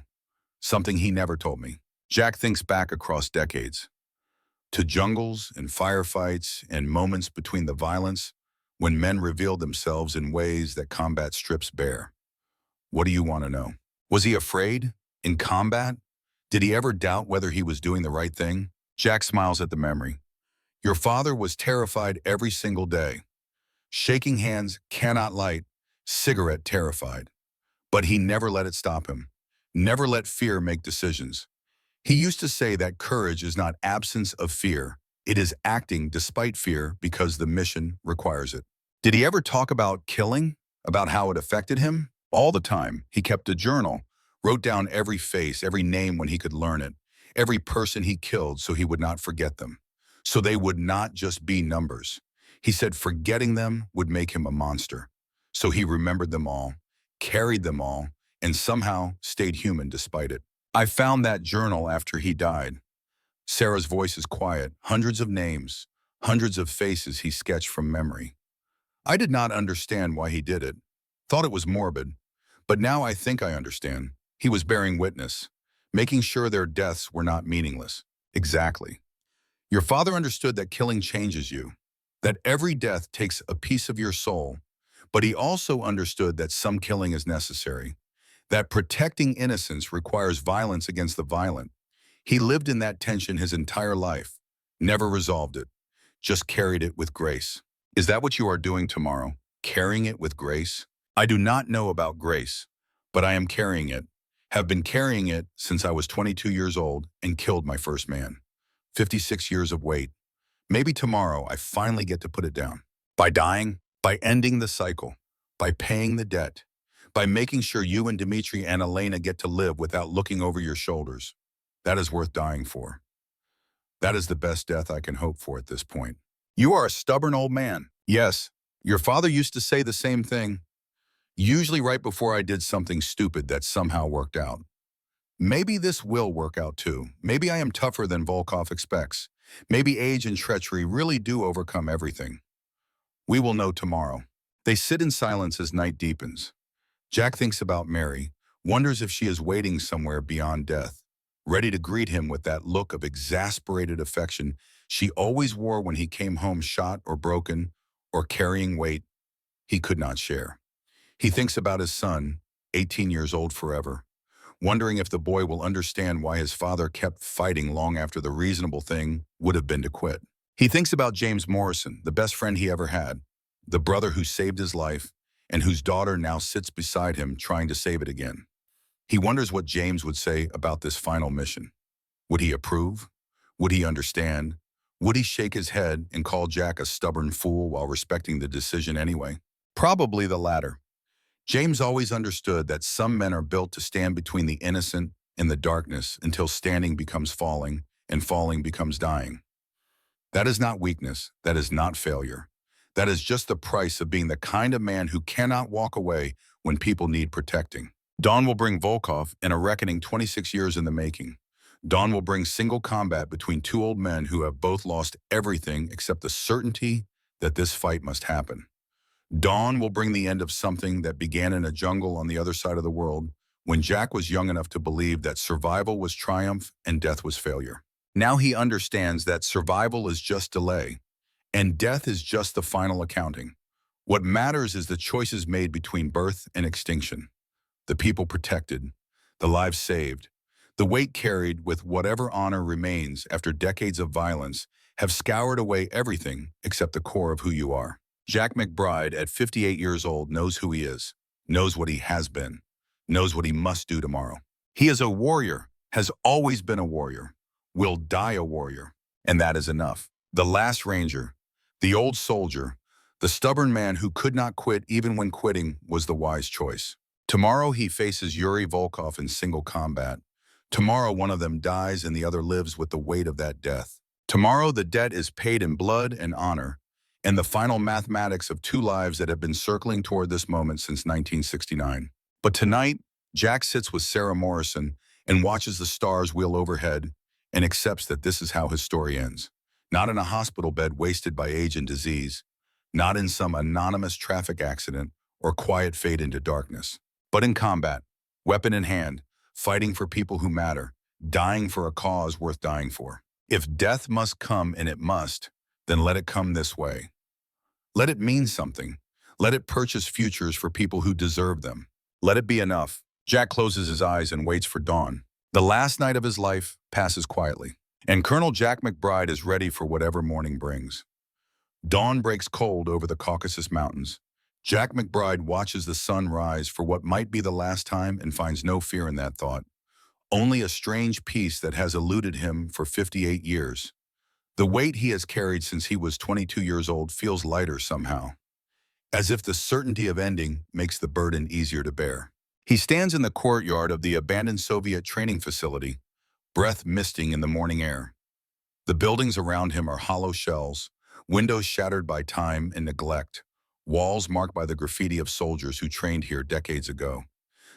something he never told me. Jack thinks back across decades, to jungles and firefights and moments between the violence when men revealed themselves in ways that combat strips bare. What do you want to know? Was he afraid? In combat? Did he ever doubt whether he was doing the right thing? Jack smiles at the memory. Your father was terrified every single day. Shaking hands, cannot light, cigarette terrified. But he never let it stop him. Never let fear make decisions. He used to say that courage is not absence of fear. It is acting despite fear because the mission requires it. Did he ever talk about killing? About how it affected him? All the time. He kept a journal, wrote down every face, every name when he could learn it, every person he killed so he would not forget them, so they would not just be numbers. He said forgetting them would make him a monster. So he remembered them all, carried them all, and somehow stayed human despite it. I found that journal after he died. Sarah's voice is quiet, hundreds of names, hundreds of faces he sketched from memory. I did not understand why he did it, thought it was morbid, but now I think I understand. He was bearing witness, making sure their deaths were not meaningless. Exactly. Your father understood that killing changes you, that every death takes a piece of your soul, but he also understood that some killing is necessary, that protecting innocence requires violence against the violent. He lived in that tension his entire life, never resolved it, just carried it with grace. Is that what you are doing tomorrow? Carrying it with grace? I do not know about grace, but I am carrying it, have been carrying it since I was 22 years old and killed my first man. 56 years of wait. Maybe tomorrow I finally get to put it down. By dying, by ending the cycle, by paying the debt, by making sure you and Dmitri and Elena get to live without looking over your shoulders. That is worth dying for. That is the best death I can hope for at this point. You are a stubborn old man. Yes, your father used to say the same thing, usually right before I did something stupid that somehow worked out. Maybe this will work out too. Maybe I am tougher than Volkov expects. Maybe age and treachery really do overcome everything. We will know tomorrow. They sit in silence as night deepens. Jack thinks about Mary, wonders if she is waiting somewhere beyond death, ready to greet him with that look of exasperated affection she always wore when he came home shot or broken or carrying weight he could not share. He thinks about his son, 18 years old forever, wondering if the boy will understand why his father kept fighting long after the reasonable thing would have been to quit. He thinks about James Morrison, the best friend he ever had, the brother who saved his life, and whose daughter now sits beside him trying to save it again. He wonders what James would say about this final mission. Would he approve? Would he understand? Would he shake his head and call Jack a stubborn fool while respecting the decision anyway? Probably the latter. James always understood that some men are built to stand between the innocent and the darkness until standing becomes falling and falling becomes dying. That is not weakness. That is not failure. That is just the price of being the kind of man who cannot walk away when people need protecting. Dawn will bring Volkov and a reckoning 26 years in the making. Dawn will bring single combat between two old men who have both lost everything except the certainty that this fight must happen. Dawn will bring the end of something that began in a jungle on the other side of the world when Jack was young enough to believe that survival was triumph and death was failure. Now he understands that survival is just delay, and death is just the final accounting. What matters is the choices made between birth and extinction, the people protected, the lives saved, the weight carried with whatever honor remains after decades of violence have scoured away everything except the core of who you are. Jack McBride, at 58 years old, knows who he is, knows what he has been, knows what he must do tomorrow. He is a warrior, has always been a warrior, will die a warrior, and that is enough. The last ranger, the old soldier, the stubborn man who could not quit even when quitting was the wise choice. Tomorrow he faces Yuri Volkov in single combat. Tomorrow one of them dies and the other lives with the weight of that death. Tomorrow the debt is paid in blood and honor, and the final mathematics of two lives that have been circling toward this moment since 1969. But tonight, Jack sits with Sarah Morrison and watches the stars wheel overhead and accepts that this is how his story ends. Not in a hospital bed wasted by age and disease, not in some anonymous traffic accident or quiet fade into darkness, but in combat, weapon in hand, fighting for people who matter, dying for a cause worth dying for. If death must come, and it must, then let it come this way. Let it mean something. Let it purchase futures for people who deserve them. Let it be enough. Jack closes his eyes and waits for dawn. The last night of his life passes quietly, and Colonel Jack McBride is ready for whatever morning brings. Dawn breaks cold over the Caucasus Mountains. Jack McBride watches the sun rise for what might be the last time and finds no fear in that thought. Only a strange peace that has eluded him for 58 years. The weight he has carried since he was 22 years old feels lighter somehow, as if the certainty of ending makes the burden easier to bear. He stands in the courtyard of the abandoned Soviet training facility, breath misting in the morning air. The buildings around him are hollow shells, windows shattered by time and neglect, walls marked by the graffiti of soldiers who trained here decades ago.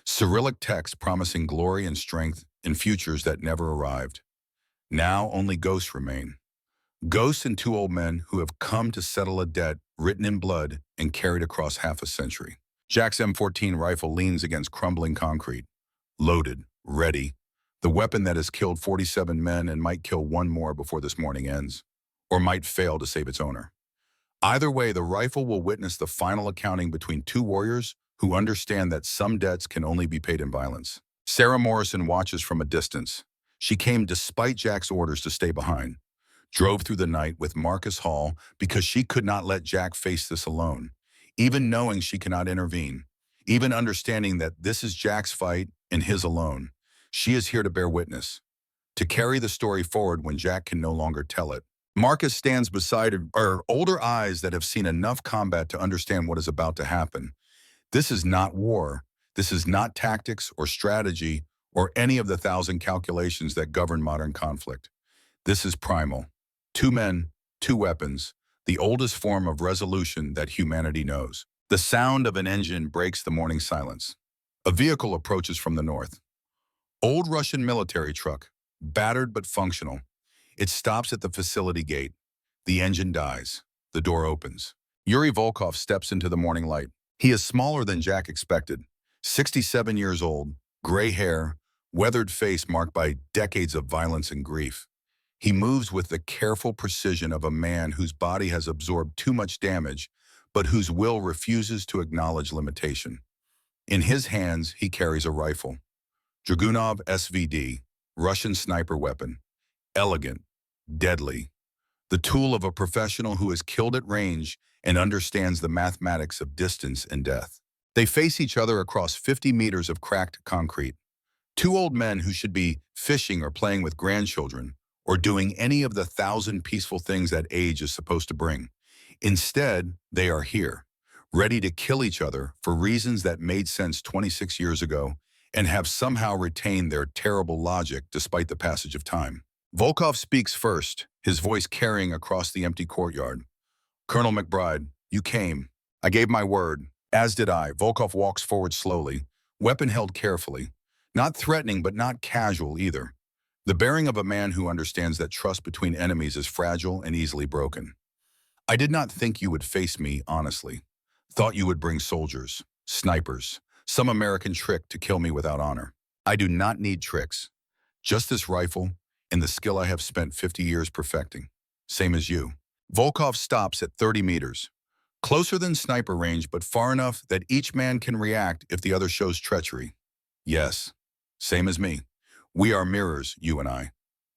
Cyrillic texts promising glory and strength in futures that never arrived. Now only ghosts remain. Ghosts and two old men who have come to settle a debt written in blood and carried across half a century. Jack's M14 rifle leans against crumbling concrete, loaded, ready, the weapon that has killed 47 men and might kill one more before this morning ends, or might fail to save its owner. Either way, the rifle will witness the final accounting between two warriors who understand that some debts can only be paid in violence. Sarah Morrison watches from a distance. She came despite Jack's orders to stay behind. Drove through the night with Marcus Hall because she could not let Jack face this alone, even knowing she cannot intervene, even understanding that this is Jack's fight and his alone. She is here to bear witness, to carry the story forward when Jack can no longer tell it. Marcus stands beside her older eyes that have seen enough combat to understand what is about to happen. This is not war. This is not tactics or strategy or any of the 1,000 calculations that govern modern conflict. This is primal. Two men, two weapons, the oldest form of resolution that humanity knows. The sound of an engine breaks the morning silence. A vehicle approaches from the north. Old Russian military truck, battered but functional. It stops at the facility gate. The engine dies. The door opens. Yuri Volkov steps into the morning light. He is smaller than Jack expected. 67 years old, gray hair, weathered face marked by decades of violence and grief. He moves with the careful precision of a man whose body has absorbed too much damage, but whose will refuses to acknowledge limitation. In his hands, he carries a rifle. Dragunov SVD, Russian sniper weapon. Elegant, deadly. The tool of a professional who has killed at range and understands the mathematics of distance and death. They face each other across 50 meters of cracked concrete. Two old men who should be fishing or playing with grandchildren, or doing any of the 1,000 peaceful things that age is supposed to bring. Instead, they are here, ready to kill each other for reasons that made sense 26 years ago and have somehow retained their terrible logic despite the passage of time. Volkov speaks first, his voice carrying across the empty courtyard. "Colonel McBride, you came. I gave my word. As did I." Volkov walks forward slowly, weapon held carefully. Not threatening, but not casual either. The bearing of a man who understands that trust between enemies is fragile and easily broken. "I did not think you would face me, honestly. Thought you would bring soldiers, snipers, some American trick to kill me without honor. I do not need tricks. Just this rifle and the skill I have spent 50 years perfecting. Same as you." Volkov stops at 30 meters. Closer than sniper range, but far enough that each man can react if the other shows treachery. "Yes, same as me. We are mirrors, you and I.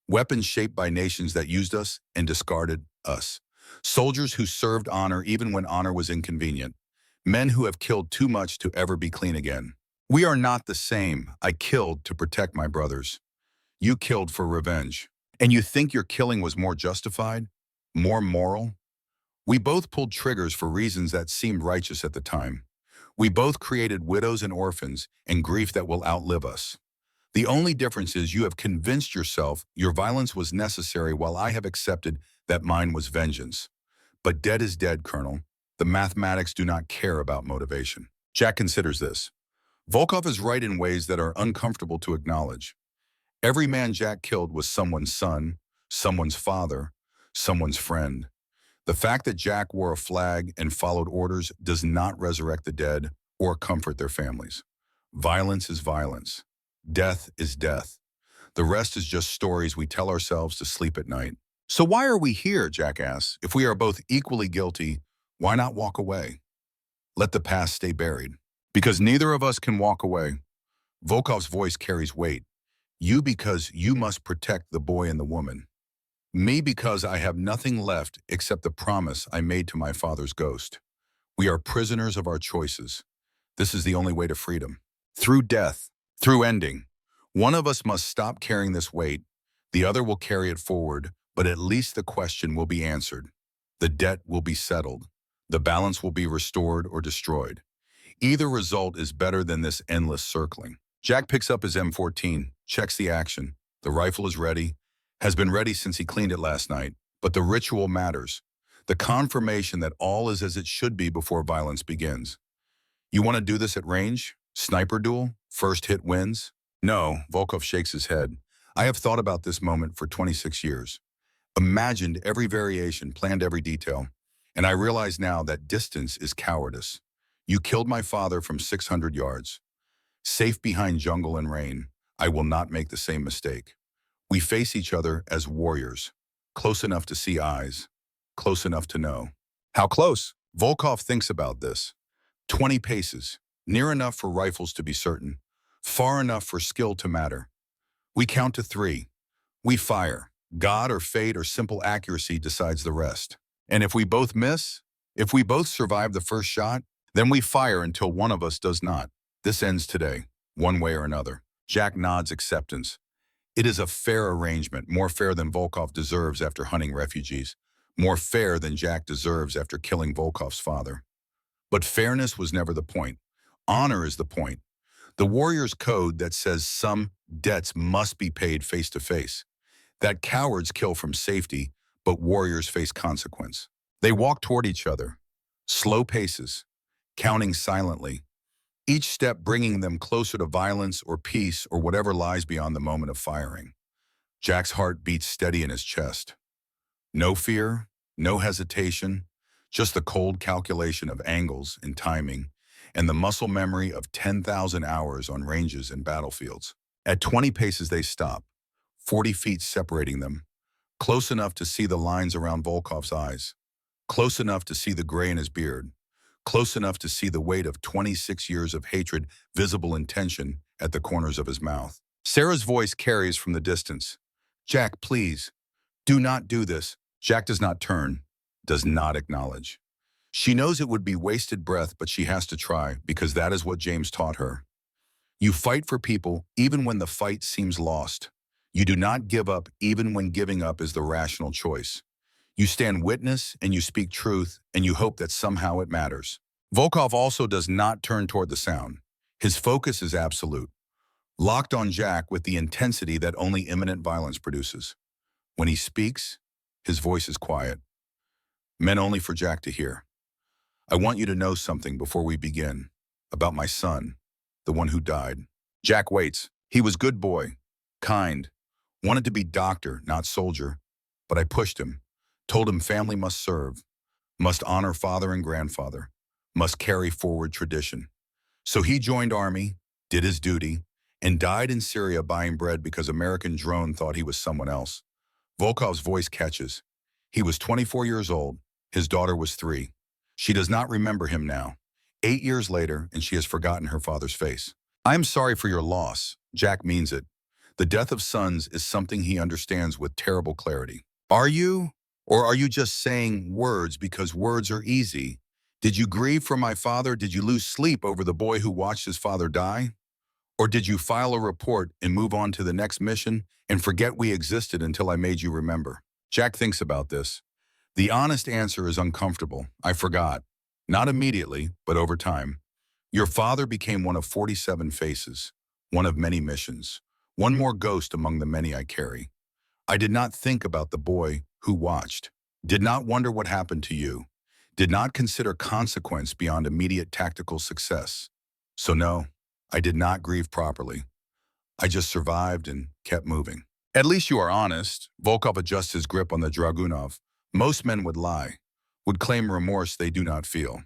Weapons shaped by nations that used us and discarded us. Soldiers who served honor even when honor was inconvenient. Men who have killed too much to ever be clean again. We are not the same. I killed to protect my brothers. You killed for revenge. And you think your killing was more justified? More moral? We both pulled triggers for reasons that seemed righteous at the time. We both created widows and orphans and grief that will outlive us. The only difference is you have convinced yourself your violence was necessary while I have accepted that mine was vengeance. But dead is dead, Colonel. The mathematics do not care about motivation." Jack considers this. Volkov is right in ways that are uncomfortable to acknowledge. Every man Jack killed was someone's son, someone's father, someone's friend. The fact that Jack wore a flag and followed orders does not resurrect the dead or comfort their families. Violence is violence. Death is death. The rest is just stories we tell ourselves to sleep at night. "So why are we here?" Jack asks. "If we are both equally guilty, why not walk away? Let the past stay buried." "Because neither of us can walk away." Volkov's voice carries weight. "You because you must protect the boy and the woman. Me because I have nothing left except the promise I made to my father's ghost. We are prisoners of our choices. This is the only way to freedom. Through death, through ending. One of us must stop carrying this weight. The other will carry it forward, but at least the question will be answered. The debt will be settled. The balance will be restored or destroyed. Either result is better than this endless circling." Jack picks up his M14, checks the action. The rifle is ready, has been ready since he cleaned it last night. But the ritual matters. The confirmation that all is as it should be before violence begins. "You want to do this at range? Sniper duel? First hit wins?" "No," Volkov shakes his head. "I have thought about this moment for 26 years. Imagined every variation, planned every detail. And I realize now that distance is cowardice. You killed my father from 600 yards. Safe behind jungle and rain, I will not make the same mistake. We face each other as warriors, close enough to see eyes, close enough to know." "How close?" Volkov thinks about this. 20 paces, near enough for rifles to be certain, far enough for skill to matter. We count to 3. We fire. God or fate or simple accuracy decides the rest. And if we both miss, if we both survive the first shot, then we fire until one of us does not. This ends today, one way or another." Jack nods acceptance. It is a fair arrangement, more fair than Volkov deserves after hunting refugees, more fair than Jack deserves after killing Volkov's father. But fairness was never the point. Honor is the point. The warrior's code that says some debts must be paid face to face. That cowards kill from safety, but warriors face consequence. They walk toward each other, slow paces, counting silently, each step bringing them closer to violence or peace or whatever lies beyond the moment of firing. Jack's heart beats steady in his chest. No fear, no hesitation, Just the cold calculation of angles and timing, and the muscle memory of 10,000 hours on ranges and battlefields. At 20 paces they stop, 40 feet separating them, close enough to see the lines around Volkov's eyes, close enough to see the gray in his beard, close enough to see the weight of 26 years of hatred visible in tension at the corners of his mouth. Sarah's voice carries from the distance. "Jack, please, do not do this." Jack does not turn, does not acknowledge. She knows it would be wasted breath, but she has to try because that is what James taught her. You fight for people even when the fight seems lost. You do not give up even when giving up is the rational choice. You stand witness and you speak truth and you hope that somehow it matters. Volkov also does not turn toward the sound. His focus is absolute, locked on Jack with the intensity that only imminent violence produces. When he speaks, his voice is quiet, meant only for Jack to hear. "I want you to know something before we begin, about my son, the one who died." Jack waits. He was good boy, kind, wanted to be doctor, not soldier, but I pushed him, told him family must serve, must honor father and grandfather, must carry forward tradition. So he joined army, did his duty, and died in Syria buying bread because American drone thought he was someone else. Volkov's voice catches. He was 24 years old. His daughter was 3. She does not remember him now. 8 years later, and she has forgotten her father's face. "I am sorry for your loss." Jack means it. The death of sons is something he understands with terrible clarity. "Are you? Or are you just saying words because words are easy? Did you grieve for my father? Did you lose sleep over the boy who watched his father die? Or did you file a report and move on to the next mission and forget we existed until I made you remember?" Jack thinks about this. The honest answer is uncomfortable. "I forgot. Not immediately, but over time. Your father became one of 47 faces, one of many missions, one more ghost among the many I carry. I did not think about the boy who watched, did not wonder what happened to you, did not consider consequence beyond immediate tactical success. So no, I did not grieve properly. I just survived and kept moving." "At least you are honest." Volkov adjusts his grip on the Dragunov. "Most men would lie, would claim remorse they do not feel.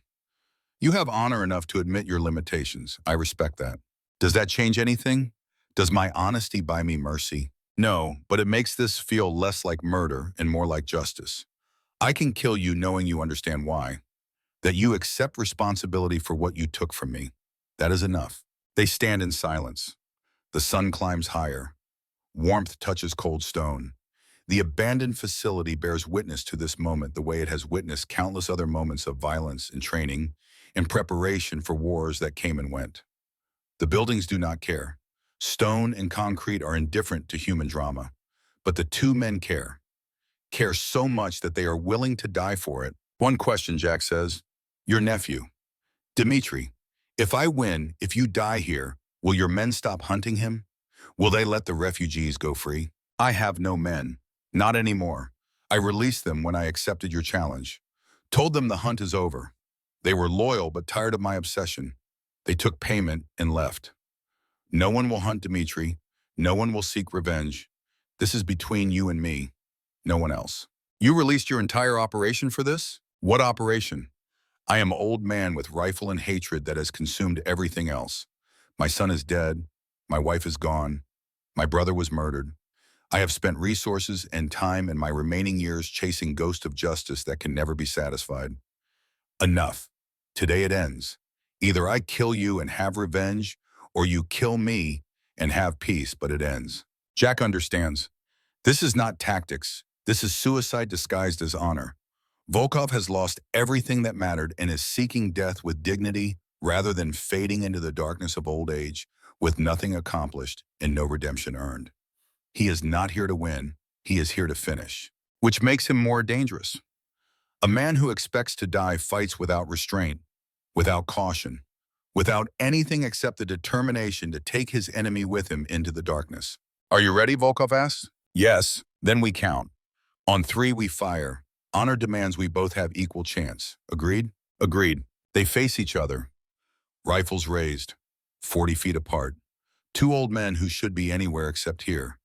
You have honor enough to admit your limitations. I respect that. Does that change anything? Does my honesty buy me mercy? No, but it makes this feel less like murder and more like justice. I can kill you knowing you understand why. That you accept responsibility for what you took from me. That is enough." They stand in silence. The sun climbs higher. Warmth touches cold stone. The abandoned facility bears witness to this moment the way it has witnessed countless other moments of violence and training in preparation for wars that came and went. The buildings do not care. Stone and concrete are indifferent to human drama. But the two men care so much that they are willing to die for it. "One question," Jack says. "Your nephew, Dmitri, if I win, if you die here, will your men stop hunting him? Will they let the refugees go free?" "I have no men. Not anymore. I released them when I accepted your challenge. Told them the hunt is over. They were loyal but tired of my obsession. They took payment and left. No one will hunt Dmitri. No one will seek revenge. This is between you and me. No one else." "You released your entire operation for this?" "What operation? I am an old man with rifle and hatred that has consumed everything else. My son is dead. My wife is gone. My brother was murdered. I have spent resources and time in my remaining years chasing ghosts of justice that can never be satisfied. Enough. Today it ends. Either I kill you and have revenge, or you kill me and have peace, but it ends." Jack understands. This is not tactics. This is suicide disguised as honor. Volkov has lost everything that mattered and is seeking death with dignity rather than fading into the darkness of old age with nothing accomplished and no redemption earned. He is not here to win. He is here to finish, which makes him more dangerous. A man who expects to die fights without restraint, without caution, without anything except the determination to take his enemy with him into the darkness. "Are you ready?" Volkov asks. "Yes." "Then we count. On 3 we fire. Honor demands we both have equal chance. Agreed?" "Agreed." They face each other. Rifles raised, 40 feet apart. Two old men who should be anywhere except here.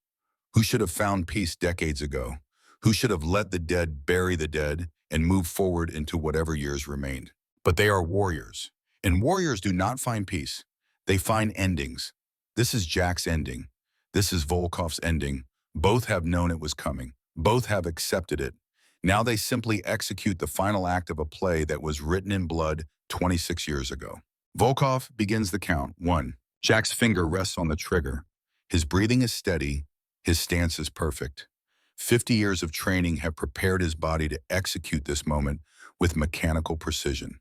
Who should have found peace decades ago. Who should have let the dead bury the dead and move forward into whatever years remained. But they are warriors, and warriors do not find peace. They find endings. This is Jack's ending. This is Volkov's ending. Both have known it was coming. Both have accepted it. Now they simply execute the final act of a play that was written in blood 26 years ago. Volkov begins the count. 1. Jack's finger rests on the trigger. His breathing is steady. His stance is perfect. 50 years of training have prepared his body to execute this moment with mechanical precision.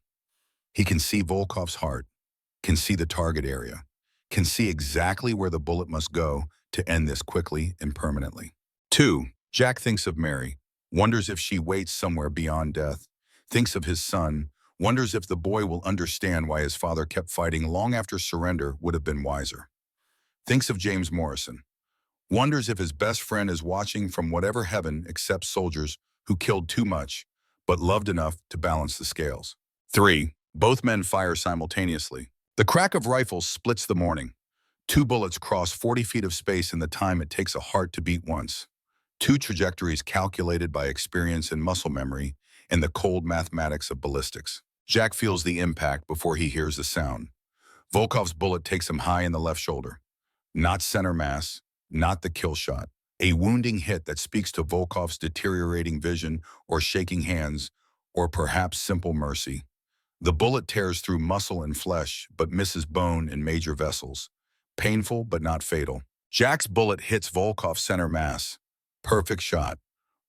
He can see Volkov's heart, can see the target area, can see exactly where the bullet must go to end this quickly and permanently. 2. Jack thinks of Mary, wonders if she waits somewhere beyond death, thinks of his son, wonders if the boy will understand why his father kept fighting long after surrender would have been wiser. Thinks of James Morrison, wonders if his best friend is watching from whatever heaven accepts soldiers who killed too much, but loved enough to balance the scales. 3. Both men fire simultaneously. The crack of rifles splits the morning. 2 bullets cross 40 feet of space in the time it takes a heart to beat once. 2 trajectories calculated by experience and muscle memory and the cold mathematics of ballistics. Jack feels the impact before he hears the sound. Volkov's bullet takes him high in the left shoulder. Not center mass, not the kill shot. A wounding hit that speaks to Volkov's deteriorating vision or shaking hands, or perhaps simple mercy. The bullet tears through muscle and flesh, but misses bone and major vessels. Painful, but not fatal. Jack's bullet hits Volkov's center mass. Perfect shot.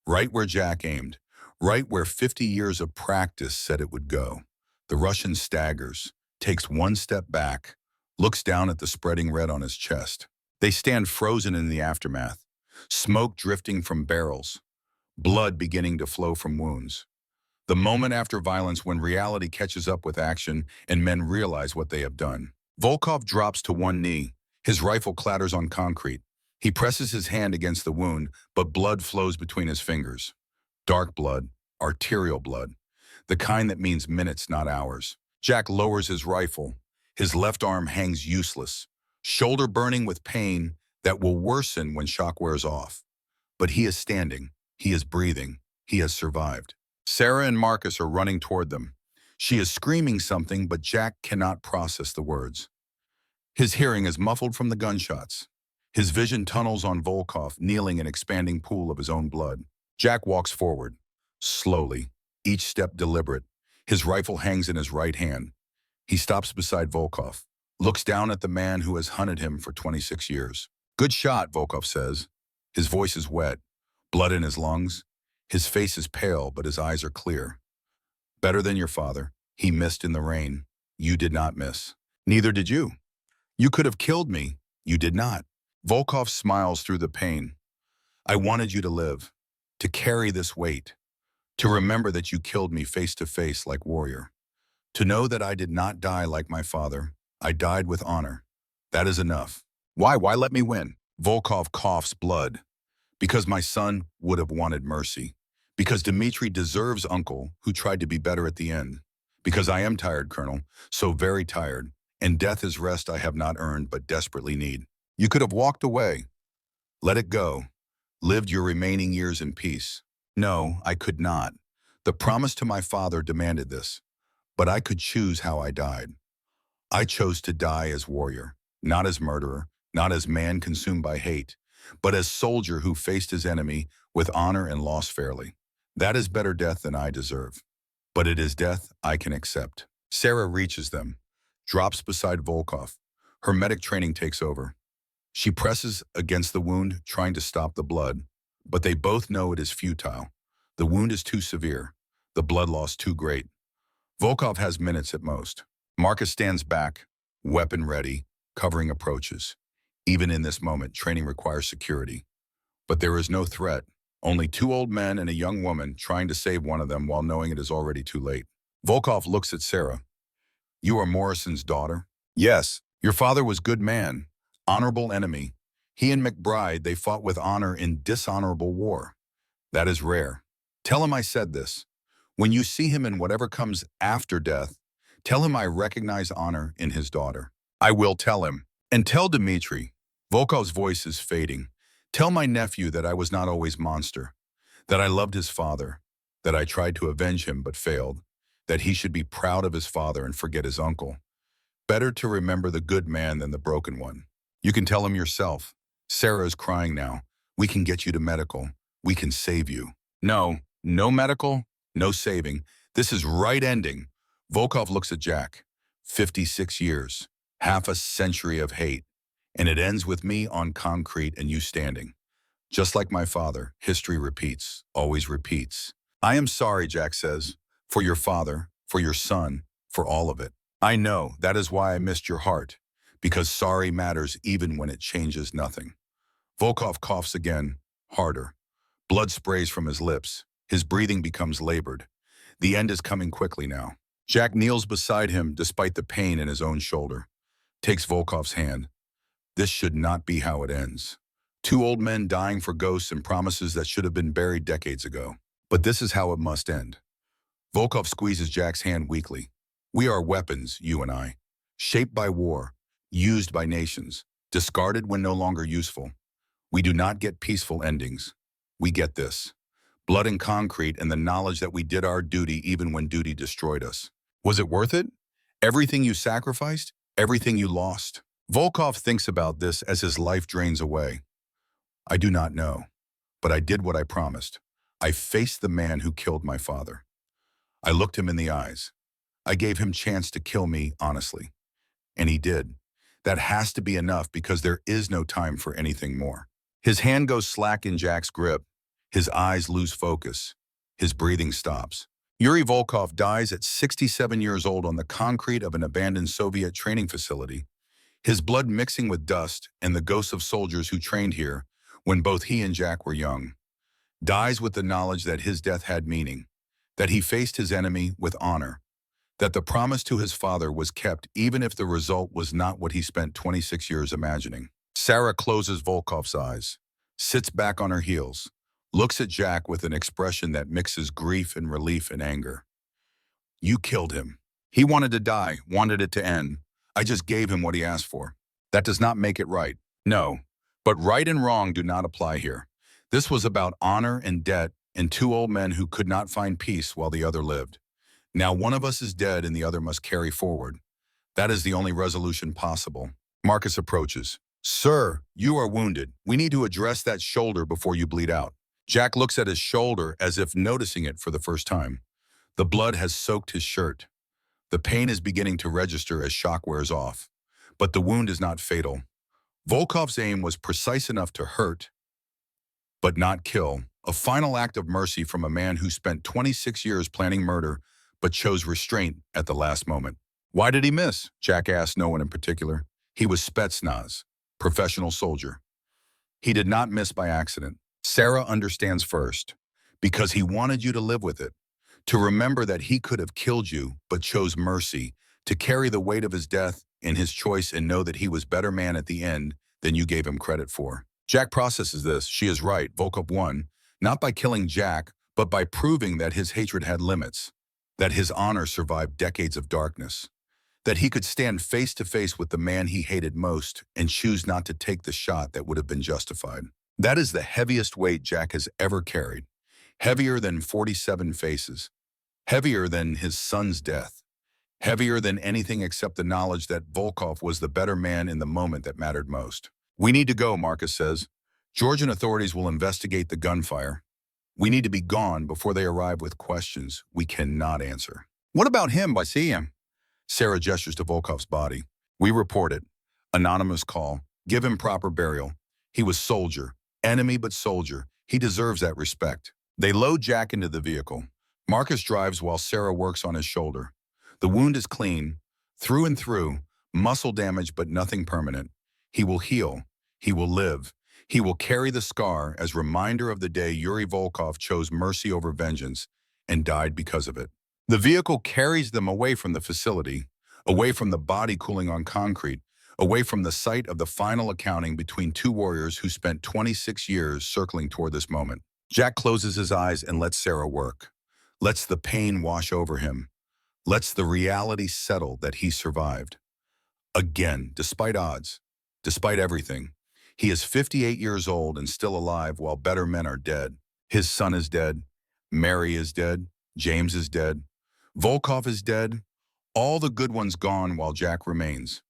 Right where Jack aimed. Right where 50 years of practice said it would go. The Russian staggers, takes 1 step back, looks down at the spreading red on his chest. They stand frozen in the aftermath. Smoke drifting from barrels. Blood beginning to flow from wounds. The moment after violence when reality catches up with action and men realize what they have done. Volkov drops to one knee. His rifle clatters on concrete. He presses his hand against the wound, but blood flows between his fingers. Dark blood, arterial blood. The kind that means minutes, not hours. Jack lowers his rifle. His left arm hangs useless, shoulder burning with pain that will worsen when shock wears off. But he is standing. He is breathing. He has survived. Sarah and Marcus are running toward them. She is screaming something, but Jack cannot process the words. His hearing is muffled from the gunshots. His vision tunnels on Volkov, kneeling in an expanding pool of his own blood. Jack walks forward, slowly, each step deliberate. His rifle hangs in his right hand. He stops beside Volkov, looks down at the man who has hunted him for 26 years. "Good shot," Volkov says. His voice is wet, blood in his lungs. His face is pale, but his eyes are clear. "Better than your father. He missed in the rain. You did not miss. Neither did you. You could have killed me. You did not." Volkov smiles through the pain. "I wanted you to live, to carry this weight, to remember that you killed me face to face like warrior, to know that I did not die like my father. I died with honor. That is enough. Why let me win?" Volkov coughs blood. "Because my son would have wanted mercy. Because Dmitri deserves uncle who tried to be better at the end. Because I am tired, Colonel, so very tired, and death is rest I have not earned but desperately need. You could have walked away. Let it go. Lived your remaining years in peace. No, I could not. The promise to my father demanded this. But I could choose how I died. I chose to die as warrior, not as murderer, not as man consumed by hate, but as soldier who faced his enemy with honor and lost fairly. That is better death than I deserve. But it is death I can accept." Sarah reaches them, drops beside Volkov. Her medic training takes over. She presses against the wound, trying to stop the blood, but they both know it is futile. The wound is too severe, the blood loss too great. Volkov has minutes at most. Marcus stands back, weapon ready, covering approaches. Even in this moment, training requires security. But there is no threat, only 2 old men and a young woman trying to save one of them while knowing it is already too late. Volkov looks at Sarah. "You are Morrison's daughter?" "Yes. Your father was good man. Honorable enemy. He and McBride, they fought with honor in dishonorable war. That is rare. Tell him I said this. When you see him in whatever comes after death, tell him I recognize honor in his daughter." "I will tell him. And tell Dmitri." Volkov's voice is fading. "Tell my nephew that I was not always monster, that I loved his father, that I tried to avenge him but failed, that he should be proud of his father and forget his uncle. Better to remember the good man than the broken one. You can tell him yourself. Sarah is crying now. We can get you to medical. We can save you. No, no medical, no saving. This is right ending. Volkov looks at Jack. 56 years, half a century of hate, and it ends with me on concrete and you standing. Just like my father, history repeats, always repeats. I am sorry, Jack says, for your father, for your son, for all of it. I know, that is why I missed your heart, because sorry matters even when it changes nothing. Volkov coughs again, harder. Blood sprays from his lips. His breathing becomes labored. The end is coming quickly now. Jack kneels beside him despite the pain in his own shoulder. Takes Volkov's hand. This should not be how it ends. Two old men dying for ghosts and promises that should have been buried decades ago. But this is how it must end. Volkov squeezes Jack's hand weakly. We are weapons, you and I. Shaped by war, used by nations, discarded when no longer useful. We do not get peaceful endings. We get this. Blood and concrete and the knowledge that we did our duty even when duty destroyed us. Was it worth it? Everything you sacrificed? Everything you lost? Volkov thinks about this as his life drains away. I do not know, but I did what I promised. I faced the man who killed my father. I looked him in the eyes. I gave him chance to kill me honestly. And he did. That has to be enough because there is no time for anything more. His hand goes slack in Jack's grip. His eyes lose focus. His breathing stops. Yuri Volkov dies at 67 years old on the concrete of an abandoned Soviet training facility, his blood mixing with dust and the ghosts of soldiers who trained here when both he and Jack were young. Dies with the knowledge that his death had meaning, that he faced his enemy with honor, that the promise to his father was kept even if the result was not what he spent 26 years imagining. Sarah closes Volkov's eyes, sits back on her heels, looks at Jack with an expression that mixes grief and relief and anger. You killed him. He wanted to die, wanted it to end. I just gave him what he asked for. That does not make it right. No, but right and wrong do not apply here. This was about honor and debt and two old men who could not find peace while the other lived. Now one of us is dead and the other must carry forward. That is the only resolution possible. Marcus approaches. Sir, you are wounded. We need to address that shoulder before you bleed out. Jack looks at his shoulder as if noticing it for the first time. The blood has soaked his shirt. The pain is beginning to register as shock wears off. But the wound is not fatal. Volkov's aim was precise enough to hurt, but not kill. A final act of mercy from a man who spent 26 years planning murder, but chose restraint at the last moment. Why did he miss? Jack asked no one in particular. He was Spetsnaz, professional soldier. He did not miss by accident. Sarah understands first, because he wanted you to live with it, to remember that he could have killed you, but chose mercy, to carry the weight of his death in his choice and know that he was better man at the end than you gave him credit for. Jack processes this. She is right. Volkov won, not by killing Jack, but by proving that his hatred had limits, that his honor survived decades of darkness, that he could stand face to face with the man he hated most and choose not to take the shot that would have been justified. That is the heaviest weight Jack has ever carried, heavier than 47 faces, heavier than his son's death, heavier than anything except the knowledge that Volkov was the better man in the moment that mattered most. We need to go, Marcus says. Georgian authorities will investigate the gunfire. We need to be gone before they arrive with questions we cannot answer. What about him? I see him. Sarah gestures to Volkov's body. We report it. Anonymous call. Give him proper burial. He was soldier. Enemy but soldier. He deserves that respect. They load Jack into the vehicle. Marcus drives while Sarah works on his shoulder. The wound is clean, through and through, muscle damage but nothing permanent. He will heal. He will live. He will carry the scar as reminder of the day Yuri Volkov chose mercy over vengeance and died because of it. The vehicle carries them away from the facility, away from the body cooling on concrete, away from the site of the final accounting between two warriors who spent 26 years circling toward this moment. Jack closes his eyes and lets Sarah work. Lets the pain wash over him. Lets the reality settle that he survived. Again, despite odds, despite everything, he is 58 years old and still alive while better men are dead. His son is dead. Mary is dead. James is dead. Volkov is dead. All the good ones gone while Jack remains.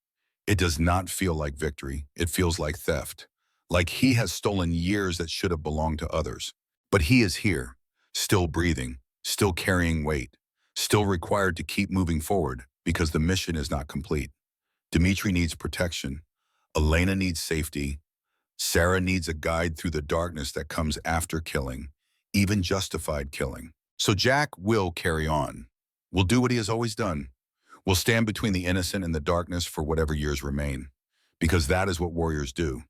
It does not feel like victory. It feels like theft. Like he has stolen years that should have belonged to others. But he is here, still breathing, still carrying weight, still required to keep moving forward because the mission is not complete. Dmitri needs protection. Elena needs safety. Sarah needs a guide through the darkness that comes after killing, even justified killing. So Jack will carry on. Will do what he has always done. Will stand between the innocent and the darkness for whatever years remain. Because that is what warriors do.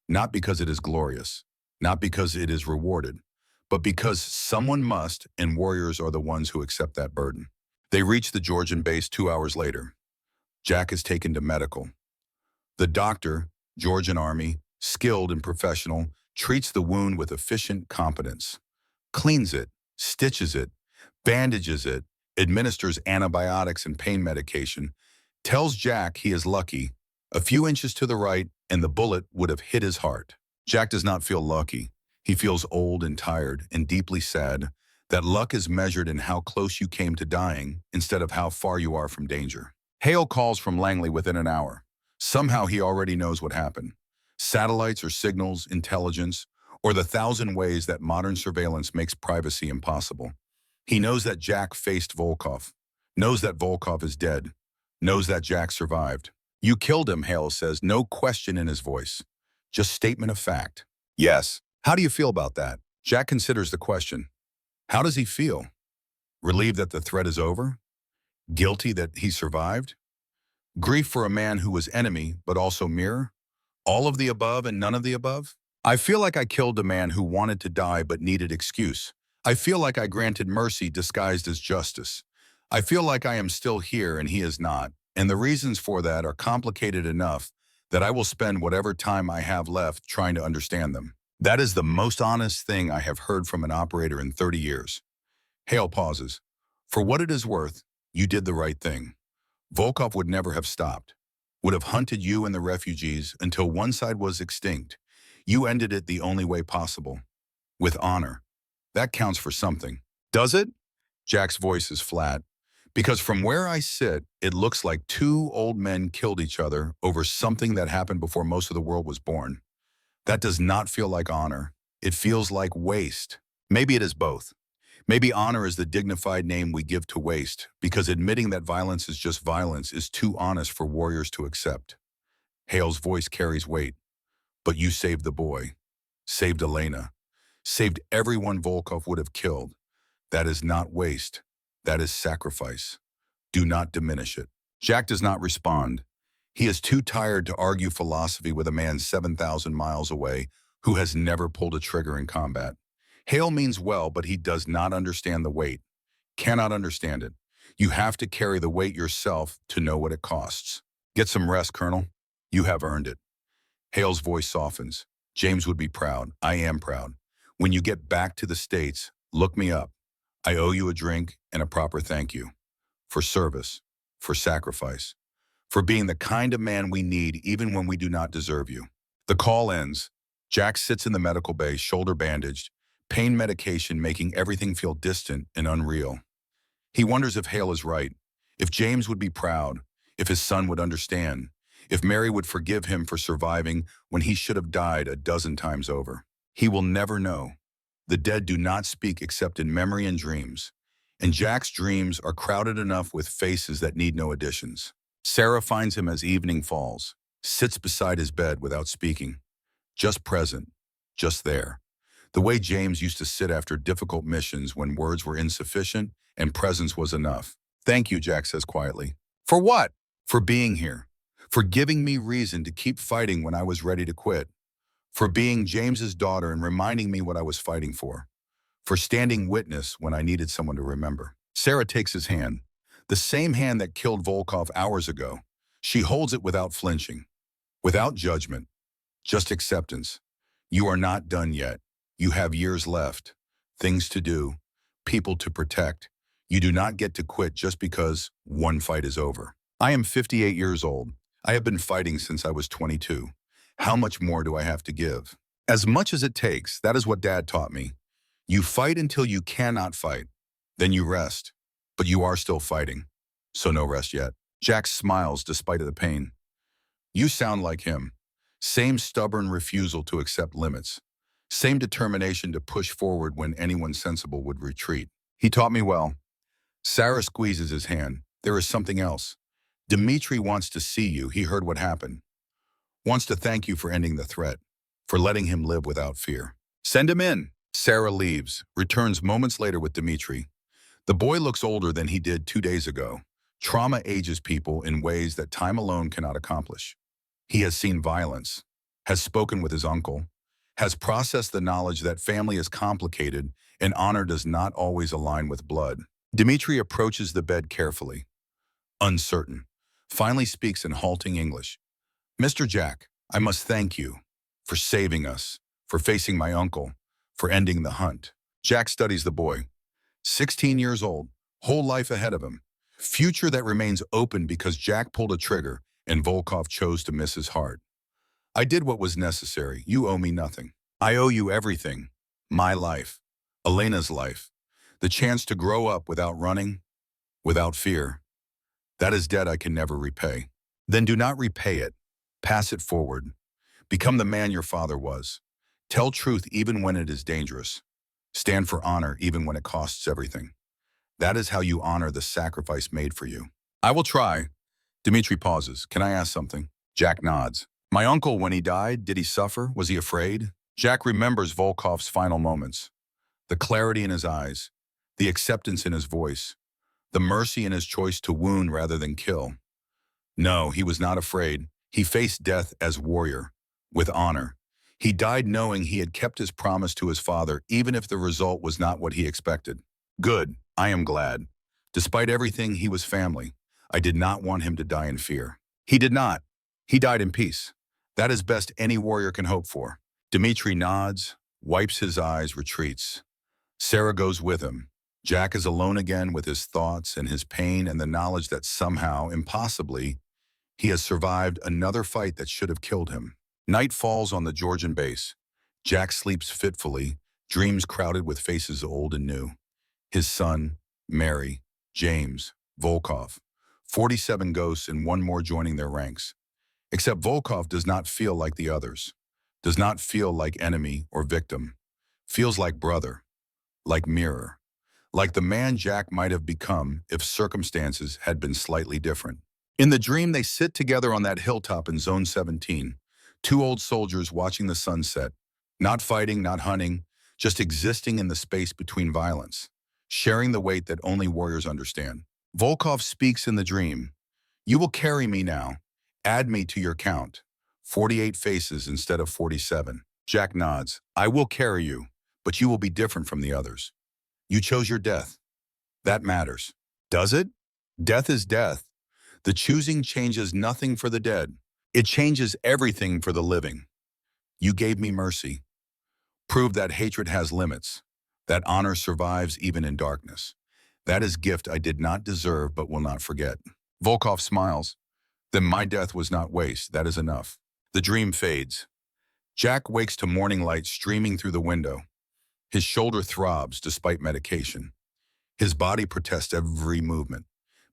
Not because it is glorious. Not because it is rewarded. But because someone must, and warriors are the ones who accept that burden. They reach the Georgian base 2 hours later. Jack is taken to medical. The doctor, Georgian Army, skilled and professional, treats the wound with efficient competence. Cleans it, stitches it, bandages it, administers antibiotics and pain medication, tells Jack he is lucky. A few inches to the right, and the bullet would have hit his heart. Jack does not feel lucky. He feels old and tired and deeply sad that luck is measured in how close you came to dying instead of how far you are from danger. Hale calls from Langley within an hour. Somehow he already knows what happened. Satellites or signals, intelligence, or the 1,000 ways that modern surveillance makes privacy impossible. He knows that Jack faced Volkov, knows that Volkov is dead, knows that Jack survived. You killed him, Hale says, no question in his voice. Just statement of fact. Yes. How do you feel about that? Jack considers the question. How does he feel? Relieved that the threat is over? Guilty that he survived? Grief for a man who was enemy, but also mirror? All of the above and none of the above? I feel like I killed a man who wanted to die but needed excuse. I feel like I granted mercy disguised as justice. I feel like I am still here and he is not, and the reasons for that are complicated enough that I will spend whatever time I have left trying to understand them. That is the most honest thing I have heard from an operator in 30 years. Hale pauses. For what it is worth, you did the right thing. Volkov would never have stopped, would have hunted you and the refugees until one side was extinct. You ended it the only way possible, with honor. That counts for something. Does it? Jack's voice is flat. Because from where I sit, it looks like two old men killed each other over something that happened before most of the world was born. That does not feel like honor. It feels like waste. Maybe it is both. Maybe honor is the dignified name we give to waste, because admitting that violence is just violence is too honest for warriors to accept. Hale's voice carries weight. But you saved the boy, saved Elena, saved everyone Volkov would have killed. That is not waste. That is sacrifice. Do not diminish it. Jack does not respond. He is too tired to argue philosophy with a man 7,000 miles away who has never pulled a trigger in combat. Hale means well, but he does not understand the weight. Cannot understand it. You have to carry the weight yourself to know what it costs. Get some rest, Colonel. You have earned it. Hale's voice softens. James would be proud. I am proud. When you get back to the States, look me up. I owe you a drink and a proper thank you. For service, for sacrifice, for being the kind of man we need even when we do not deserve you. The call ends. Jack sits in the medical bay, shoulder bandaged, pain medication making everything feel distant and unreal. He wonders if Hale is right, if James would be proud, if his son would understand, if Mary would forgive him for surviving when he should have died a dozen times over. He will never know. The dead do not speak except in memory and dreams, and Jack's dreams are crowded enough with faces that need no additions. Sarah finds him as evening falls, sits beside his bed without speaking, just present, just there. The way James used to sit after difficult missions when words were insufficient and presence was enough. Thank you, Jack says quietly. For what? For being here. For giving me reason to keep fighting when I was ready to quit. For being James's daughter and reminding me what I was fighting for. For standing witness when I needed someone to remember. Sarah takes his hand, the same hand that killed Volkov hours ago. She holds it without flinching, without judgment, just acceptance. You are not done yet. You have years left, things to do, people to protect. You do not get to quit just because one fight is over. I am 58 years old. I have been fighting since I was 22. How much more do I have to give? As much as it takes, that is what Dad taught me. You fight until you cannot fight. Then you rest. But you are still fighting. So no rest yet. Jack smiles despite the pain. You sound like him. Same stubborn refusal to accept limits. Same determination to push forward when anyone sensible would retreat. He taught me well. Sarah squeezes his hand. There is something else. Dmitri wants to see you. He heard what happened. Wants to thank you for ending the threat, for letting him live without fear. Send him in. Sarah leaves, returns moments later with Dmitri. The boy looks older than he did 2 days ago. Trauma ages people in ways that time alone cannot accomplish. He has seen violence, has spoken with his uncle, has processed the knowledge that family is complicated and honor does not always align with blood. Dmitri approaches the bed carefully, uncertain, finally speaks in halting English. Mr. Jack, I must thank you for saving us, for facing my uncle, for ending the hunt. Jack studies the boy. 16 years old, whole life ahead of him. Future that remains open because Jack pulled a trigger and Volkov chose to miss his heart. I did what was necessary. You owe me nothing. I owe you everything. My life. Elena's life. The chance to grow up without running, without fear. That is debt I can never repay. Then do not repay it. Pass it forward. Become the man your father was. Tell truth even when it is dangerous. Stand for honor even when it costs everything. That is how you honor the sacrifice made for you. I will try. Dmitri pauses. Can I ask something? Jack nods. My uncle, when he died, did he suffer? Was he afraid? Jack remembers Volkov's final moments. The clarity in his eyes, the acceptance in his voice, the mercy in his choice to wound rather than kill. No, he was not afraid. He faced death as warrior, with honor. He died knowing he had kept his promise to his father, even if the result was not what he expected. Good. I am glad. Despite everything, he was family. I did not want him to die in fear. He did not. He died in peace. That is best any warrior can hope for. Dmitri nods, wipes his eyes, retreats. Sarah goes with him. Jack is alone again with his thoughts and his pain and the knowledge that somehow, impossibly, he has survived another fight that should have killed him. Night falls on the Georgian base. Jack sleeps fitfully, dreams crowded with faces old and new. His son, Mary, James, Volkov. 47 ghosts and one more joining their ranks. Except Volkov does not feel like the others. Does not feel like enemy or victim. Feels like brother. Like mirror. Like the man Jack might have become if circumstances had been slightly different. In the dream, they sit together on that hilltop in Zone 17. 2 old soldiers watching the sunset. Not fighting, not hunting, just existing in the space between violence. Sharing the weight that only warriors understand. Volkov speaks in the dream. You will carry me now. Add me to your count. 48 faces instead of 47. Jack nods. I will carry you, but you will be different from the others. You chose your death. That matters. Does it? Death is death. The choosing changes nothing for the dead. It changes everything for the living. You gave me mercy. Prove that hatred has limits. That honor survives even in darkness. That is gift I did not deserve but will not forget. Volkov smiles. Then my death was not waste. That is enough. The dream fades. Jack wakes to morning light streaming through the window. His shoulder throbs despite medication. His body protests every movement.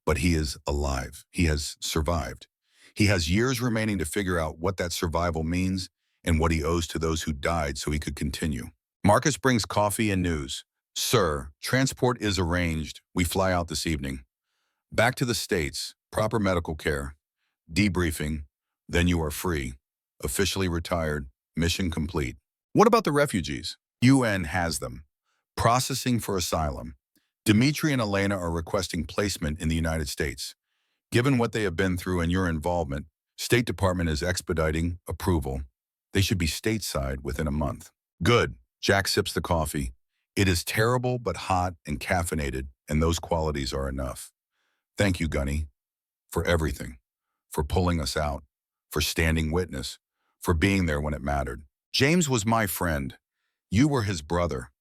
But he is alive. He has survived. He has years remaining to figure out what that survival means and what he owes to those who died so he could continue. Marcus brings coffee and news. Sir, transport is arranged. We fly out this evening. Back to the States, proper medical care, debriefing, then you are free. Officially retired, mission complete. What about the refugees? UN has them. Processing for asylum. Dmitri and Elena are requesting placement in the United States. Given what they have been through and your involvement, State Department is expediting approval. They should be stateside within a month. Good. Jack sips the coffee. It is terrible but hot and caffeinated, and those qualities are enough. Thank you, Gunny, for everything, for pulling us out, for standing witness, for being there when it mattered. James was my friend. You were his brother.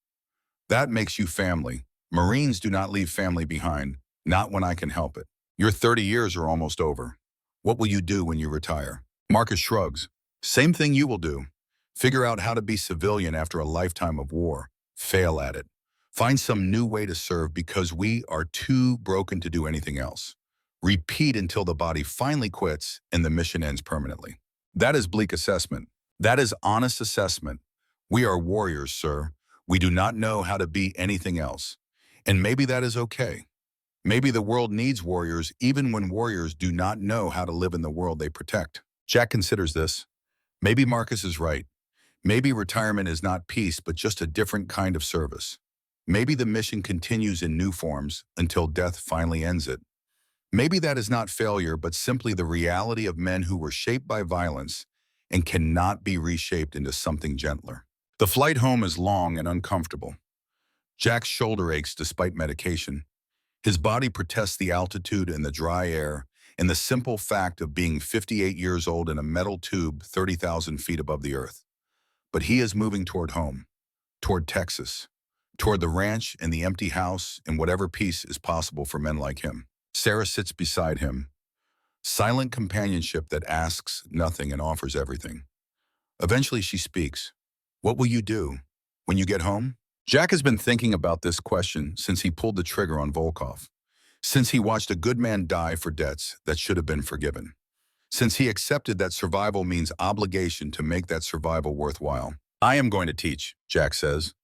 That makes you family. Marines do not leave family behind, not when I can help it. Your 30 years are almost over. What will you do when you retire? Marcus shrugs. Same thing you will do. Figure out how to be civilian after a lifetime of war. Fail at it. Find some new way to serve because we are too broken to do anything else. Repeat until the body finally quits and the mission ends permanently. That is bleak assessment. That is honest assessment. We are warriors, sir. We do not know how to be anything else. And maybe that is okay. Maybe the world needs warriors even when warriors do not know how to live in the world they protect. Jack considers this. Maybe Marcus is right. Maybe retirement is not peace, but just a different kind of service. Maybe the mission continues in new forms until death finally ends it. Maybe that is not failure, but simply the reality of men who were shaped by violence and cannot be reshaped into something gentler. The flight home is long and uncomfortable. Jack's shoulder aches despite medication. His body protests the altitude and the dry air and the simple fact of being 58 years old in a metal tube 30,000 feet above the earth. But he is moving toward home, toward Texas, toward the ranch and the empty house and whatever peace is possible for men like him. Sarah sits beside him, silent companionship that asks nothing and offers everything. Eventually she speaks. What will you do when you get home? Jack has been thinking about this question since he pulled the trigger on Volkov, since he watched a good man die for debts that should have been forgiven, since he accepted that survival means obligation to make that survival worthwhile. I am going to teach, Jack says.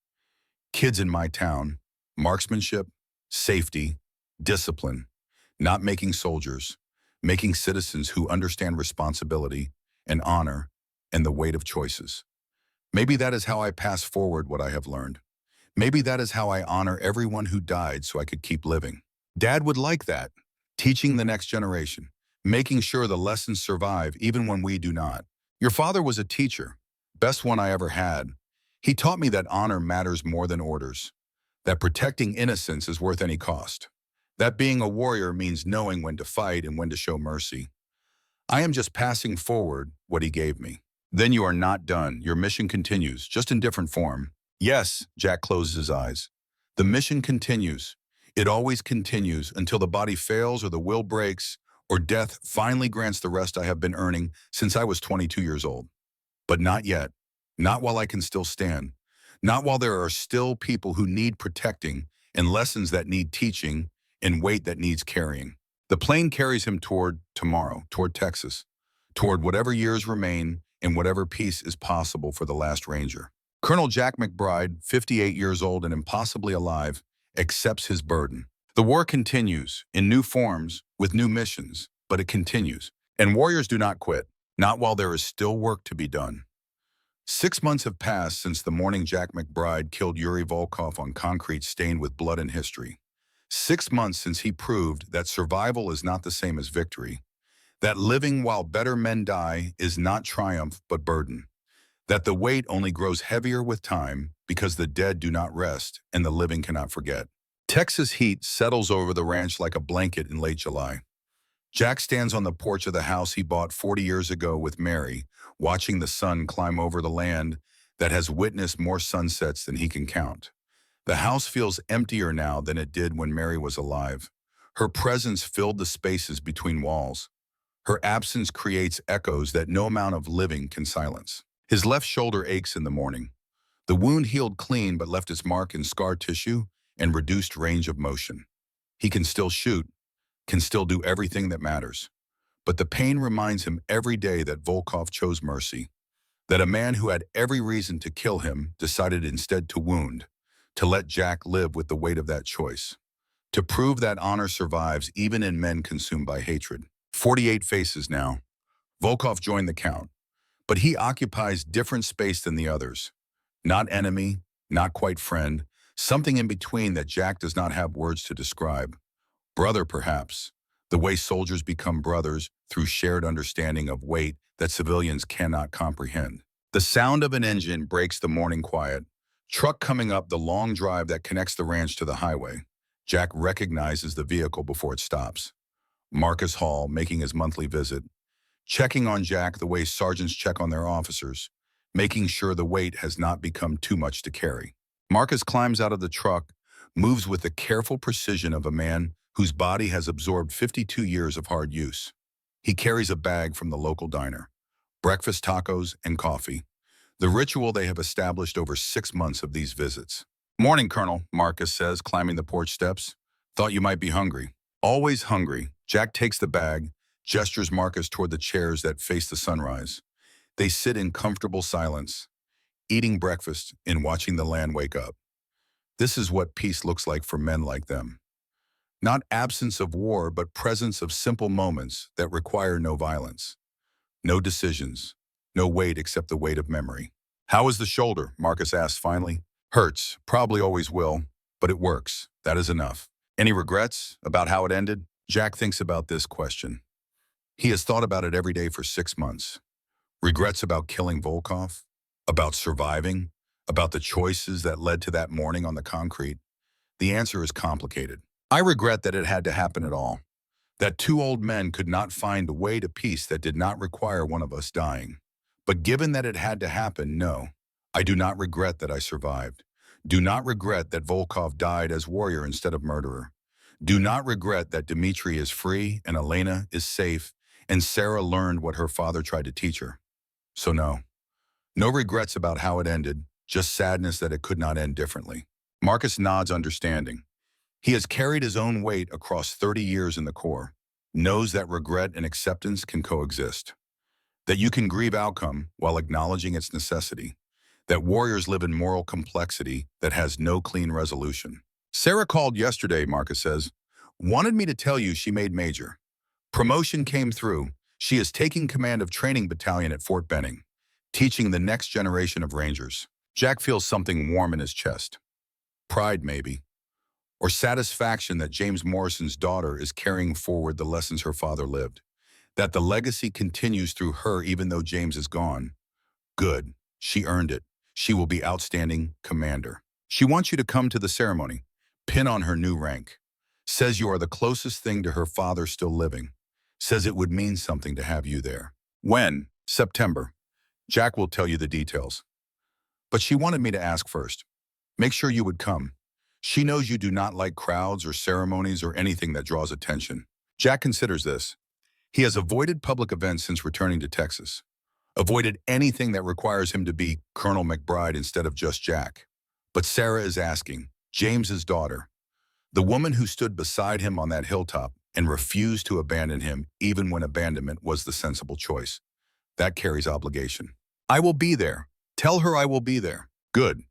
Kids in my town, marksmanship, safety, discipline, not making soldiers, making citizens who understand responsibility and honor and the weight of choices. Maybe that is how I pass forward what I have learned. Maybe that is how I honor everyone who died so I could keep living. Dad would like that, teaching the next generation, making sure the lessons survive even when we do not. Your father was a teacher, best one I ever had. He taught me that honor matters more than orders, that protecting innocence is worth any cost, that being a warrior means knowing when to fight and when to show mercy. I am just passing forward what he gave me. Then you are not done. Your mission continues, just in different form. Yes, Jack closes his eyes. The mission continues. It always continues until the body fails or the will breaks or death finally grants the rest I have been earning since I was 22 years old. But not yet. Not while I can still stand. Not while there are still people who need protecting and lessons that need teaching and weight that needs carrying. The plane carries him toward tomorrow, toward Texas, toward whatever years remain and whatever peace is possible for the last Ranger. Colonel Jack McBride, 58 years old and impossibly alive, accepts his burden. The war continues, in new forms, with new missions, but it continues. And warriors do not quit, not while there is still work to be done. 6 months have passed since the morning Jack McBride killed Yuri Volkov on concrete stained with blood and history. 6 months since he proved that survival is not the same as victory, that living while better men die is not triumph but burden, that the weight only grows heavier with time because the dead do not rest and the living cannot forget. Texas heat settles over the ranch like a blanket in late July. Jack stands on the porch of the house he bought 40 years ago with Mary, watching the sun climb over the land that has witnessed more sunsets than he can count. The house feels emptier now than it did when Mary was alive. Her presence filled the spaces between walls. Her absence creates echoes that no amount of living can silence. His left shoulder aches in the morning. The wound healed clean but left its mark in scar tissue and reduced range of motion. He can still shoot, can still do everything that matters. But the pain reminds him every day that Volkov chose mercy, that a man who had every reason to kill him decided instead to wound, to let Jack live with the weight of that choice, to prove that honor survives even in men consumed by hatred. 48 faces now. Volkov joined the count, but he occupies different space than the others. Not enemy, not quite friend, something in between that Jack does not have words to describe. Brother, perhaps, the way soldiers become brothers through shared understanding of weight that civilians cannot comprehend. The sound of an engine breaks the morning quiet. Truck coming up the long drive that connects the ranch to the highway. Jack recognizes the vehicle before it stops. Marcus Hall making his monthly visit, checking on Jack the way sergeants check on their officers, making sure the weight has not become too much to carry. Marcus climbs out of the truck, moves with the careful precision of a man whose body has absorbed 52 years of hard use. He carries a bag from the local diner, breakfast tacos and coffee, the ritual they have established over 6 months of these visits. Morning, Colonel, Marcus says, climbing the porch steps. Thought you might be hungry. Always hungry. Jack takes the bag, gestures Marcus toward the chairs that face the sunrise. They sit in comfortable silence, eating breakfast and watching the land wake up. This is what peace looks like for men like them. Not absence of war, but presence of simple moments that require no violence. No decisions. No weight except the weight of memory. How is the shoulder? Marcus asks finally. Hurts. Probably always will. But it works. That is enough. Any regrets about how it ended? Jack thinks about this question. He has thought about it every day for 6 months. Regrets about killing Volkov? About surviving? About the choices that led to that morning on the concrete? The answer is complicated. I regret that it had to happen at all. That two old men could not find a way to peace that did not require one of us dying. But given that it had to happen, no. I do not regret that I survived. Do not regret that Volkov died as warrior instead of murderer. Do not regret that Dmitri is free and Elena is safe and Sarah learned what her father tried to teach her. So no. No regrets about how it ended, just sadness that it could not end differently. Marcus nods understanding. He has carried his own weight across 30 years in the Corps, knows that regret and acceptance can coexist. That you can grieve outcome while acknowledging its necessity. That warriors live in moral complexity that has no clean resolution. Sarah called yesterday, Marcus says. Wanted me to tell you she made major. Promotion came through. She is taking command of training battalion at Fort Benning, teaching the next generation of Rangers. Jack feels something warm in his chest. Pride, maybe. Or satisfaction that James Morrison's daughter is carrying forward the lessons her father lived. That the legacy continues through her even though James is gone. Good. She earned it. She will be outstanding commander. She wants you to come to the ceremony. Pin on her new rank. Says you are the closest thing to her father still living. Says it would mean something to have you there. When? September. Jack will tell you the details. But she wanted me to ask first. Make sure you would come. She knows you do not like crowds or ceremonies or anything that draws attention. Jack considers this. He has avoided public events since returning to Texas. Avoided anything that requires him to be Colonel McBride instead of just Jack. But Sarah is asking, James's daughter, the woman who stood beside him on that hilltop and refused to abandon him even when abandonment was the sensible choice. That carries obligation. I will be there. Tell her I will be there. Good.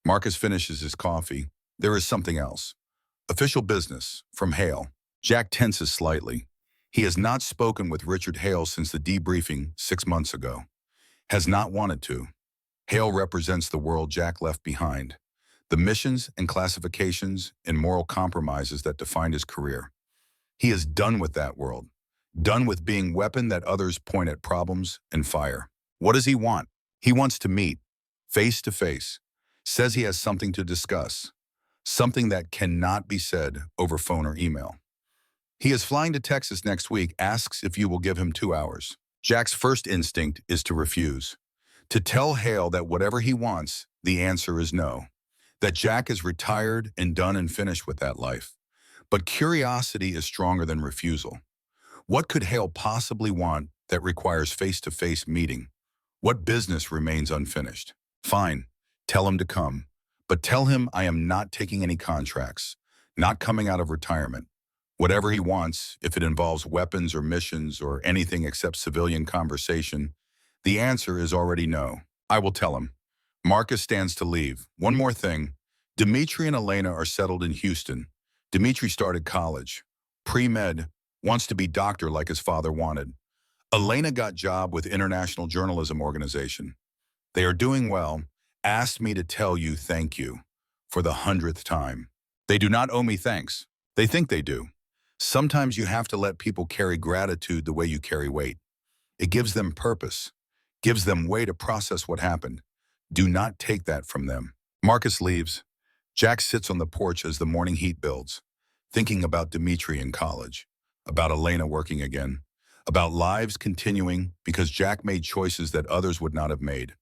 Marcus finishes his coffee. There is something else. Official business from Hale. Jack tenses slightly. He has not spoken with Richard Hale since the debriefing 6 months ago. Has not wanted to. Hale represents the world Jack left behind. The missions and classifications and moral compromises that defined his career. He is done with that world. Done with being weapon that others point at problems and fire. What does he want? He wants to meet, face to face. Says he has something to discuss. Something that cannot be said over phone or email. He is flying to Texas next week, asks if you will give him 2 hours. Jack's first instinct is to refuse. To tell Hale that whatever he wants, the answer is no. That Jack is retired and done and finished with that life. But curiosity is stronger than refusal. What could Hale possibly want that requires face-to-face meeting? What business remains unfinished? Fine, tell him to come. But tell him I am not taking any contracts, not coming out of retirement. Whatever he wants, if it involves weapons or missions or anything except civilian conversation, the answer is already no. I will tell him. Marcus stands to leave. One more thing. Dmitri and Elena are settled in Houston. Dmitri started college. Pre-med, wants to be doctor like his father wanted. Elena got job with International Journalism Organization. They are doing well. Asked me to tell you thank you for the 100th time. They do not owe me thanks. They think they do. Sometimes you have to let people carry gratitude the way you carry weight. It gives them purpose, gives them way to process what happened. Do not take that from them. Marcus leaves. Jack sits on the porch as the morning heat builds, thinking about Dmitri in college, about Elena working again, about lives continuing because Jack made choices that others would not have made.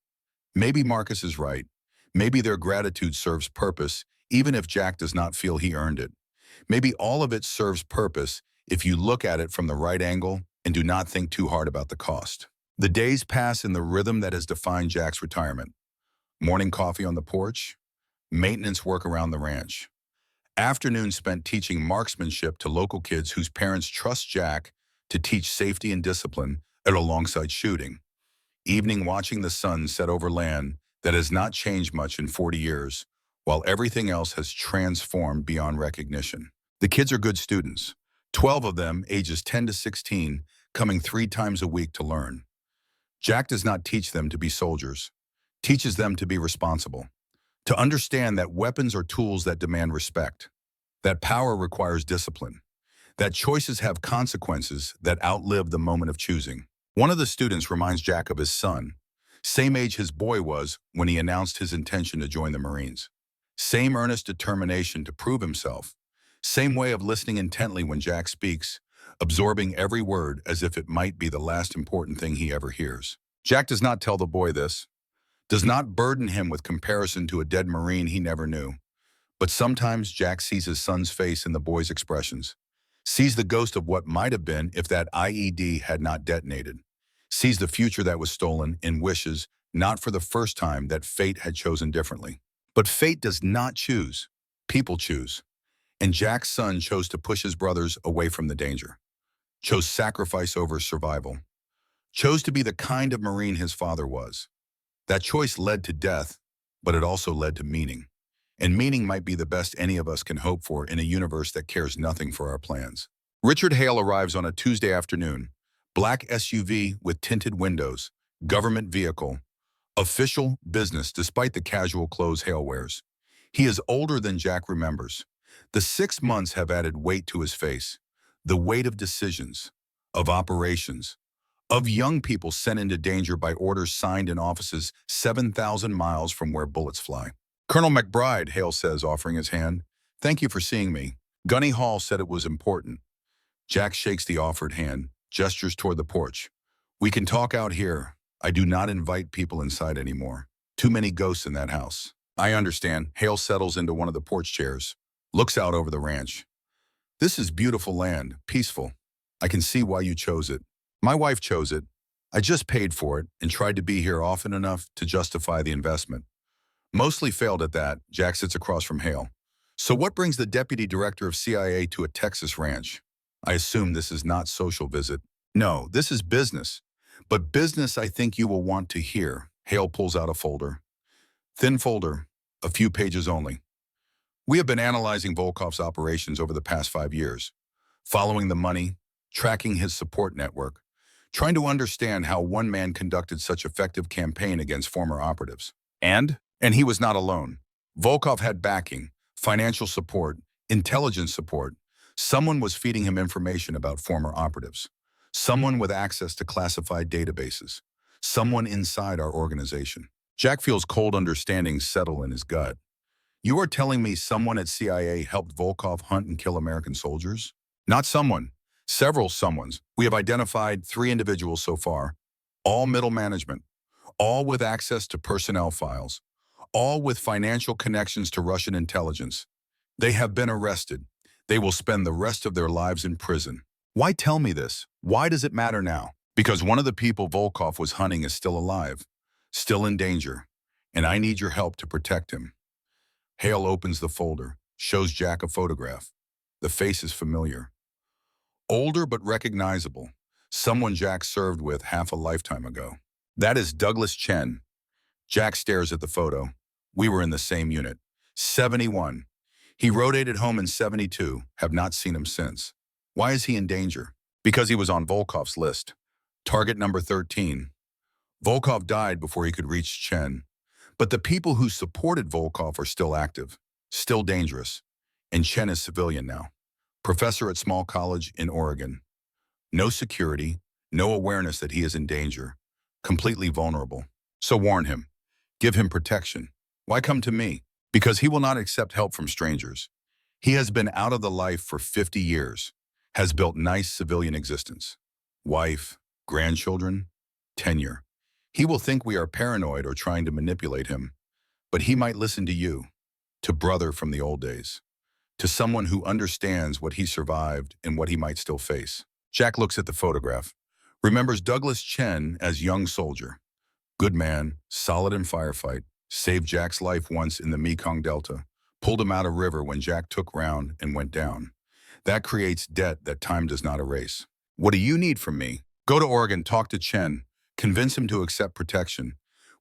Maybe Marcus is right. Maybe their gratitude serves purpose, even if Jack does not feel he earned it. Maybe all of it serves purpose if you look at it from the right angle and do not think too hard about the cost. The days pass in the rhythm that has defined Jack's retirement. Morning coffee on the porch, maintenance work around the ranch. Afternoons spent teaching marksmanship to local kids whose parents trust Jack to teach safety and discipline alongside shooting. Evening watching the sun set over land that has not changed much in 40 years, while everything else has transformed beyond recognition. The kids are good students, 12 of them, ages 10 to 16, coming 3 times a week to learn. Jack does not teach them to be soldiers, teaches them to be responsible, to understand that weapons are tools that demand respect, that power requires discipline, that choices have consequences that outlive the moment of choosing. One of the students reminds Jack of his son, same age his boy was when he announced his intention to join the Marines. Same earnest determination to prove himself, same way of listening intently when Jack speaks, absorbing every word as if it might be the last important thing he ever hears. Jack does not tell the boy this, does not burden him with comparison to a dead Marine he never knew. But sometimes Jack sees his son's face in the boy's expressions, sees the ghost of what might have been if that IED had not detonated, sees the future that was stolen and wishes, not for the first time, that fate had chosen differently. But fate does not choose. People choose. And Jack's son chose to push his brothers away from the danger, chose sacrifice over survival, chose to be the kind of Marine his father was. That choice led to death, but it also led to meaning. And meaning might be the best any of us can hope for in a universe that cares nothing for our plans. Richard Hale arrives on a Tuesday afternoon. Black SUV with tinted windows, government vehicle, official business despite the casual clothes Hale wears. He is older than Jack remembers. The 6 months have added weight to his face, the weight of decisions, of operations, of young people sent into danger by orders signed in offices 7,000 miles from where bullets fly. Colonel McBride, Hale says, offering his hand. Thank you for seeing me. Gunny Hall said it was important. Jack shakes the offered hand, gestures toward the porch. We can talk out here. I do not invite people inside anymore. Too many ghosts in that house. I understand. Hale settles into one of the porch chairs, looks out over the ranch. This is beautiful land, peaceful. I can see why you chose it. My wife chose it. I just paid for it and tried to be here often enough to justify the investment. Mostly failed at that. Jack sits across from Hale. So what brings the deputy director of CIA to a Texas ranch? I assume this is not social visit. No, this is business. But business I think you will want to hear. Hale pulls out a folder. Thin folder, a few pages only. We have been analyzing Volkov's operations over the past 5 years, following the money, tracking his support network, trying to understand how one man conducted such effective campaign against former operatives. And he was not alone. Volkov had backing, financial support, intelligence support. Someone was feeding him information about former operatives. Someone with access to classified databases. Someone inside our organization. Jack feels cold understanding settle in his gut. You are telling me someone at CIA helped Volkov hunt and kill American soldiers? Not someone. Several someones. We have identified 3 individuals so far. All middle management. All with access to personnel files. All with financial connections to Russian intelligence. They have been arrested. They will spend the rest of their lives in prison. Why tell me this? Why does it matter now? Because one of the people Volkov was hunting is still alive, still in danger, and I need your help to protect him. Hale opens the folder, shows Jack a photograph. The face is familiar. Older but recognizable. Someone Jack served with half a lifetime ago. That is Douglas Chen. Jack stares at the photo. We were in the same unit. 71. He rotated home in 72, have not seen him since. Why is he in danger? Because he was on Volkov's list. Target number 13. Volkov died before he could reach Chen. But the people who supported Volkov are still active, still dangerous. And Chen is civilian now. Professor at small college in Oregon. No security, no awareness that he is in danger. Completely vulnerable. So warn him. Give him protection. Why come to me? Because he will not accept help from strangers. He has been out of the life for 50 years, has built nice civilian existence. Wife, grandchildren, tenure. He will think we are paranoid or trying to manipulate him, but he might listen to you, to brother from the old days, to someone who understands what he survived and what he might still face. Jack looks at the photograph, remembers Douglas Chen as young soldier. Good man, solid in firefight, Saved Jack's life once in the Mekong Delta. Pulled him out of river when Jack took round and went down. That creates debt that time does not erase. What do you need from me? Go to Oregon, talk to Chen. Convince him to accept protection.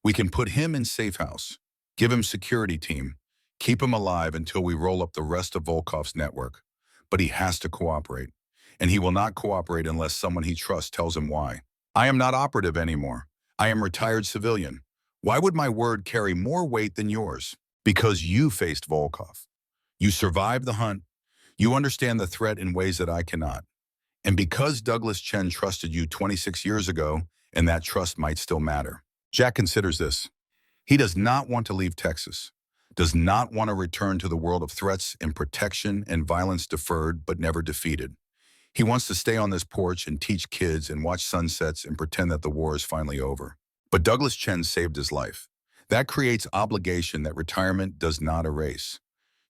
We can put him in safe house. Give him security team. Keep him alive until we roll up the rest of Volkov's network. But he has to cooperate. And he will not cooperate unless someone he trusts tells him why. I am not operative anymore. I am retired civilian. Why would my word carry more weight than yours? Because you faced Volkov. You survived the hunt. You understand the threat in ways that I cannot. And because Douglas Chen trusted you 26 years ago, and that trust might still matter. Jack considers this. He does not want to leave Texas, does not want to return to the world of threats and protection and violence deferred but never defeated. He wants to stay on this porch and teach kids and watch sunsets and pretend that the war is finally over. But Douglas Chen saved his life. That creates obligation that retirement does not erase.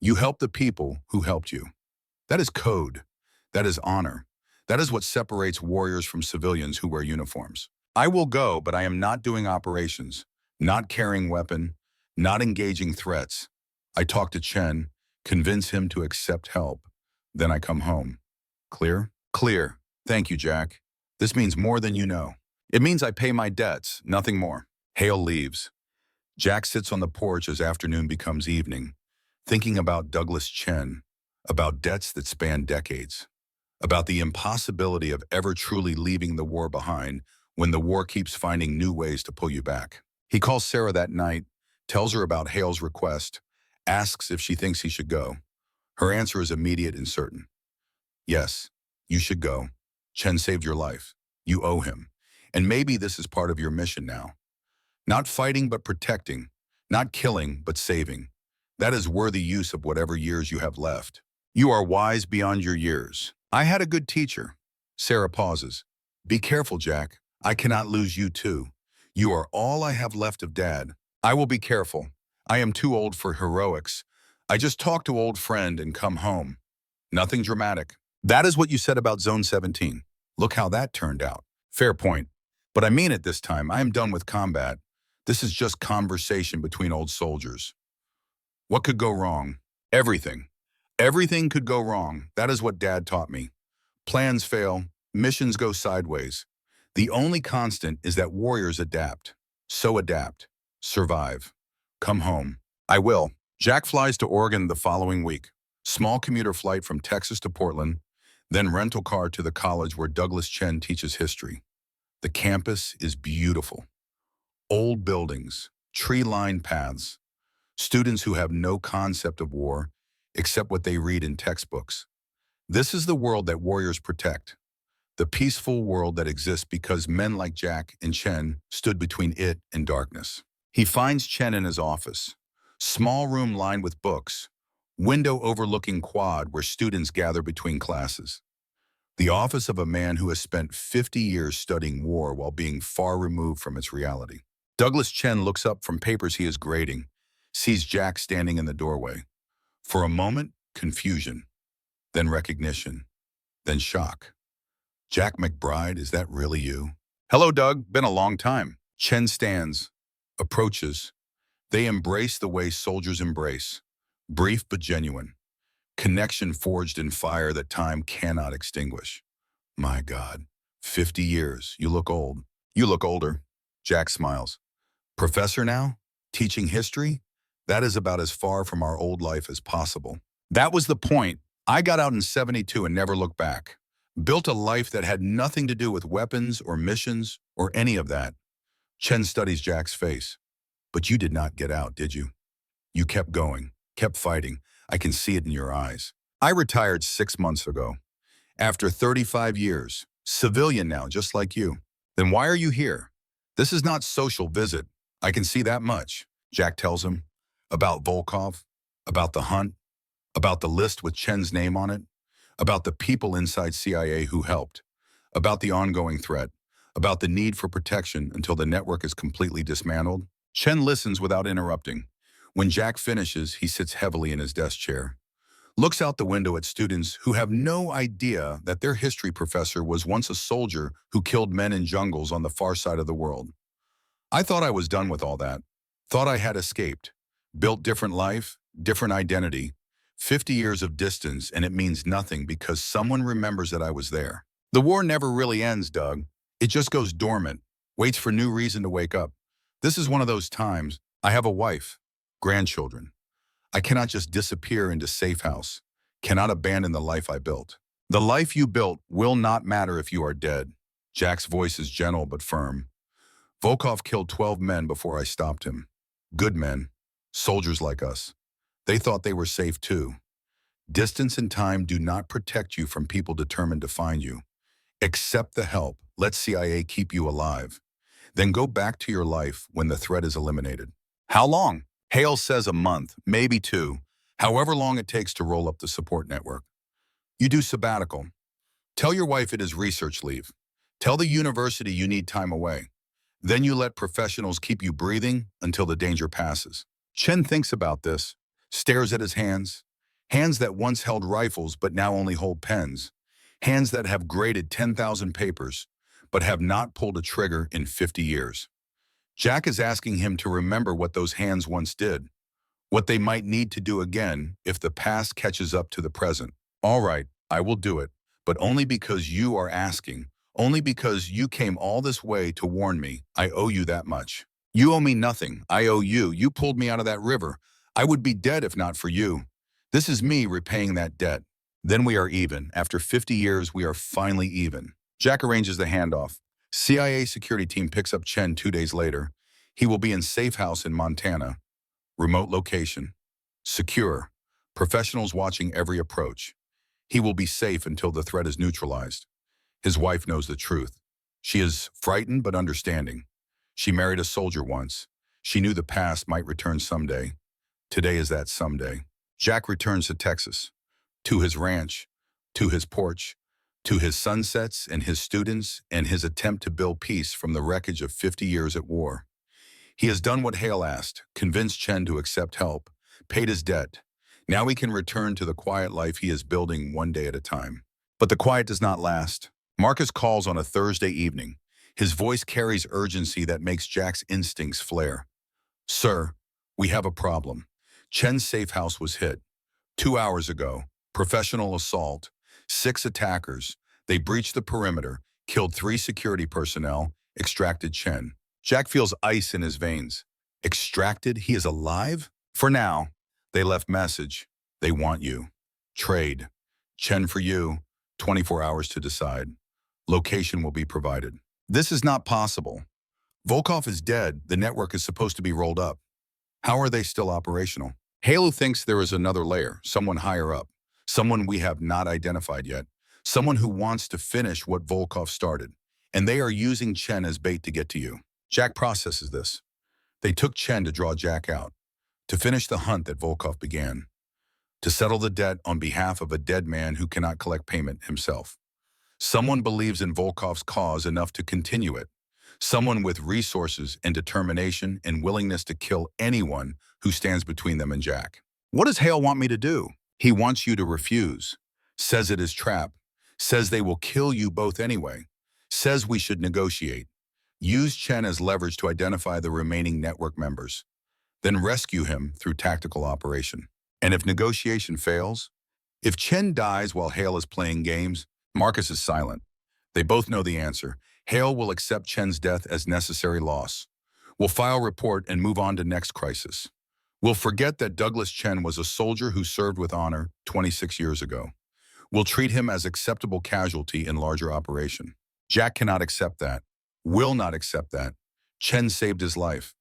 You help the people who helped you. That is code. That is honor. That is what separates warriors from civilians who wear uniforms. I will go, but I am not doing operations, not carrying weapon, not engaging threats. I talk to Chen, convince him to accept help. Then I come home. Clear? Clear. Thank you, Jack. This means more than you know. It means I pay my debts, nothing more. Hale leaves. Jack sits on the porch as afternoon becomes evening, thinking about Douglas Chen, about debts that span decades, about the impossibility of ever truly leaving the war behind when the war keeps finding new ways to pull you back. He calls Sarah that night, tells her about Hale's request, asks if she thinks he should go. Her answer is immediate and certain. Yes, you should go. Chen saved your life. You owe him. And maybe this is part of your mission now. Not fighting but protecting, not killing but saving. That is worthy use of whatever years you have left. You are wise beyond your years. I had a good teacher. Sarah pauses. Be careful, Jack. I cannot lose you too. You are all I have left of Dad. I will be careful. I am too old for heroics. I just talk to old friend and come home. Nothing dramatic. That is what you said about Zone 17. Look how that turned out. Fair point. But I mean it this time. I am done with combat. This is just conversation between old soldiers. What could go wrong? Everything. Everything could go wrong. That is what Dad taught me. Plans fail. Missions go sideways. The only constant is that warriors adapt. So adapt. Survive. Come home. I will. Jack flies to Oregon the following week. Small commuter flight from Texas to Portland, then rental car to the college where Douglas Chen teaches history. The campus is beautiful. Old buildings, tree-lined paths, students who have no concept of war except what they read in textbooks. This is the world that warriors protect. The peaceful world that exists because men like Jack and Chen stood between it and darkness. He finds Chen in his office. Small room lined with books. Window overlooking quad where students gather between classes. The office of a man who has spent 50 years studying war while being far removed from its reality. Douglas Chen looks up from papers he is grading, sees Jack standing in the doorway. For a moment, confusion, then recognition, then shock. Jack McBride, is that really you? Hello, Doug. Been a long time. Chen stands, approaches. They embrace the way soldiers embrace. Brief but genuine. Connection forged in fire that time cannot extinguish. My God, 50 years. You look old. You look older. Jack smiles. Professor now? Teaching history? That is about as far from our old life as possible. That was the point. I got out in 72 and never looked back. Built a life that had nothing to do with weapons or missions or any of that. Chen studies Jack's face. But you did not get out, did you? You kept going, kept fighting. I can see it in your eyes. I retired 6 months ago. After 35 years. Civilian now, just like you. Then why are you here? This is not social visit. I can see that much. Jack tells him. About Volkov. About the hunt. About the list with Chen's name on it. About the people inside CIA who helped. About the ongoing threat. About the need for protection until the network is completely dismantled. Chen listens without interrupting. When Jack finishes, he sits heavily in his desk chair. Looks out the window at students who have no idea that their history professor was once a soldier who killed men in jungles on the far side of the world. I thought I was done with all that. Thought I had escaped. Built different life, different identity. 50 years of distance, and it means nothing because someone remembers that I was there. The war never really ends, Doug. It just goes dormant, waits for new reason to wake up. This is one of those times. I have a wife, grandchildren. I cannot just disappear into safe house, cannot abandon the life I built. The life you built will not matter if you are dead. Jack's voice is gentle but firm. Volkov killed 12 men before I stopped him. Good men, soldiers like us. They thought they were safe too. Distance and time do not protect you from people determined to find you. Accept the help. Let CIA keep you alive. Then go back to your life when the threat is eliminated. How long? Hale says a month, maybe 2, however long it takes to roll up the support network. You do sabbatical. Tell your wife it is research leave. Tell the university you need time away. Then you let professionals keep you breathing until the danger passes. Chen thinks about this, stares at his hands that once held rifles but now only hold pens, hands that have graded 10,000 papers but have not pulled a trigger in 50 years. Jack is asking him to remember what those hands once did, what they might need to do again if the past catches up to the present. All right, I will do it, but only because you are asking, only because you came all this way to warn me. I owe you that much. You owe me nothing. I owe you. You pulled me out of that river. I would be dead if not for you. This is me repaying that debt. Then we are even. After 50 years, we are finally even. Jack arranges the handoff. CIA security team picks up Chen 2 days later. He will be in safe house in Montana. Remote location. Secure. Professionals watching every approach. He will be safe until the threat is neutralized. His wife knows the truth. She is frightened but understanding. She married a soldier once. She knew the past might return someday. Today is that someday. Jack returns to Texas, to his ranch, to his porch, to his sunsets and his students and his attempt to build peace from the wreckage of 50 years at war. He has done what Hale asked, convinced Chen to accept help, paid his debt. Now he can return to the quiet life he is building one day at a time. But the quiet does not last. Marcus calls on a Thursday evening. His voice carries urgency that makes Jack's instincts flare. Sir, we have a problem. Chen's safe house was hit. 2 hours ago, professional assault, 6 attackers. They breached the perimeter, killed 3 security personnel, extracted Chen. Jack feels ice in his veins. Extracted? He is alive? For now. They left message. They want you. Trade. Chen for you. 24 hours to decide. Location will be provided. This is not possible. Volkov is dead. The network is supposed to be rolled up. How are they still operational? Halo thinks there is another layer, someone higher up, someone we have not identified yet, someone who wants to finish what Volkov started, and they are using Chen as bait to get to you. Jack processes this. They took Chen to draw Jack out, to finish the hunt that Volkov began, to settle the debt on behalf of a dead man who cannot collect payment himself. Someone believes in Volkov's cause enough to continue it. Someone with resources and determination and willingness to kill anyone who stands between them and Jack. What does Hale want me to do? He wants you to refuse. Says it is trap. Says they will kill you both anyway. Says we should negotiate. Use Chen as leverage to identify the remaining network members. Then rescue him through tactical operation. And if negotiation fails, if Chen dies while Hale is playing games, Marcus is silent. They both know the answer. Hale will accept Chen's death as necessary loss. We'll file report and move on to next crisis. We'll forget that Douglas Chen was a soldier who served with honor 26 years ago. We'll treat him as acceptable casualty in larger operation. Jack cannot accept that. Will not accept that. Chen saved his life.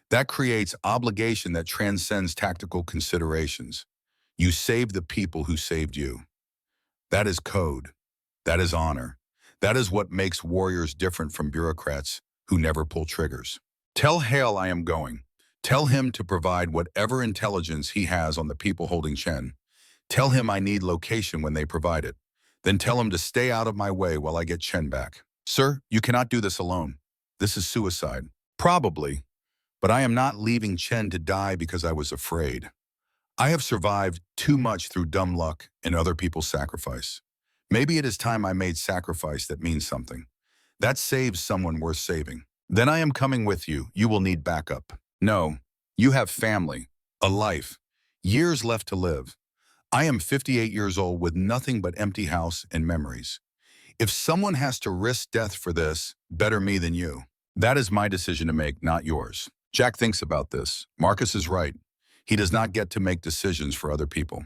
That creates obligation that transcends tactical considerations. You saved the people who saved you. That is code. That is honor. That is what makes warriors different from bureaucrats who never pull triggers. Tell Hale I am going. Tell him to provide whatever intelligence he has on the people holding Chen. Tell him I need location when they provide it. Then tell him to stay out of my way while I get Chen back. Sir, you cannot do this alone. This is suicide. Probably. But I am not leaving Chen to die because I was afraid. I have survived too much through dumb luck and other people's sacrifice. Maybe it is time I made sacrifice that means something. That saves someone worth saving. Then I am coming with you. You will need backup. No, You have family, a life, years left to live. I am 58 years old with nothing but empty house and memories. If someone has to risk death for this, better me than you. That is my decision to make, not yours. Jack thinks about this. Marcus is right. He does not get to make decisions for other people,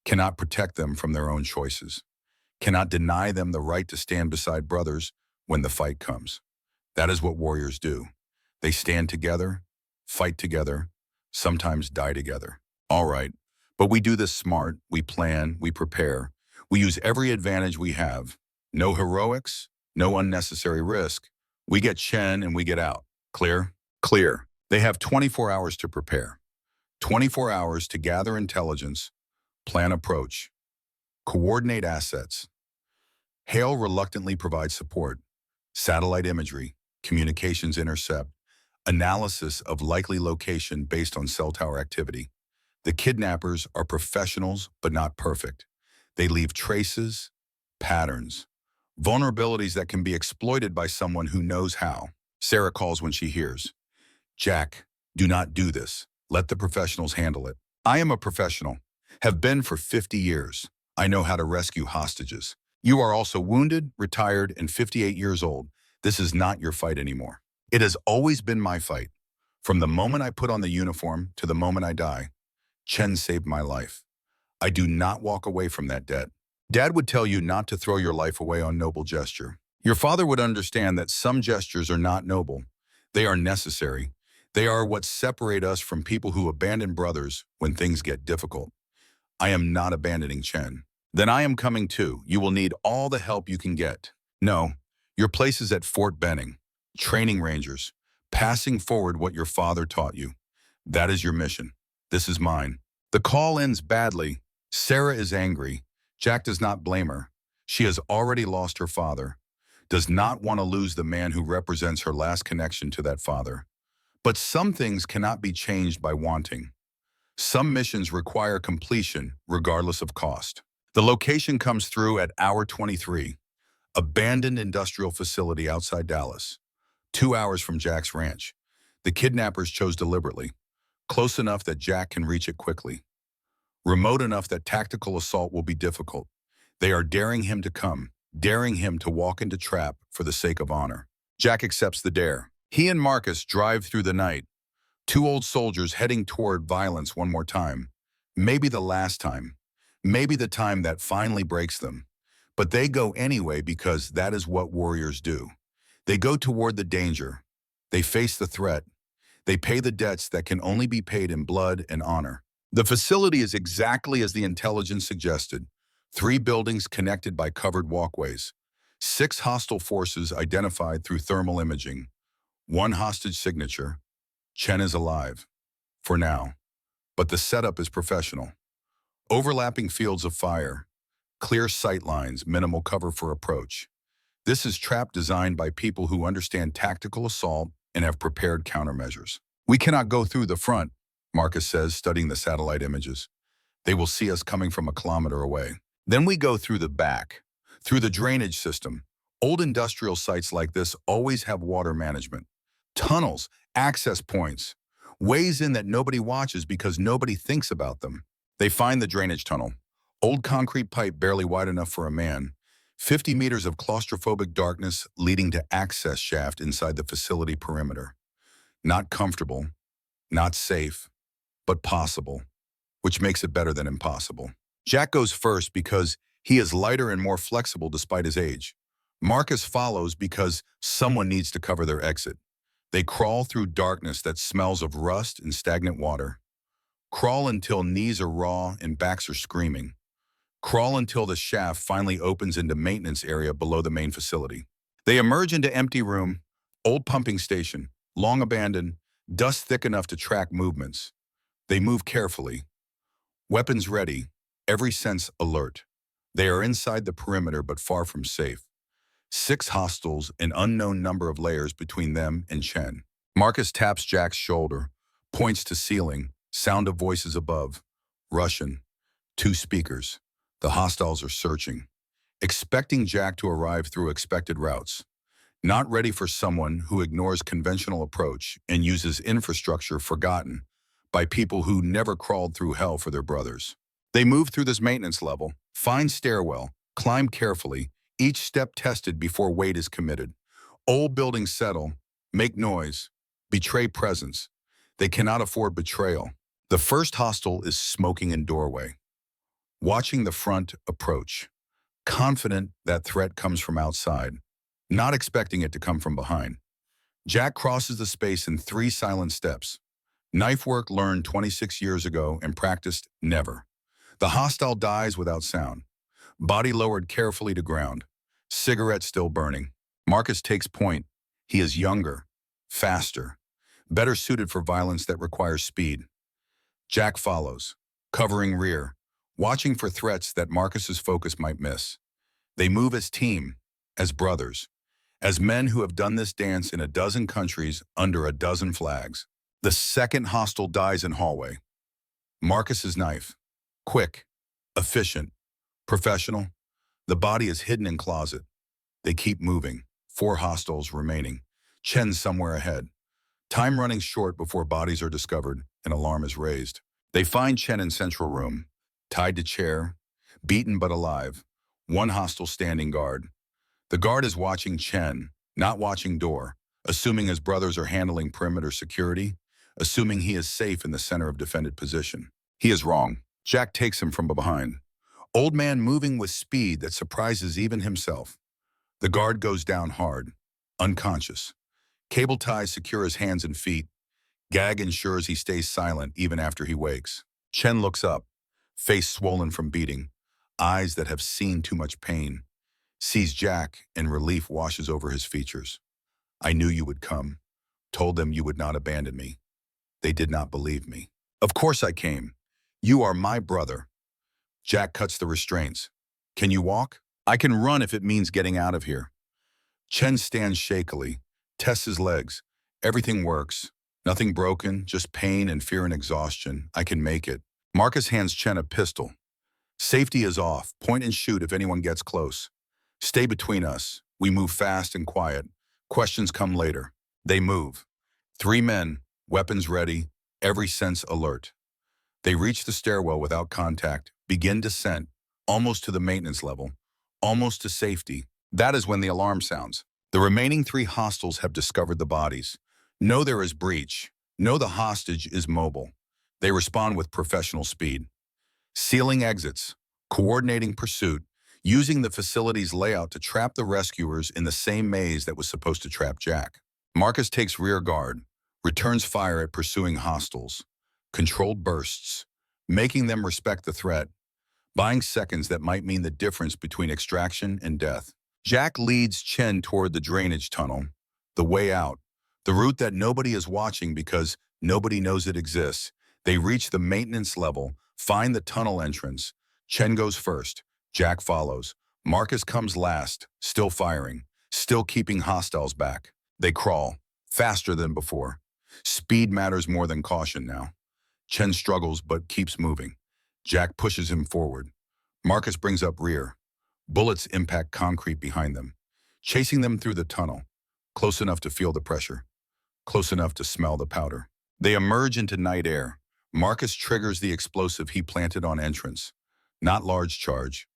cannot protect them from their own choices, cannot deny them the right to stand beside brothers when the fight comes. That is what warriors do. They stand together, fight together, sometimes die together. All right, but we do this smart. We plan, we prepare. We use every advantage we have. No heroics, no unnecessary risk. We get Chen and we get out. Clear? Clear. They have 24 hours to prepare. 24 hours to gather intelligence, plan approach, coordinate assets. Hale reluctantly provides support, satellite imagery, communications intercept, analysis of likely location based on cell tower activity. The kidnappers are professionals, but not perfect. They leave traces, patterns, vulnerabilities that can be exploited by someone who knows how. Sarah calls when she hears, "Jack, do not do this. Let the professionals handle it." I am a professional, have been for 50 years. I know how to rescue hostages. You are also wounded, retired, and 58 years old. This is not your fight anymore. It has always been my fight. From the moment I put on the uniform to the moment I die, Chen saved my life. I do not walk away from that debt. Dad would tell you not to throw your life away on noble gesture. Your father would understand that some gestures are not noble. They are necessary. They are what separate us from people who abandon brothers when things get difficult. I am not abandoning Chen. Then I am coming too. You will need all the help you can get. No, your place is at Fort Benning, training rangers, passing forward what your father taught you. That is your mission. This is mine. The call ends badly. Sarah is angry. Jack does not blame her. She has already lost her father, does not want to lose the man who represents her last connection to that father. But some things cannot be changed by wanting. Some missions require completion, regardless of cost. The location comes through at hour 23, abandoned industrial facility outside Dallas, 2 hours from Jack's ranch. The kidnappers chose deliberately, close enough that Jack can reach it quickly, remote enough that tactical assault will be difficult. They are daring him to come, daring him to walk into trap for the sake of honor. Jack accepts the dare. He and Marcus drive through the night, two old soldiers heading toward violence one more time, maybe the last time, maybe the time that finally breaks them. But they go anyway because that is what warriors do. They go toward the danger. They face the threat. They pay the debts that can only be paid in blood and honor. The facility is exactly as the intelligence suggested. 3 buildings connected by covered walkways. 6 hostile forces identified through thermal imaging. 1 hostage signature. Chen is alive. For now. But the setup is professional. Overlapping fields of fire. Clear sight lines, minimal cover for approach. This is trap designed by people who understand tactical assault and have prepared countermeasures. We cannot go through the front, Marcus says, studying the satellite images. They will see us coming from a kilometer away. Then we go through the back, through the drainage system. Old industrial sites like this always have water management. Tunnels, access points, ways in that nobody watches because nobody thinks about them. They find the drainage tunnel. Old concrete pipe barely wide enough for a man. 50 meters of claustrophobic darkness leading to access shaft inside the facility perimeter. Not comfortable, not safe, but possible, which makes it better than impossible. Jack goes first because he is lighter and more flexible despite his age. Marcus follows because someone needs to cover their exit. They crawl through darkness that smells of rust and stagnant water. Crawl until knees are raw and backs are screaming. Crawl until the shaft finally opens into maintenance area below the main facility. They emerge into empty room, old pumping station, long abandoned, dust thick enough to track movements. They move carefully. Weapons ready, every sense alert. They are inside the perimeter but far from safe. 6 hostiles, an unknown number of layers between them and Chen. Marcus taps Jack's shoulder, points to ceiling, sound of voices above. Russian, 2 speakers. The hostiles are searching, expecting Jack to arrive through expected routes. Not ready for someone who ignores conventional approach and uses infrastructure forgotten, by people who never crawled through hell for their brothers. They move through this maintenance level, find stairwell, climb carefully, each step tested before weight is committed. Old buildings settle, make noise, betray presence. They cannot afford betrayal. The first hostile is smoking in doorway, watching the front approach, confident that threat comes from outside, not expecting it to come from behind. Jack crosses the space in 3 silent steps. Knife work learned 26 years ago and practiced never. The hostile dies without sound. Body lowered carefully to ground. Cigarette still burning. Marcus takes point. He is younger, faster, better suited for violence that requires speed. Jack follows, covering rear, watching for threats that Marcus's focus might miss. They move as team, as brothers, as men who have done this dance in a dozen countries under a dozen flags. The second hostile dies in hallway. Marcus's knife. Quick, efficient, professional. The body is hidden in closet. They keep moving. 4 hostiles remaining. Chen somewhere ahead. Time running short before bodies are discovered. An alarm is raised. They find Chen in central room, tied to chair, beaten but alive. 1 hostile standing guard. The guard is watching Chen, not watching door, assuming his brothers are handling perimeter security, assuming he is safe in the center of defended position. He is wrong. Jack takes him from behind. Old man moving with speed that surprises even himself. The guard goes down hard, unconscious. Cable ties secure his hands and feet. Gag ensures he stays silent even after he wakes. Chen looks up, face swollen from beating, eyes that have seen too much pain. Sees Jack, and relief washes over his features. I knew you would come. Told them you would not abandon me. They did not believe me. Of course I came. You are my brother. Jack cuts the restraints. Can you walk? I can run if it means getting out of here. Chen stands shakily, tests his legs. Everything works. Nothing broken, just pain and fear and exhaustion. I can make it. Marcus hands Chen a pistol. Safety is off. Point and shoot if anyone gets close. Stay between us. We move fast and quiet. Questions come later. They move. 3 men, weapons ready, every sense alert. They reach the stairwell without contact, begin descent, almost to the maintenance level, almost to safety. That is when the alarm sounds. The remaining 3 hostiles have discovered the bodies. Know there is breach. Know the hostage is mobile. They respond with professional speed. Sealing exits, coordinating pursuit, using the facility's layout to trap the rescuers in the same maze that was supposed to trap Jack. Marcus takes rear guard, returns fire at pursuing hostiles. Controlled bursts, making them respect the threat, buying seconds that might mean the difference between extraction and death. Jack leads Chen toward the drainage tunnel, the way out, the route that nobody is watching because nobody knows it exists. They reach the maintenance level, find the tunnel entrance. Chen goes first. Jack follows. Marcus comes last, still firing, still keeping hostiles back. They crawl, faster than before. Speed matters more than caution now. Chen struggles but keeps moving. Jack pushes him forward. Marcus brings up rear. Bullets impact concrete behind them, chasing them through the tunnel, close enough to feel the pressure, close enough to smell the powder. They emerge into night air. Marcus triggers the explosive he planted on entrance. Not large charge,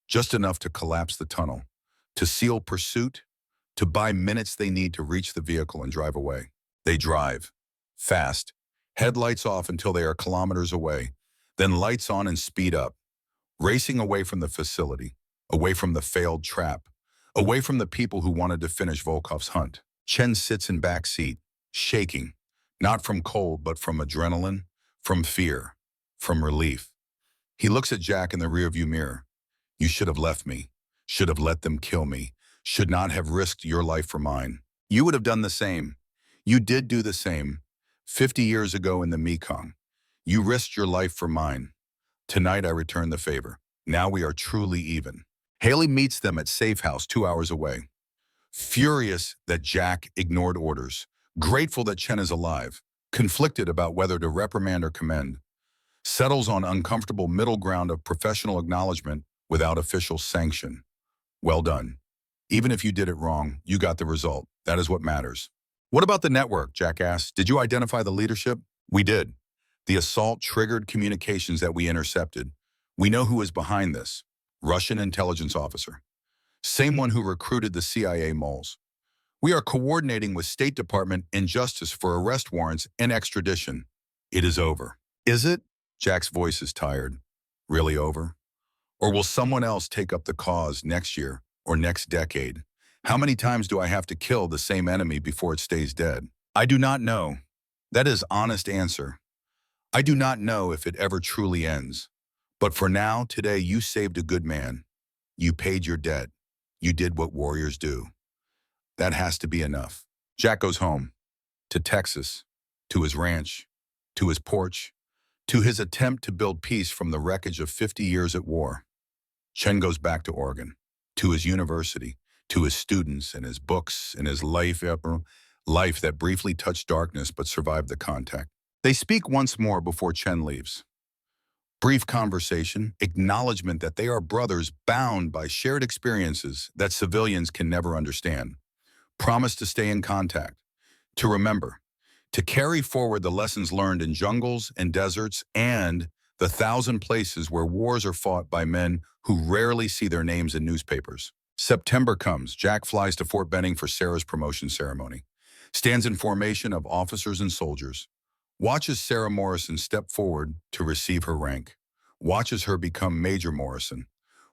just enough to collapse the tunnel, to seal pursuit, to buy minutes they need to reach the vehicle and drive away. They drive, fast, headlights off until they are kilometers away, then lights on and speed up, racing away from the facility, away from the failed trap, away from the people who wanted to finish Volkov's hunt. Chen sits in back seat, shaking, not from cold but from adrenaline, from fear, from relief. He looks at Jack in the rearview mirror. You should have left me, should have let them kill me, should not have risked your life for mine. You would have done the same. You did do the same. 50 years ago in the Mekong. You risked your life for mine. Tonight I return the favor. Now we are truly even. Haley meets them at Safe House 2 hours away. Furious that Jack ignored orders. Grateful that Chen is alive. Conflicted about whether to reprimand or commend. Settles on uncomfortable middle ground of professional acknowledgement without official sanction. Well done. Even if you did it wrong, you got the result. That is what matters. What about the network? Jack asked. Did you identify the leadership? We did. The assault triggered communications that we intercepted. We know who is behind this. Russian intelligence officer. Same one who recruited the CIA moles. We are coordinating with State Department and Justice for arrest warrants and extradition. It is over. Is it? Jack's voice is tired. Really over? Or will someone else take up the cause next year or next decade? How many times do I have to kill the same enemy before it stays dead? I do not know. That is honest answer. I do not know if it ever truly ends. But for now, today, you saved a good man. You paid your debt. You did what warriors do. That has to be enough. Jack goes home. To Texas. To his ranch. To his porch. To his attempt to build peace from the wreckage of 50 years at war. Chen goes back to Oregon. To his university. To his students and his books and his life that briefly touched darkness but survived the contact. They speak once more before Chen leaves. Brief conversation, acknowledgement that they are brothers bound by shared experiences that civilians can never understand. Promise to stay in contact, to remember, to carry forward the lessons learned in jungles and deserts and the 1,000 places where wars are fought by men who rarely see their names in newspapers. September comes. Jack flies to Fort Benning for Sarah's promotion ceremony. Stands in formation of officers and soldiers. Watches Sarah Morrison step forward to receive her rank. Watches her become Major Morrison.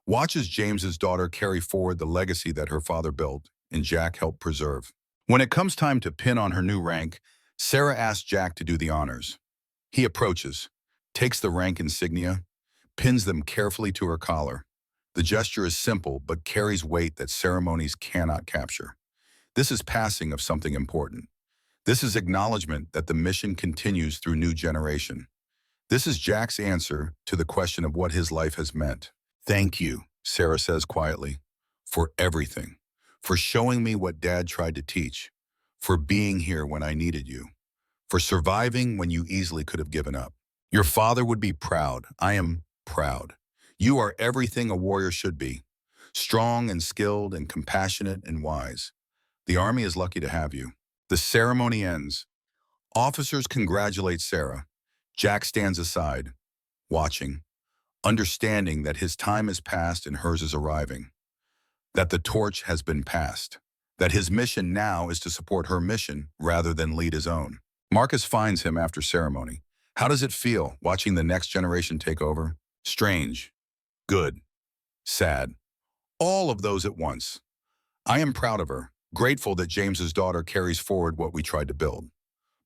Watches James's daughter carry forward the legacy that her father built and Jack helped preserve. When it comes time to pin on her new rank, Sarah asks Jack to do the honors. He approaches, takes the rank insignia, pins them carefully to her collar. The gesture is simple but carries weight that ceremonies cannot capture. This is passing of something important. This is acknowledgement that the mission continues through new generation. This is Jack's answer to the question of what his life has meant. Thank you, Sarah says quietly, for everything, for showing me what Dad tried to teach, for being here when I needed you, for surviving when you easily could have given up. Your father would be proud. I am proud. You are everything a warrior should be, strong and skilled and compassionate and wise. The Army is lucky to have you. The ceremony ends. Officers congratulate Sarah. Jack stands aside, watching, understanding that his time has passed and hers is arriving, that the torch has been passed, that his mission now is to support her mission rather than lead his own. Marcus finds him after ceremony. How does it feel watching the next generation take over? Strange, good, sad, all of those at once. I am proud of her, grateful that James's daughter carries forward what we tried to build,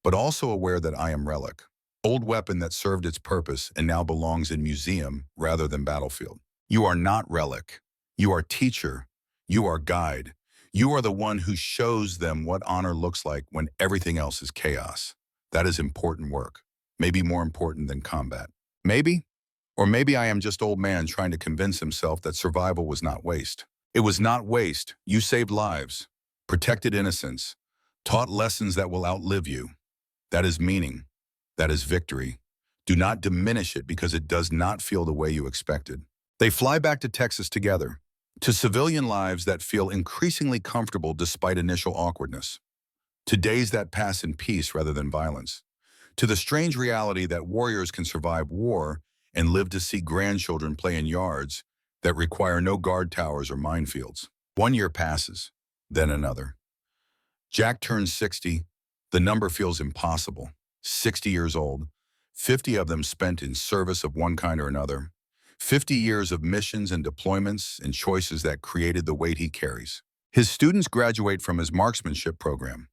but also aware that I am relic, old weapon that served its purpose and now belongs in museum rather than battlefield. You are not relic. You are teacher. You are guide. You are the one who shows them what honor looks like when everything else is chaos. That is important work, maybe more important than combat. Maybe, or maybe I am just old man trying to convince himself that survival was not waste. It was not waste. You saved lives, protected innocence, taught lessons that will outlive you. That is meaning. That is victory. Do not diminish it because it does not feel the way you expected. They fly back to Texas together, to civilian lives that feel increasingly comfortable despite initial awkwardness, to days that pass in peace rather than violence, to the strange reality that warriors can survive war and live to see grandchildren play in yards that require no guard towers or minefields. 1 year passes, then another. Jack turns 60. The number feels impossible. 60 years old, 50 of them spent in service of one kind or another, 50 years of missions and deployments and choices that created the weight he carries. His students graduate from his marksmanship program,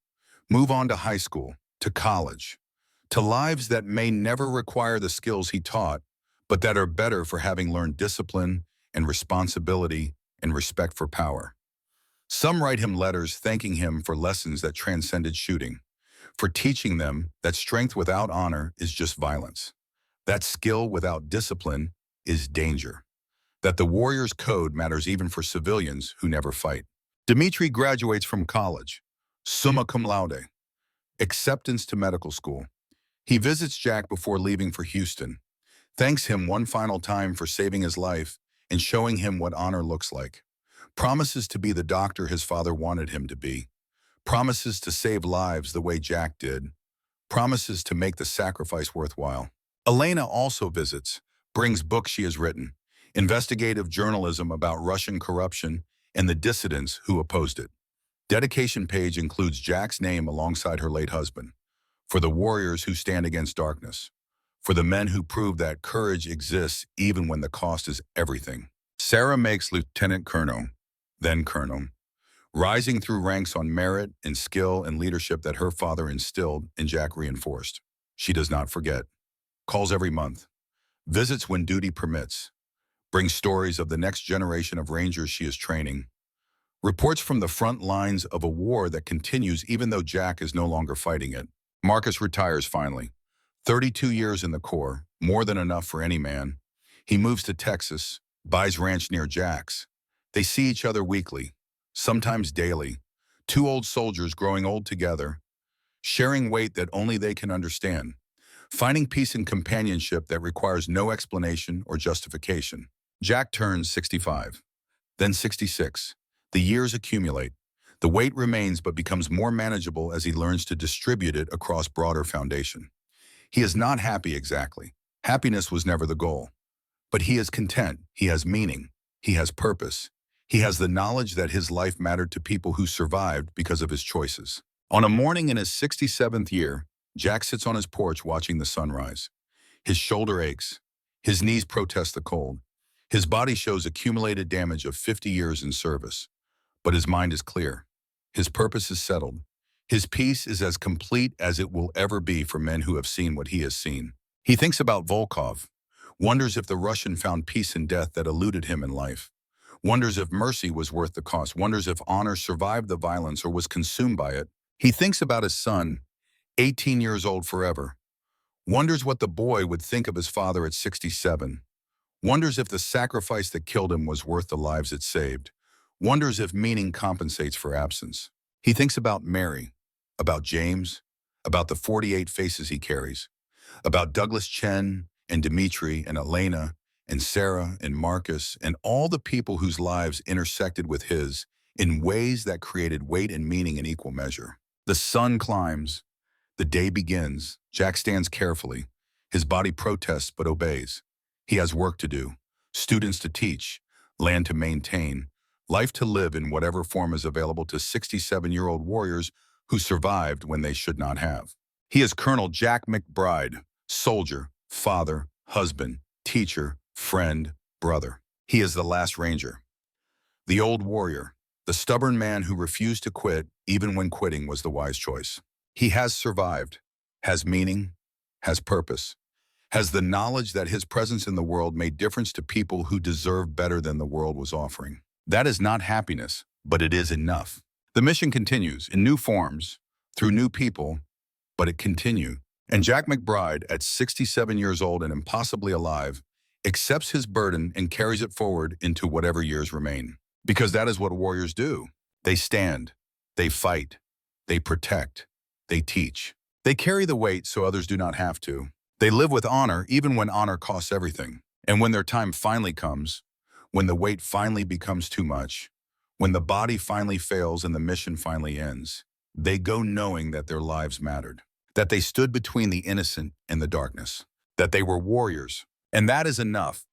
move on to high school, to college, to lives that may never require the skills he taught, but that are better for having learned discipline and responsibility and respect for power. Some write him letters thanking him for lessons that transcended shooting, for teaching them that strength without honor is just violence, that skill without discipline is danger, that the warrior's code matters even for civilians who never fight. Dmitri graduates from college, summa cum laude, acceptance to medical school. He visits Jack before leaving for Houston, thanks him one final time for saving his life and showing him what honor looks like, promises to be the doctor his father wanted him to be, promises to save lives the way Jack did, promises to make the sacrifice worthwhile. Elena also visits, brings books she has written, investigative journalism about Russian corruption and the dissidents who opposed it. Dedication page includes Jack's name alongside her late husband, for the warriors who stand against darkness, for the men who prove that courage exists even when the cost is everything. Sarah makes lieutenant colonel, then colonel, rising through ranks on merit and skill and leadership that her father instilled and Jack reinforced. She does not forget, calls every month, visits when duty permits, brings stories of the next generation of Rangers she is training, reports from the front lines of a war that continues even though Jack is no longer fighting it. Marcus retires finally. 32 years in the Corps, more than enough for any man. He moves to Texas, buys ranch near Jack's. They see each other weekly, sometimes daily. Two old soldiers growing old together, sharing weight that only they can understand, finding peace and companionship that requires no explanation or justification. Jack turns 65, then 66. The years accumulate. The weight remains but becomes more manageable as he learns to distribute it across broader foundation. He is not happy exactly. Happiness was never the goal. But he is content, he has meaning, he has purpose. He has the knowledge that his life mattered to people who survived because of his choices. On a morning in his 67th year, Jack sits on his porch watching the sunrise. His shoulder aches. His knees protest the cold. His body shows accumulated damage of 50 years in service. But his mind is clear. His purpose is settled. His peace is as complete as it will ever be for men who have seen what he has seen. He thinks about Volkov, wonders if the Russian found peace in death that eluded him in life, wonders if mercy was worth the cost, wonders if honor survived the violence or was consumed by it. He thinks about his son, 18 years old forever, wonders what the boy would think of his father at 67, wonders if the sacrifice that killed him was worth the lives it saved, wonders if meaning compensates for absence. He thinks about Mary, about James, about the 48 faces he carries, about Douglas Chen and Dmitri and Elena and Sarah and Marcus and all the people whose lives intersected with his in ways that created weight and meaning in equal measure. The sun climbs. The day begins. Jack stands carefully. His body protests but obeys. He has work to do, students to teach, land to maintain, life to live in whatever form is available to 67-year-old warriors who survived when they should not have. He is Colonel Jack McBride, soldier, father, husband, teacher, friend, brother. He is the last Ranger, the old warrior, the stubborn man who refused to quit even when quitting was the wise choice. He has survived, has meaning, has purpose, has the knowledge that his presence in the world made difference to people who deserve better than the world was offering. That is not happiness, but it is enough. The mission continues in new forms, through new people, but it continued. And Jack McBride, at 67 years old and impossibly alive, accepts his burden and carries it forward into whatever years remain. Because that is what warriors do. They stand, they fight, they protect, they teach. They carry the weight so others do not have to. They live with honor even when honor costs everything. And when their time finally comes, when the weight finally becomes too much, when the body finally fails and the mission finally ends, they go knowing that their lives mattered, that they stood between the innocent and the darkness, that they were warriors. And that is enough.